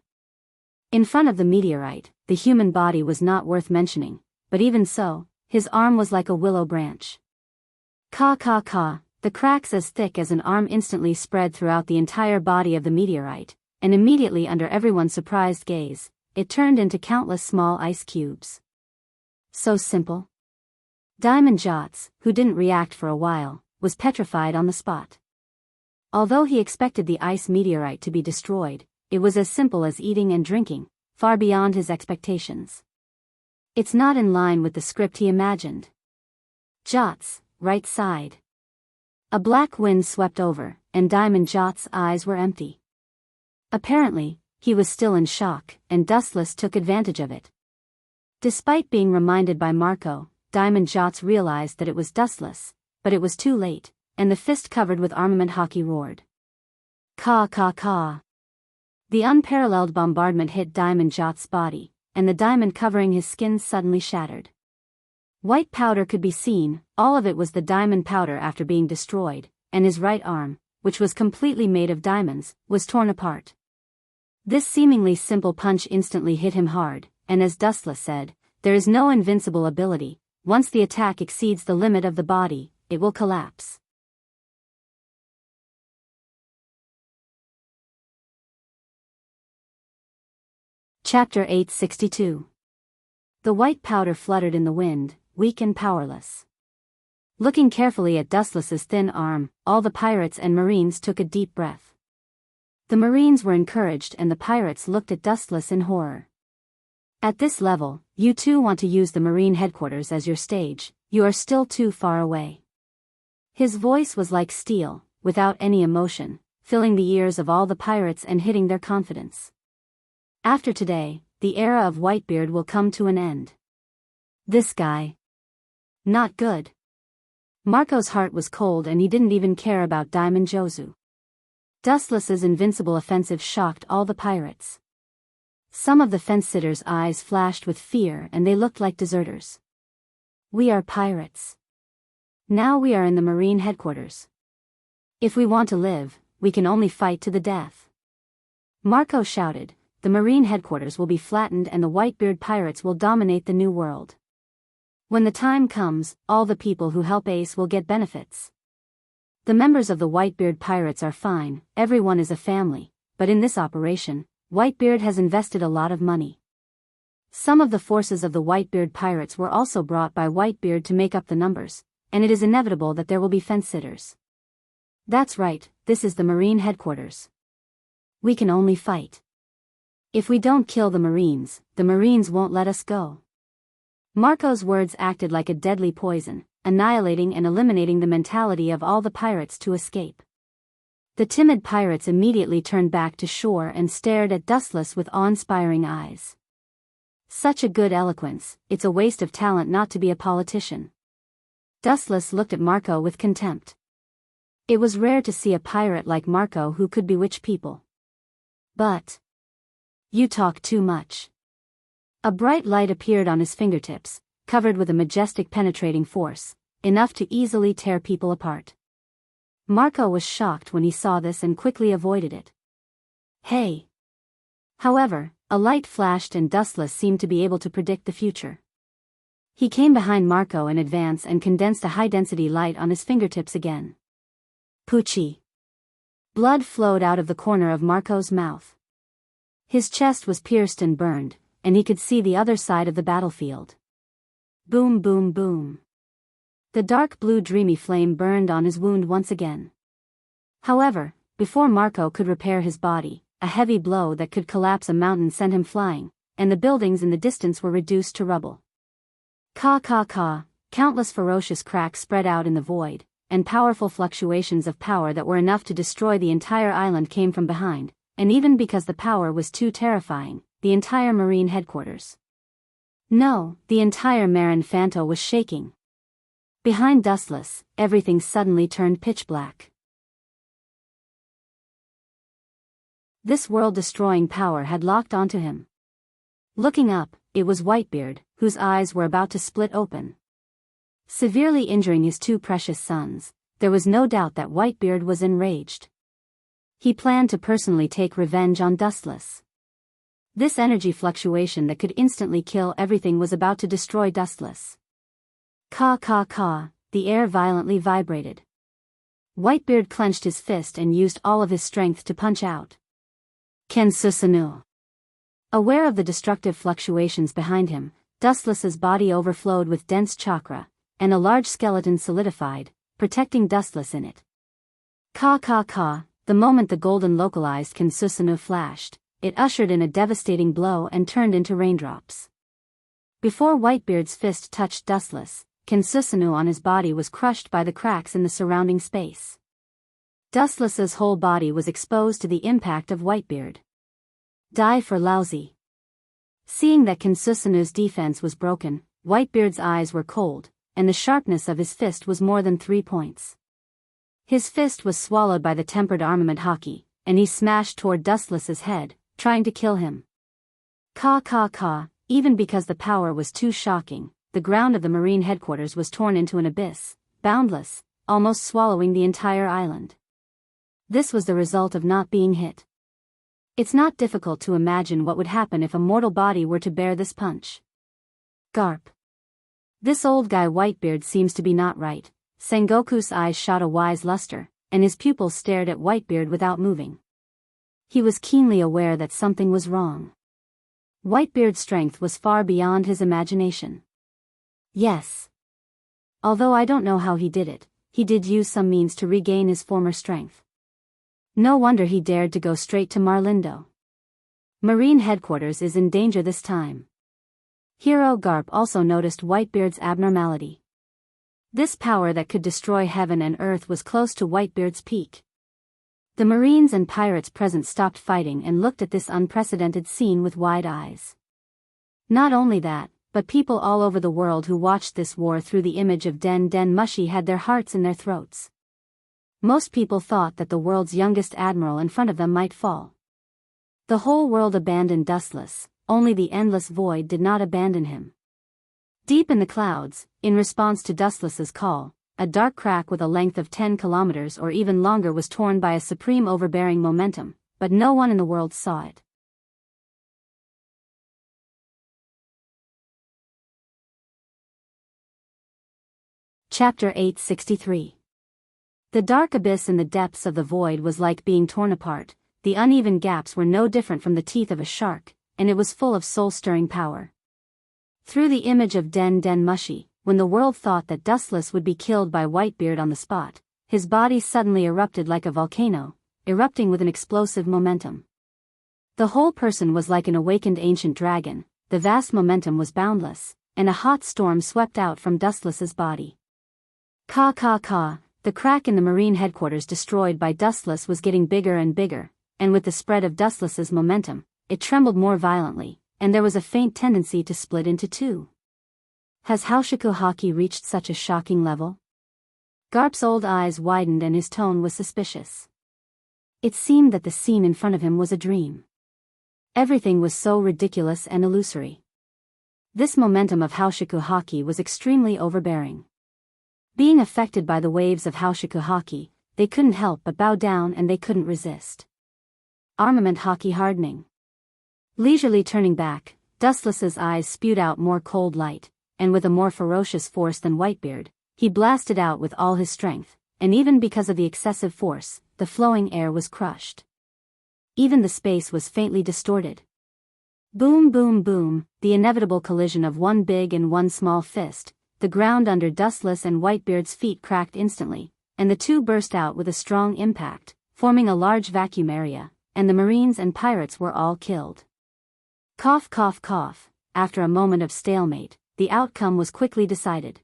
In front of the meteorite, the human body was not worth mentioning, but even so, his arm was like a willow branch. Caw caw caw, the cracks as thick as an arm instantly spread throughout the entire body of the meteorite, and immediately under everyone's surprised gaze, it turned into countless small ice cubes. So simple. Diamond Jots, who didn't react for a while, was petrified on the spot. Although he expected the ice meteorite to be destroyed, it was as simple as eating and drinking, far beyond his expectations. It's not in line with the script he imagined. Jots, right side. A black wind swept over, and Diamond Jots' eyes were empty. Apparently, he was still in shock, and Dustless took advantage of it. Despite being reminded by Marco, Diamond Jots realized that it was Dustless, but it was too late, and the fist covered with armament hockey roared. Caw caw caw. The unparalleled bombardment hit Diamond Jots' body, and the diamond covering his skin suddenly shattered. White powder could be seen, all of it was the diamond powder after being destroyed, and his right arm, which was completely made of diamonds, was torn apart. This seemingly simple punch instantly hit him hard, and as Dustless said, there is no invincible ability. Once the attack exceeds the limit of the body, it will collapse. Chapter 862. The white powder fluttered in the wind, weak and powerless. Looking carefully at Dustless's thin arm, all the pirates and Marines took a deep breath. The Marines were encouraged and the pirates looked at Dustless in horror. At this level, you too want to use the Marine headquarters as your stage, you are still too far away. His voice was like steel, without any emotion, filling the ears of all the pirates and hitting their confidence. After today, the era of Whitebeard will come to an end. This guy. Not good. Marco's heart was cold and he didn't even care about Diamond Jozu. Dustless's invincible offensive shocked all the pirates. Some of the fence-sitters' eyes flashed with fear and they looked like deserters. We are pirates. Now we are in the Marine headquarters. If we want to live, we can only fight to the death. Marco shouted, the Marine headquarters will be flattened and the Whitebeard pirates will dominate the new world. When the time comes, all the people who help Ace will get benefits. The members of the Whitebeard pirates are fine, everyone is a family, but in this operation, Whitebeard has invested a lot of money. Some of the forces of the Whitebeard pirates were also brought by Whitebeard to make up the numbers, and it is inevitable that there will be fence-sitters. That's right, this is the Marine headquarters. We can only fight. If we don't kill the Marines won't let us go. Marco's words acted like a deadly poison, annihilating and eliminating the mentality of all the pirates to escape. The timid pirates immediately turned back to shore and stared at Dustless with awe-inspiring eyes. Such a good eloquence, it's a waste of talent not to be a politician. Dustless looked at Marco with contempt. It was rare to see a pirate like Marco who could bewitch people. But you talk too much. A bright light appeared on his fingertips, covered with a majestic penetrating force, enough to easily tear people apart. Marco was shocked when he saw this and quickly avoided it. Hey! However, a light flashed and Dustless seemed to be able to predict the future. He came behind Marco in advance and condensed a high-density light on his fingertips again. Poochie! Blood flowed out of the corner of Marco's mouth. His chest was pierced and burned, and he could see the other side of the battlefield. Boom boom boom. The dark blue dreamy flame burned on his wound once again. However, before Marco could repair his body, a heavy blow that could collapse a mountain sent him flying, and the buildings in the distance were reduced to rubble. Caw caw caw, countless ferocious cracks spread out in the void, and powerful fluctuations of power that were enough to destroy the entire island came from behind, and even because the power was too terrifying, the entire marine headquarters. No, the entire Marin Fanto was shaking. Behind Dustless, everything suddenly turned pitch black. This world-destroying power had locked onto him. Looking up, it was Whitebeard, whose eyes were about to split open. Severely injuring his two precious sons, there was no doubt that Whitebeard was enraged. He planned to personally take revenge on Dustless. This energy fluctuation that could instantly kill everything was about to destroy Dustless. Caw caw caw, the air violently vibrated. Whitebeard clenched his fist and used all of his strength to punch out. Ken Susanu. Aware of the destructive fluctuations behind him, Dustless's body overflowed with dense chakra, and a large skeleton solidified, protecting Dustless in it. Caw caw caw, the moment the golden localized Ken Susanu flashed, it ushered in a devastating blow and turned into raindrops. Before Whitebeard's fist touched Dustless, Ken Susanu on his body was crushed by the cracks in the surrounding space. Dustless's whole body was exposed to the impact of Whitebeard. Die for lousy. Seeing that Ken Susanu's defense was broken, Whitebeard's eyes were cold, and the sharpness of his fist was more than 3 points. His fist was swallowed by the tempered armament haki, and he smashed toward Dustless's head, trying to kill him. Caw caw caw, even because the power was too shocking, the ground of the marine headquarters was torn into an abyss, boundless, almost swallowing the entire island. This was the result of not being hit. It's not difficult to imagine what would happen if a mortal body were to bear this punch. Garp. This old guy Whitebeard seems to be not right. Sengoku's eyes shot a wise luster, and his pupils stared at Whitebeard without moving. He was keenly aware that something was wrong. Whitebeard's strength was far beyond his imagination. Yes. Although I don't know how he did it, he did use some means to regain his former strength. No wonder he dared to go straight to Marlindo. Marine headquarters is in danger this time. Hero Garp also noticed Whitebeard's abnormality. This power that could destroy heaven and earth was close to Whitebeard's peak. The Marines and pirates present stopped fighting and looked at this unprecedented scene with wide eyes. Not only that, but people all over the world who watched this war through the image of Den Den Mushi had their hearts in their throats. Most people thought that the world's youngest admiral in front of them might fall. The whole world abandoned Dustless, only the endless void did not abandon him. Deep in the clouds, in response to Dustless's call, a dark crack with a length of 10 kilometers or even longer was torn by a supreme overbearing momentum, but no one in the world saw it. Chapter 863. The dark abyss in the depths of the void was like being torn apart. The uneven gaps were no different from the teeth of a shark, and it was full of soul-stirring power. Through the image of Den Den Mushi, when the world thought that Dustless would be killed by Whitebeard on the spot, his body suddenly erupted like a volcano, erupting with an explosive momentum. The whole person was like an awakened ancient dragon, the vast momentum was boundless, and a hot storm swept out from Dustless's body. Caw caw caw, the crack in the marine headquarters destroyed by Dustless was getting bigger and bigger, and with the spread of Dustless's momentum, it trembled more violently, and there was a faint tendency to split into two. Has Haoshiku Haki reached such a shocking level? Garp's old eyes widened and his tone was suspicious. It seemed that the scene in front of him was a dream. Everything was so ridiculous and illusory. This momentum of Haoshiku Haki was extremely overbearing. Being affected by the waves of Haoshiku Haki, they couldn't help but bow down and they couldn't resist. Armament Haki hardening. Leisurely turning back, Dustless's eyes spewed out more cold light, and with a more ferocious force than Whitebeard, he blasted out with all his strength, and even because of the excessive force, the flowing air was crushed. Even the space was faintly distorted. Boom boom boom, the inevitable collision of one big and one small fist. The ground under Dustless and Whitebeard's feet cracked instantly, and the two burst out with a strong impact, forming a large vacuum area, and the Marines and pirates were all killed. Cough cough cough, after a moment of stalemate, the outcome was quickly decided.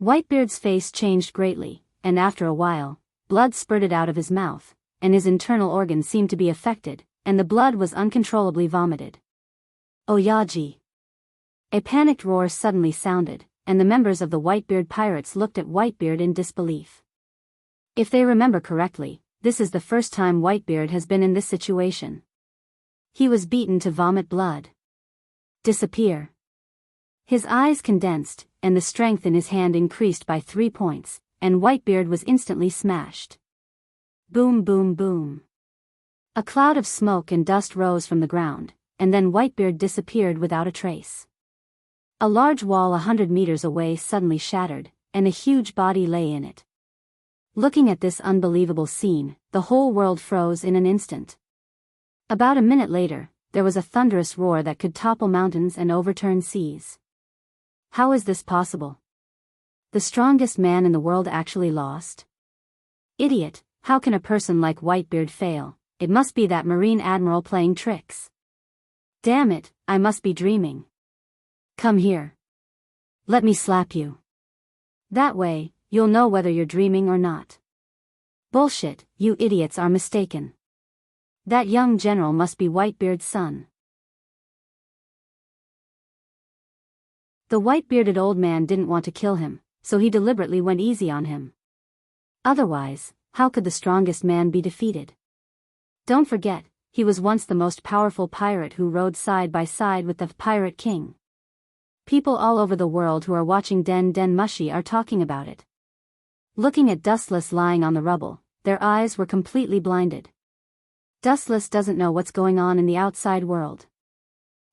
Whitebeard's face changed greatly, and after a while, blood spurted out of his mouth, and his internal organs seemed to be affected, and the blood was uncontrollably vomited. Oyaji! A panicked roar suddenly sounded, and the members of the Whitebeard pirates looked at Whitebeard in disbelief. If they remember correctly, this is the first time Whitebeard has been in this situation. He was beaten to vomit blood. Disappear. His eyes condensed, and the strength in his hand increased by 3 points, and Whitebeard was instantly smashed. Boom, boom, boom. A cloud of smoke and dust rose from the ground, and then Whitebeard disappeared without a trace. A large wall 100 meters away suddenly shattered, and a huge body lay in it. Looking at this unbelievable scene, the whole world froze in an instant. About a minute later, there was a thunderous roar that could topple mountains and overturn seas. How is this possible? The strongest man in the world actually lost? Idiot, how can a person like Whitebeard fail? It must be that Marine Admiral playing tricks. Damn it, I must be dreaming. Come here. Let me slap you. That way, you'll know whether you're dreaming or not. Bullshit, you idiots are mistaken. That young general must be Whitebeard's son. The white-bearded old man didn't want to kill him, so he deliberately went easy on him. Otherwise, how could the strongest man be defeated? Don't forget, he was once the most powerful pirate who rode side by side with the Pirate King. People all over the world who are watching Den Den Mushi are talking about it. Looking at Dustless lying on the rubble, their eyes were completely blinded. Dustless doesn't know what's going on in the outside world.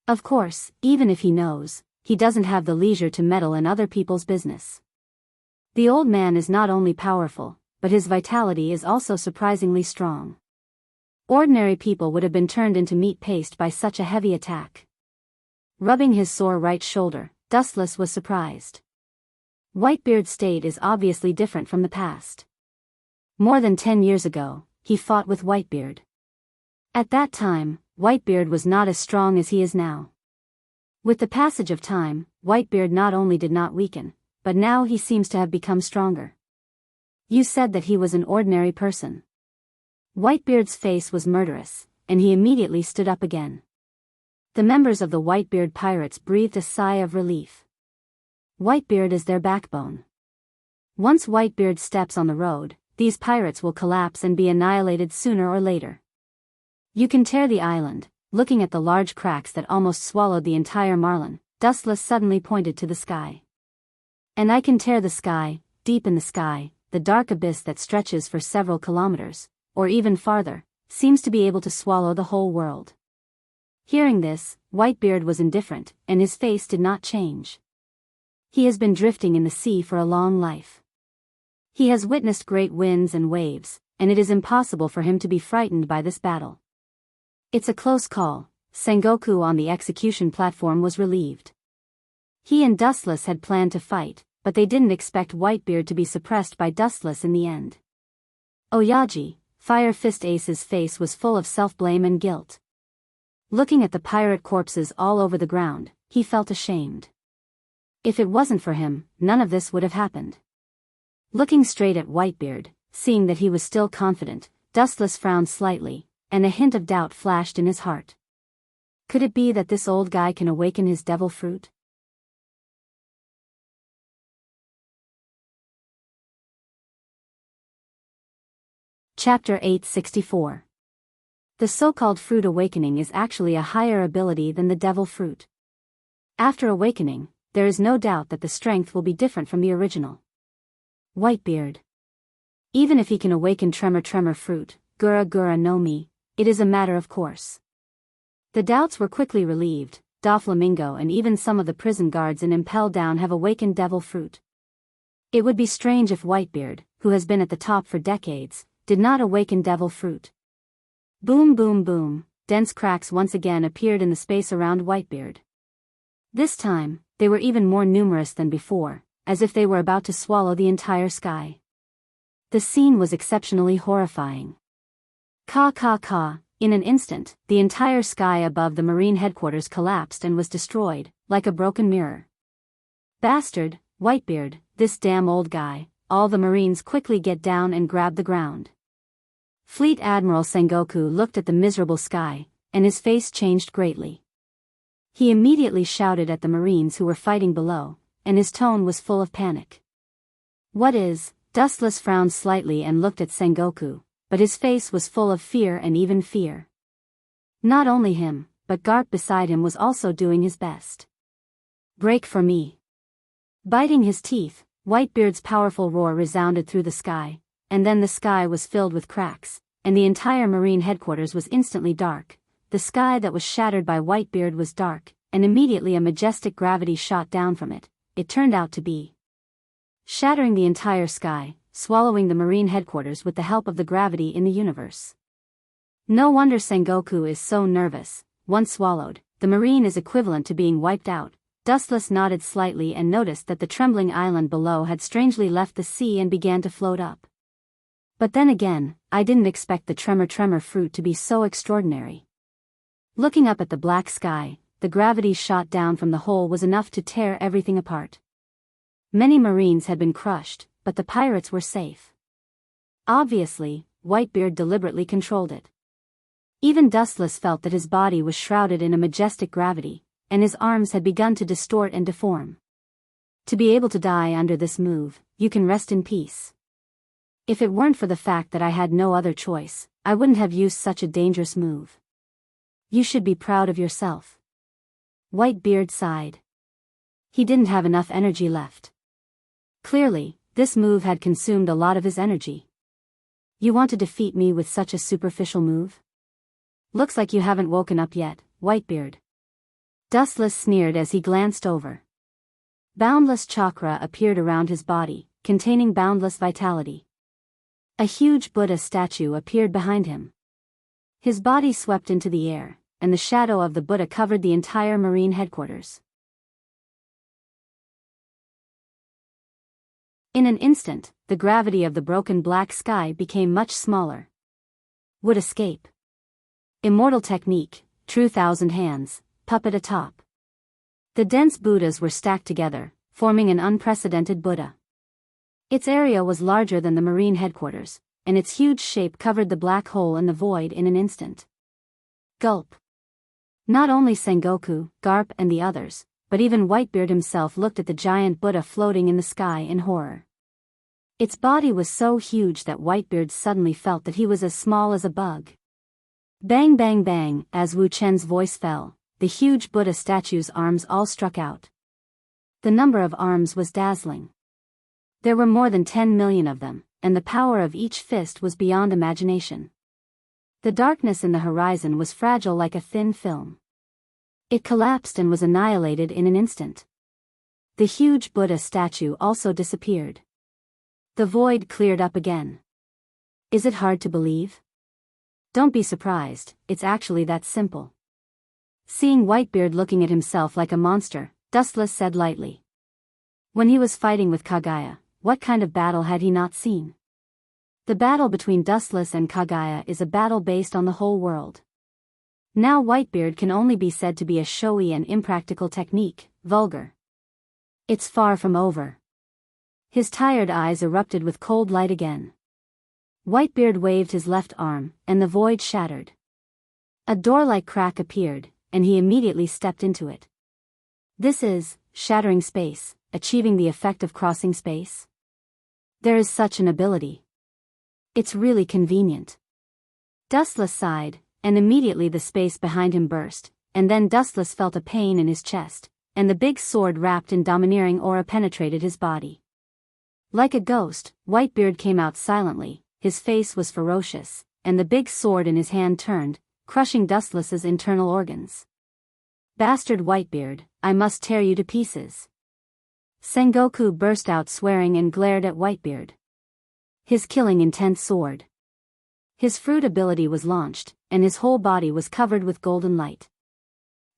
Of course, even if he knows, he doesn't have the leisure to meddle in other people's business. The old man is not only powerful, but his vitality is also surprisingly strong. Ordinary people would have been turned into meat paste by such a heavy attack. Rubbing his sore right shoulder, Dustless was surprised. Whitebeard's state is obviously different from the past. More than 10 years ago, he fought with Whitebeard. At that time, Whitebeard was not as strong as he is now. With the passage of time, Whitebeard not only did not weaken, but now he seems to have become stronger. You said that he was an ordinary person. Whitebeard's face was murderous, and he immediately stood up again. The members of the Whitebeard pirates breathed a sigh of relief. Whitebeard is their backbone. Once Whitebeard steps on the road, these pirates will collapse and be annihilated sooner or later. You can tear the island. Looking at the large cracks that almost swallowed the entire Marlin, Dustless suddenly pointed to the sky. And I can tear the sky, deep in the sky, the dark abyss that stretches for several kilometers, or even farther, seems to be able to swallow the whole world. Hearing this, Whitebeard was indifferent, and his face did not change. He has been drifting in the sea for a long life. He has witnessed great winds and waves, and it is impossible for him to be frightened by this battle. It's a close call. Sengoku on the execution platform was relieved. He and Dustless had planned to fight, but they didn't expect Whitebeard to be suppressed by Dustless in the end. Oyaji, Fire Fist Ace's face was full of self-blame and guilt. Looking at the pirate corpses all over the ground, he felt ashamed. If it wasn't for him, none of this would have happened. Looking straight at Whitebeard, seeing that he was still confident, Dustless frowned slightly, and a hint of doubt flashed in his heart. Could it be that this old guy can awaken his devil fruit? Chapter 864. The so-called fruit awakening is actually a higher ability than the devil fruit. After awakening, there is no doubt that the strength will be different from the original. Whitebeard. Even if he can awaken Tremor fruit, Gura Gura no Mi, it is a matter of course. The doubts were quickly relieved. Doflamingo and even some of the prison guards in Impel Down have awakened devil fruit. It would be strange if Whitebeard, who has been at the top for decades, did not awaken devil fruit. Boom boom boom, dense cracks once again appeared in the space around Whitebeard. This time, they were even more numerous than before, as if they were about to swallow the entire sky. The scene was exceptionally horrifying. In an instant, the entire sky above the Marine headquarters collapsed and was destroyed, like a broken mirror. Bastard, Whitebeard, this damn old guy, all the Marines quickly get down and grab the ground. Fleet Admiral Sengoku looked at the miserable sky, and his face changed greatly. He immediately shouted at the Marines who were fighting below, and his tone was full of panic. "What is?" Dustless frowned slightly and looked at Sengoku, but his face was full of fear and even fear. Not only him, but Garp beside him was also doing his best. "Break for me." Biting his teeth, Whitebeard's powerful roar resounded through the sky, and then the sky was filled with cracks, and the entire Marine headquarters was instantly dark. The sky that was shattered by Whitebeard was dark, and immediately a majestic gravity shot down from it. It turned out to be shattering the entire sky, swallowing the Marine headquarters with the help of the gravity in the universe. No wonder Sengoku is so nervous. Once swallowed, the Marine is equivalent to being wiped out. Dustless nodded slightly and noticed that the trembling island below had strangely left the sea and began to float up. But then again, I didn't expect the tremor fruit to be so extraordinary. Looking up at the black sky, the gravity shot down from the hole was enough to tear everything apart. Many Marines had been crushed, but the pirates were safe. Obviously, Whitebeard deliberately controlled it. Even Dustless felt that his body was shrouded in a majestic gravity, and his arms had begun to distort and deform. To be able to die under this move, you can rest in peace. If it weren't for the fact that I had no other choice, I wouldn't have used such a dangerous move. You should be proud of yourself. Whitebeard sighed. He didn't have enough energy left. Clearly, this move had consumed a lot of his energy. You want to defeat me with such a superficial move? Looks like you haven't woken up yet, Whitebeard. Dustless sneered as he glanced over. Boundless chakra appeared around his body, containing boundless vitality. A huge Buddha statue appeared behind him. His body swept into the air, and the shadow of the Buddha covered the entire Marine headquarters. In an instant, the gravity of the broken black sky became much smaller. Would escape. Immortal technique, true thousand hands, puppet atop. The dense Buddhas were stacked together, forming an unprecedented Buddha. Its area was larger than the Marine headquarters, and its huge shape covered the black hole and the void in an instant. Gulp. Not only Sengoku, Garp and the others, but even Whitebeard himself looked at the giant Buddha floating in the sky in horror. Its body was so huge that Whitebeard suddenly felt that he was as small as a bug. Bang bang bang, as Wu Chen's voice fell, the huge Buddha statue's arms all struck out. The number of arms was dazzling. There were more than 10 million of them, and the power of each fist was beyond imagination. The darkness in the horizon was fragile like a thin film. It collapsed and was annihilated in an instant. The huge Buddha statue also disappeared. The void cleared up again. Is it hard to believe? Don't be surprised, it's actually that simple. Seeing Whitebeard looking at himself like a monster, Dustless said lightly. When he was fighting with Kaguya, what kind of battle had he not seen? The battle between Dustless and Kaguya is a battle based on the whole world. Now Whitebeard can only be said to be a showy and impractical technique, vulgar. It's far from over. His tired eyes erupted with cold light again. Whitebeard waved his left arm, and the void shattered. A door-like crack appeared, and he immediately stepped into it. This is shattering space, achieving the effect of crossing space. There is such an ability. It's really convenient. Dustless sighed, and immediately the space behind him burst, and then Dustless felt a pain in his chest, and the big sword wrapped in domineering aura penetrated his body. Like a ghost, Whitebeard came out silently, his face was ferocious, and the big sword in his hand turned, crushing Dustless's internal organs. Bastard Whitebeard, I must tear you to pieces. Sengoku burst out swearing and glared at Whitebeard. His killing intent sword. His fruit ability was launched, and his whole body was covered with golden light.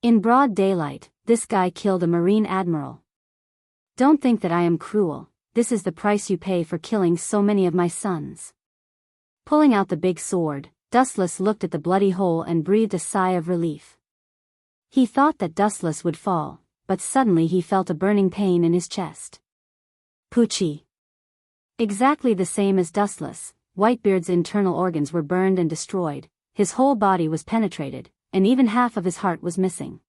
In broad daylight, this guy killed a Marine admiral. Don't think that I am cruel, this is the price you pay for killing so many of my sons. Pulling out the big sword, Dustless looked at the bloody hole and breathed a sigh of relief. He thought that Dustless would fall, but suddenly he felt a burning pain in his chest. Poochie. Exactly the same as Dustless, Whitebeard's internal organs were burned and destroyed, his whole body was penetrated, and even half of his heart was missing.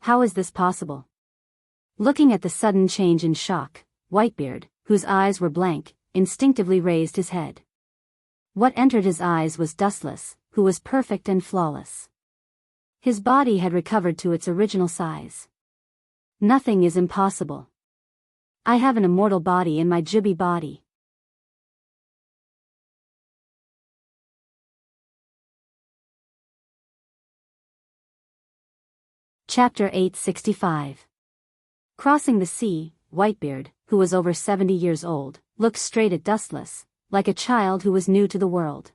How is this possible? Looking at the sudden change in shock, Whitebeard, whose eyes were blank, instinctively raised his head. What entered his eyes was Dustless, who was perfect and flawless. His body had recovered to its original size. Nothing is impossible. I have an immortal body in my Jubi body. Chapter 865. Crossing the sea, Whitebeard, who was over 70 years old, looked straight at Dustless, like a child who was new to the world.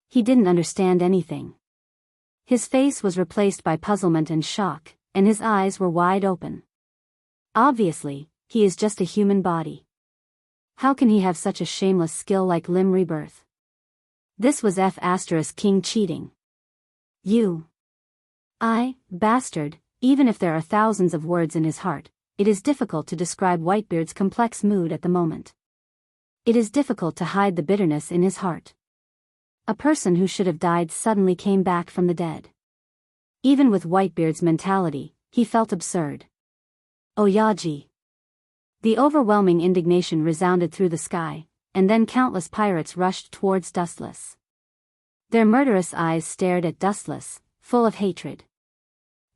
He didn't understand anything. His face was replaced by puzzlement and shock, and his eyes were wide open. Obviously, he is just a human body. How can he have such a shameless skill like limb rebirth? This was King cheating. Bastard, even if there are thousands of words in his heart, it is difficult to describe Whitebeard's complex mood at the moment. It is difficult to hide the bitterness in his heart. A person who should have died suddenly came back from the dead. Even with Whitebeard's mentality, he felt absurd. Oyaji. The overwhelming indignation resounded through the sky, and then countless pirates rushed towards Dustless. Their murderous eyes stared at Dustless, full of hatred.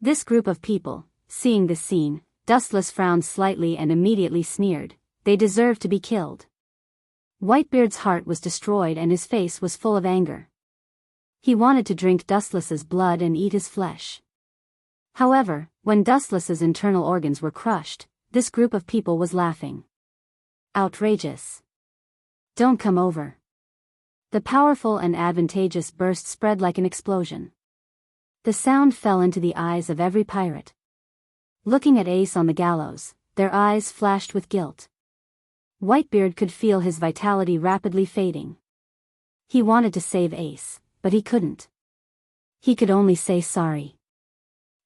This group of people, seeing this scene, Dustless frowned slightly and immediately sneered, they deserved to be killed. Whitebeard's heart was destroyed and his face was full of anger. He wanted to drink Dustless's blood and eat his flesh. However, when Dustless's internal organs were crushed, this group of people was laughing. Outrageous. Don't come over. The powerful and advantageous burst spread like an explosion. The sound fell into the eyes of every pirate. Looking at Ace on the gallows, their eyes flashed with guilt. Whitebeard could feel his vitality rapidly fading. He wanted to save Ace, but he couldn't. He could only say sorry.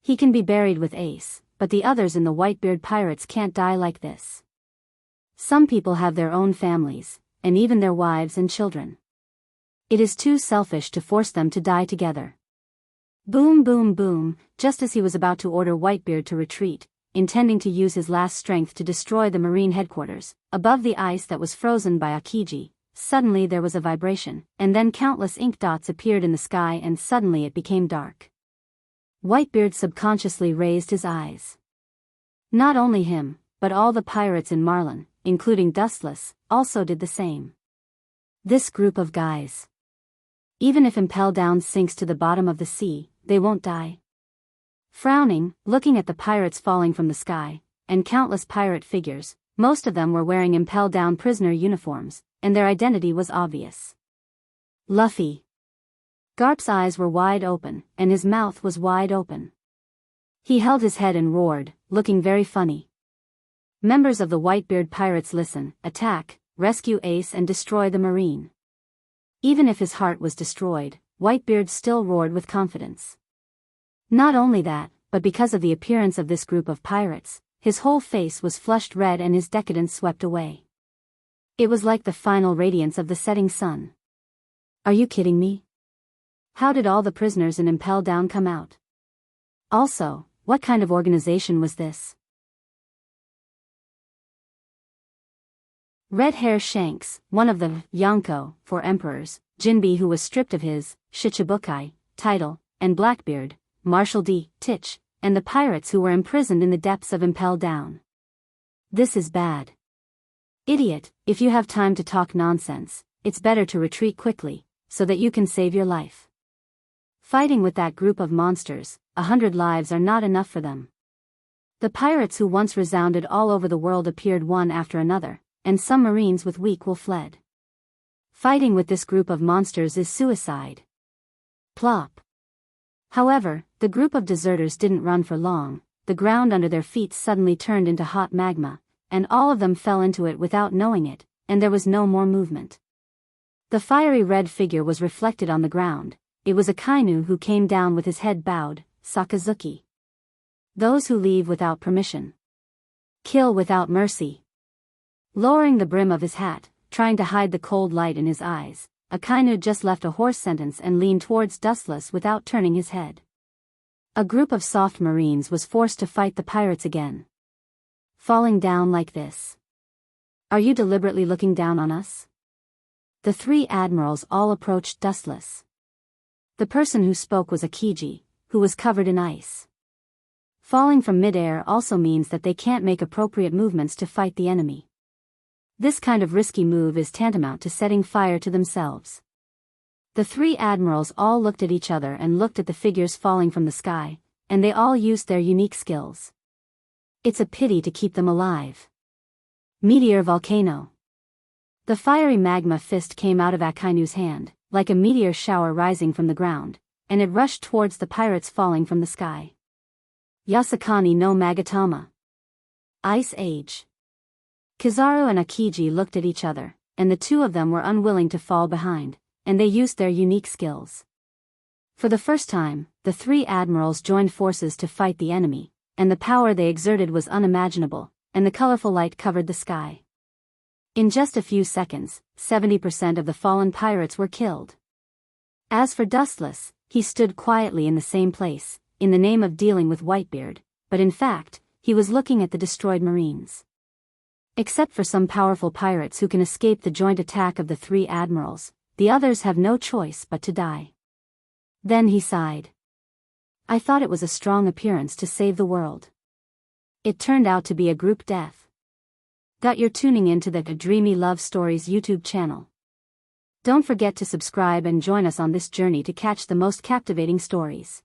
He can be buried with Ace, but the others in the Whitebeard pirates can't die like this. Some people have their own families, and even their wives and children. It is too selfish to force them to die together. Boom boom boom, just as he was about to order Whitebeard to retreat, intending to use his last strength to destroy the marine headquarters, above the ice that was frozen by Akiji, suddenly there was a vibration, and then countless ink dots appeared in the sky and suddenly it became dark. Whitebeard subconsciously raised his eyes. Not only him, but all the pirates in Marlin, including Dustless, also did the same. This group of guys. Even if Impel Down sinks to the bottom of the sea, they won't die. Frowning, looking at the pirates falling from the sky, and countless pirate figures, most of them were wearing Impel Down prisoner uniforms, and their identity was obvious. Luffy. Garp's eyes were wide open, and his mouth was wide open. He held his head and roared, looking very funny. Members of the Whitebeard pirates listen, attack, rescue Ace and destroy the marine. Even if his heart was destroyed, Whitebeard still roared with confidence. Not only that, but because of the appearance of this group of pirates, his whole face was flushed red and his decadence swept away. It was like the final radiance of the setting sun. Are you kidding me? How did all the prisoners in Impel Down come out? Also, what kind of organization was this? Red Hair Shanks, one of the Yonko, for emperors, Jinbe who was stripped of his Shichibukai title, and Blackbeard, Marshal D. Titch, and the pirates who were imprisoned in the depths of Impel Down. This is bad. Idiot, if you have time to talk nonsense, it's better to retreat quickly, so that you can save your life. Fighting with that group of monsters, 100 lives are not enough for them. The pirates who once resounded all over the world appeared one after another, and some marines with weak will fled. Fighting with this group of monsters is suicide. Plop. However, the group of deserters didn't run for long, the ground under their feet suddenly turned into hot magma, and all of them fell into it without knowing it, and there was no more movement. The fiery red figure was reflected on the ground. It was a Kainu who came down with his head bowed, Sakazuki. Those who leave without permission. Kill without mercy. Lowering the brim of his hat, trying to hide the cold light in his eyes, Akainu just left a hoarse sentence and leaned towards Dustless without turning his head. A group of soft marines was forced to fight the pirates again. Falling down like this. Are you deliberately looking down on us? The three admirals all approached Dustless. The person who spoke was Akiji, who was covered in ice. Falling from midair also means that they can't make appropriate movements to fight the enemy. This kind of risky move is tantamount to setting fire to themselves. The three admirals all looked at each other and looked at the figures falling from the sky, and they all used their unique skills. It's a pity to keep them alive. Meteor volcano. The fiery magma fist came out of Akainu's hand, like a meteor shower rising from the ground, and it rushed towards the pirates falling from the sky. Yasakani no Magatama. Ice Age. Kizaru and Akiji looked at each other, and the two of them were unwilling to fall behind, and they used their unique skills. For the first time, the three admirals joined forces to fight the enemy, and the power they exerted was unimaginable, and the colorful light covered the sky. In just a few seconds, 70% of the fallen pirates were killed. As for Dustless, he stood quietly in the same place, in the name of dealing with Whitebeard, but in fact, he was looking at the destroyed marines. Except for some powerful pirates who can escape the joint attack of the three admirals, the others have no choice but to die. Then he sighed. I thought it was a strong appearance to save the world. It turned out to be a group death. You're tuning into the Dreamy Love Stories YouTube channel. Don't forget to subscribe and join us on this journey to catch the most captivating stories.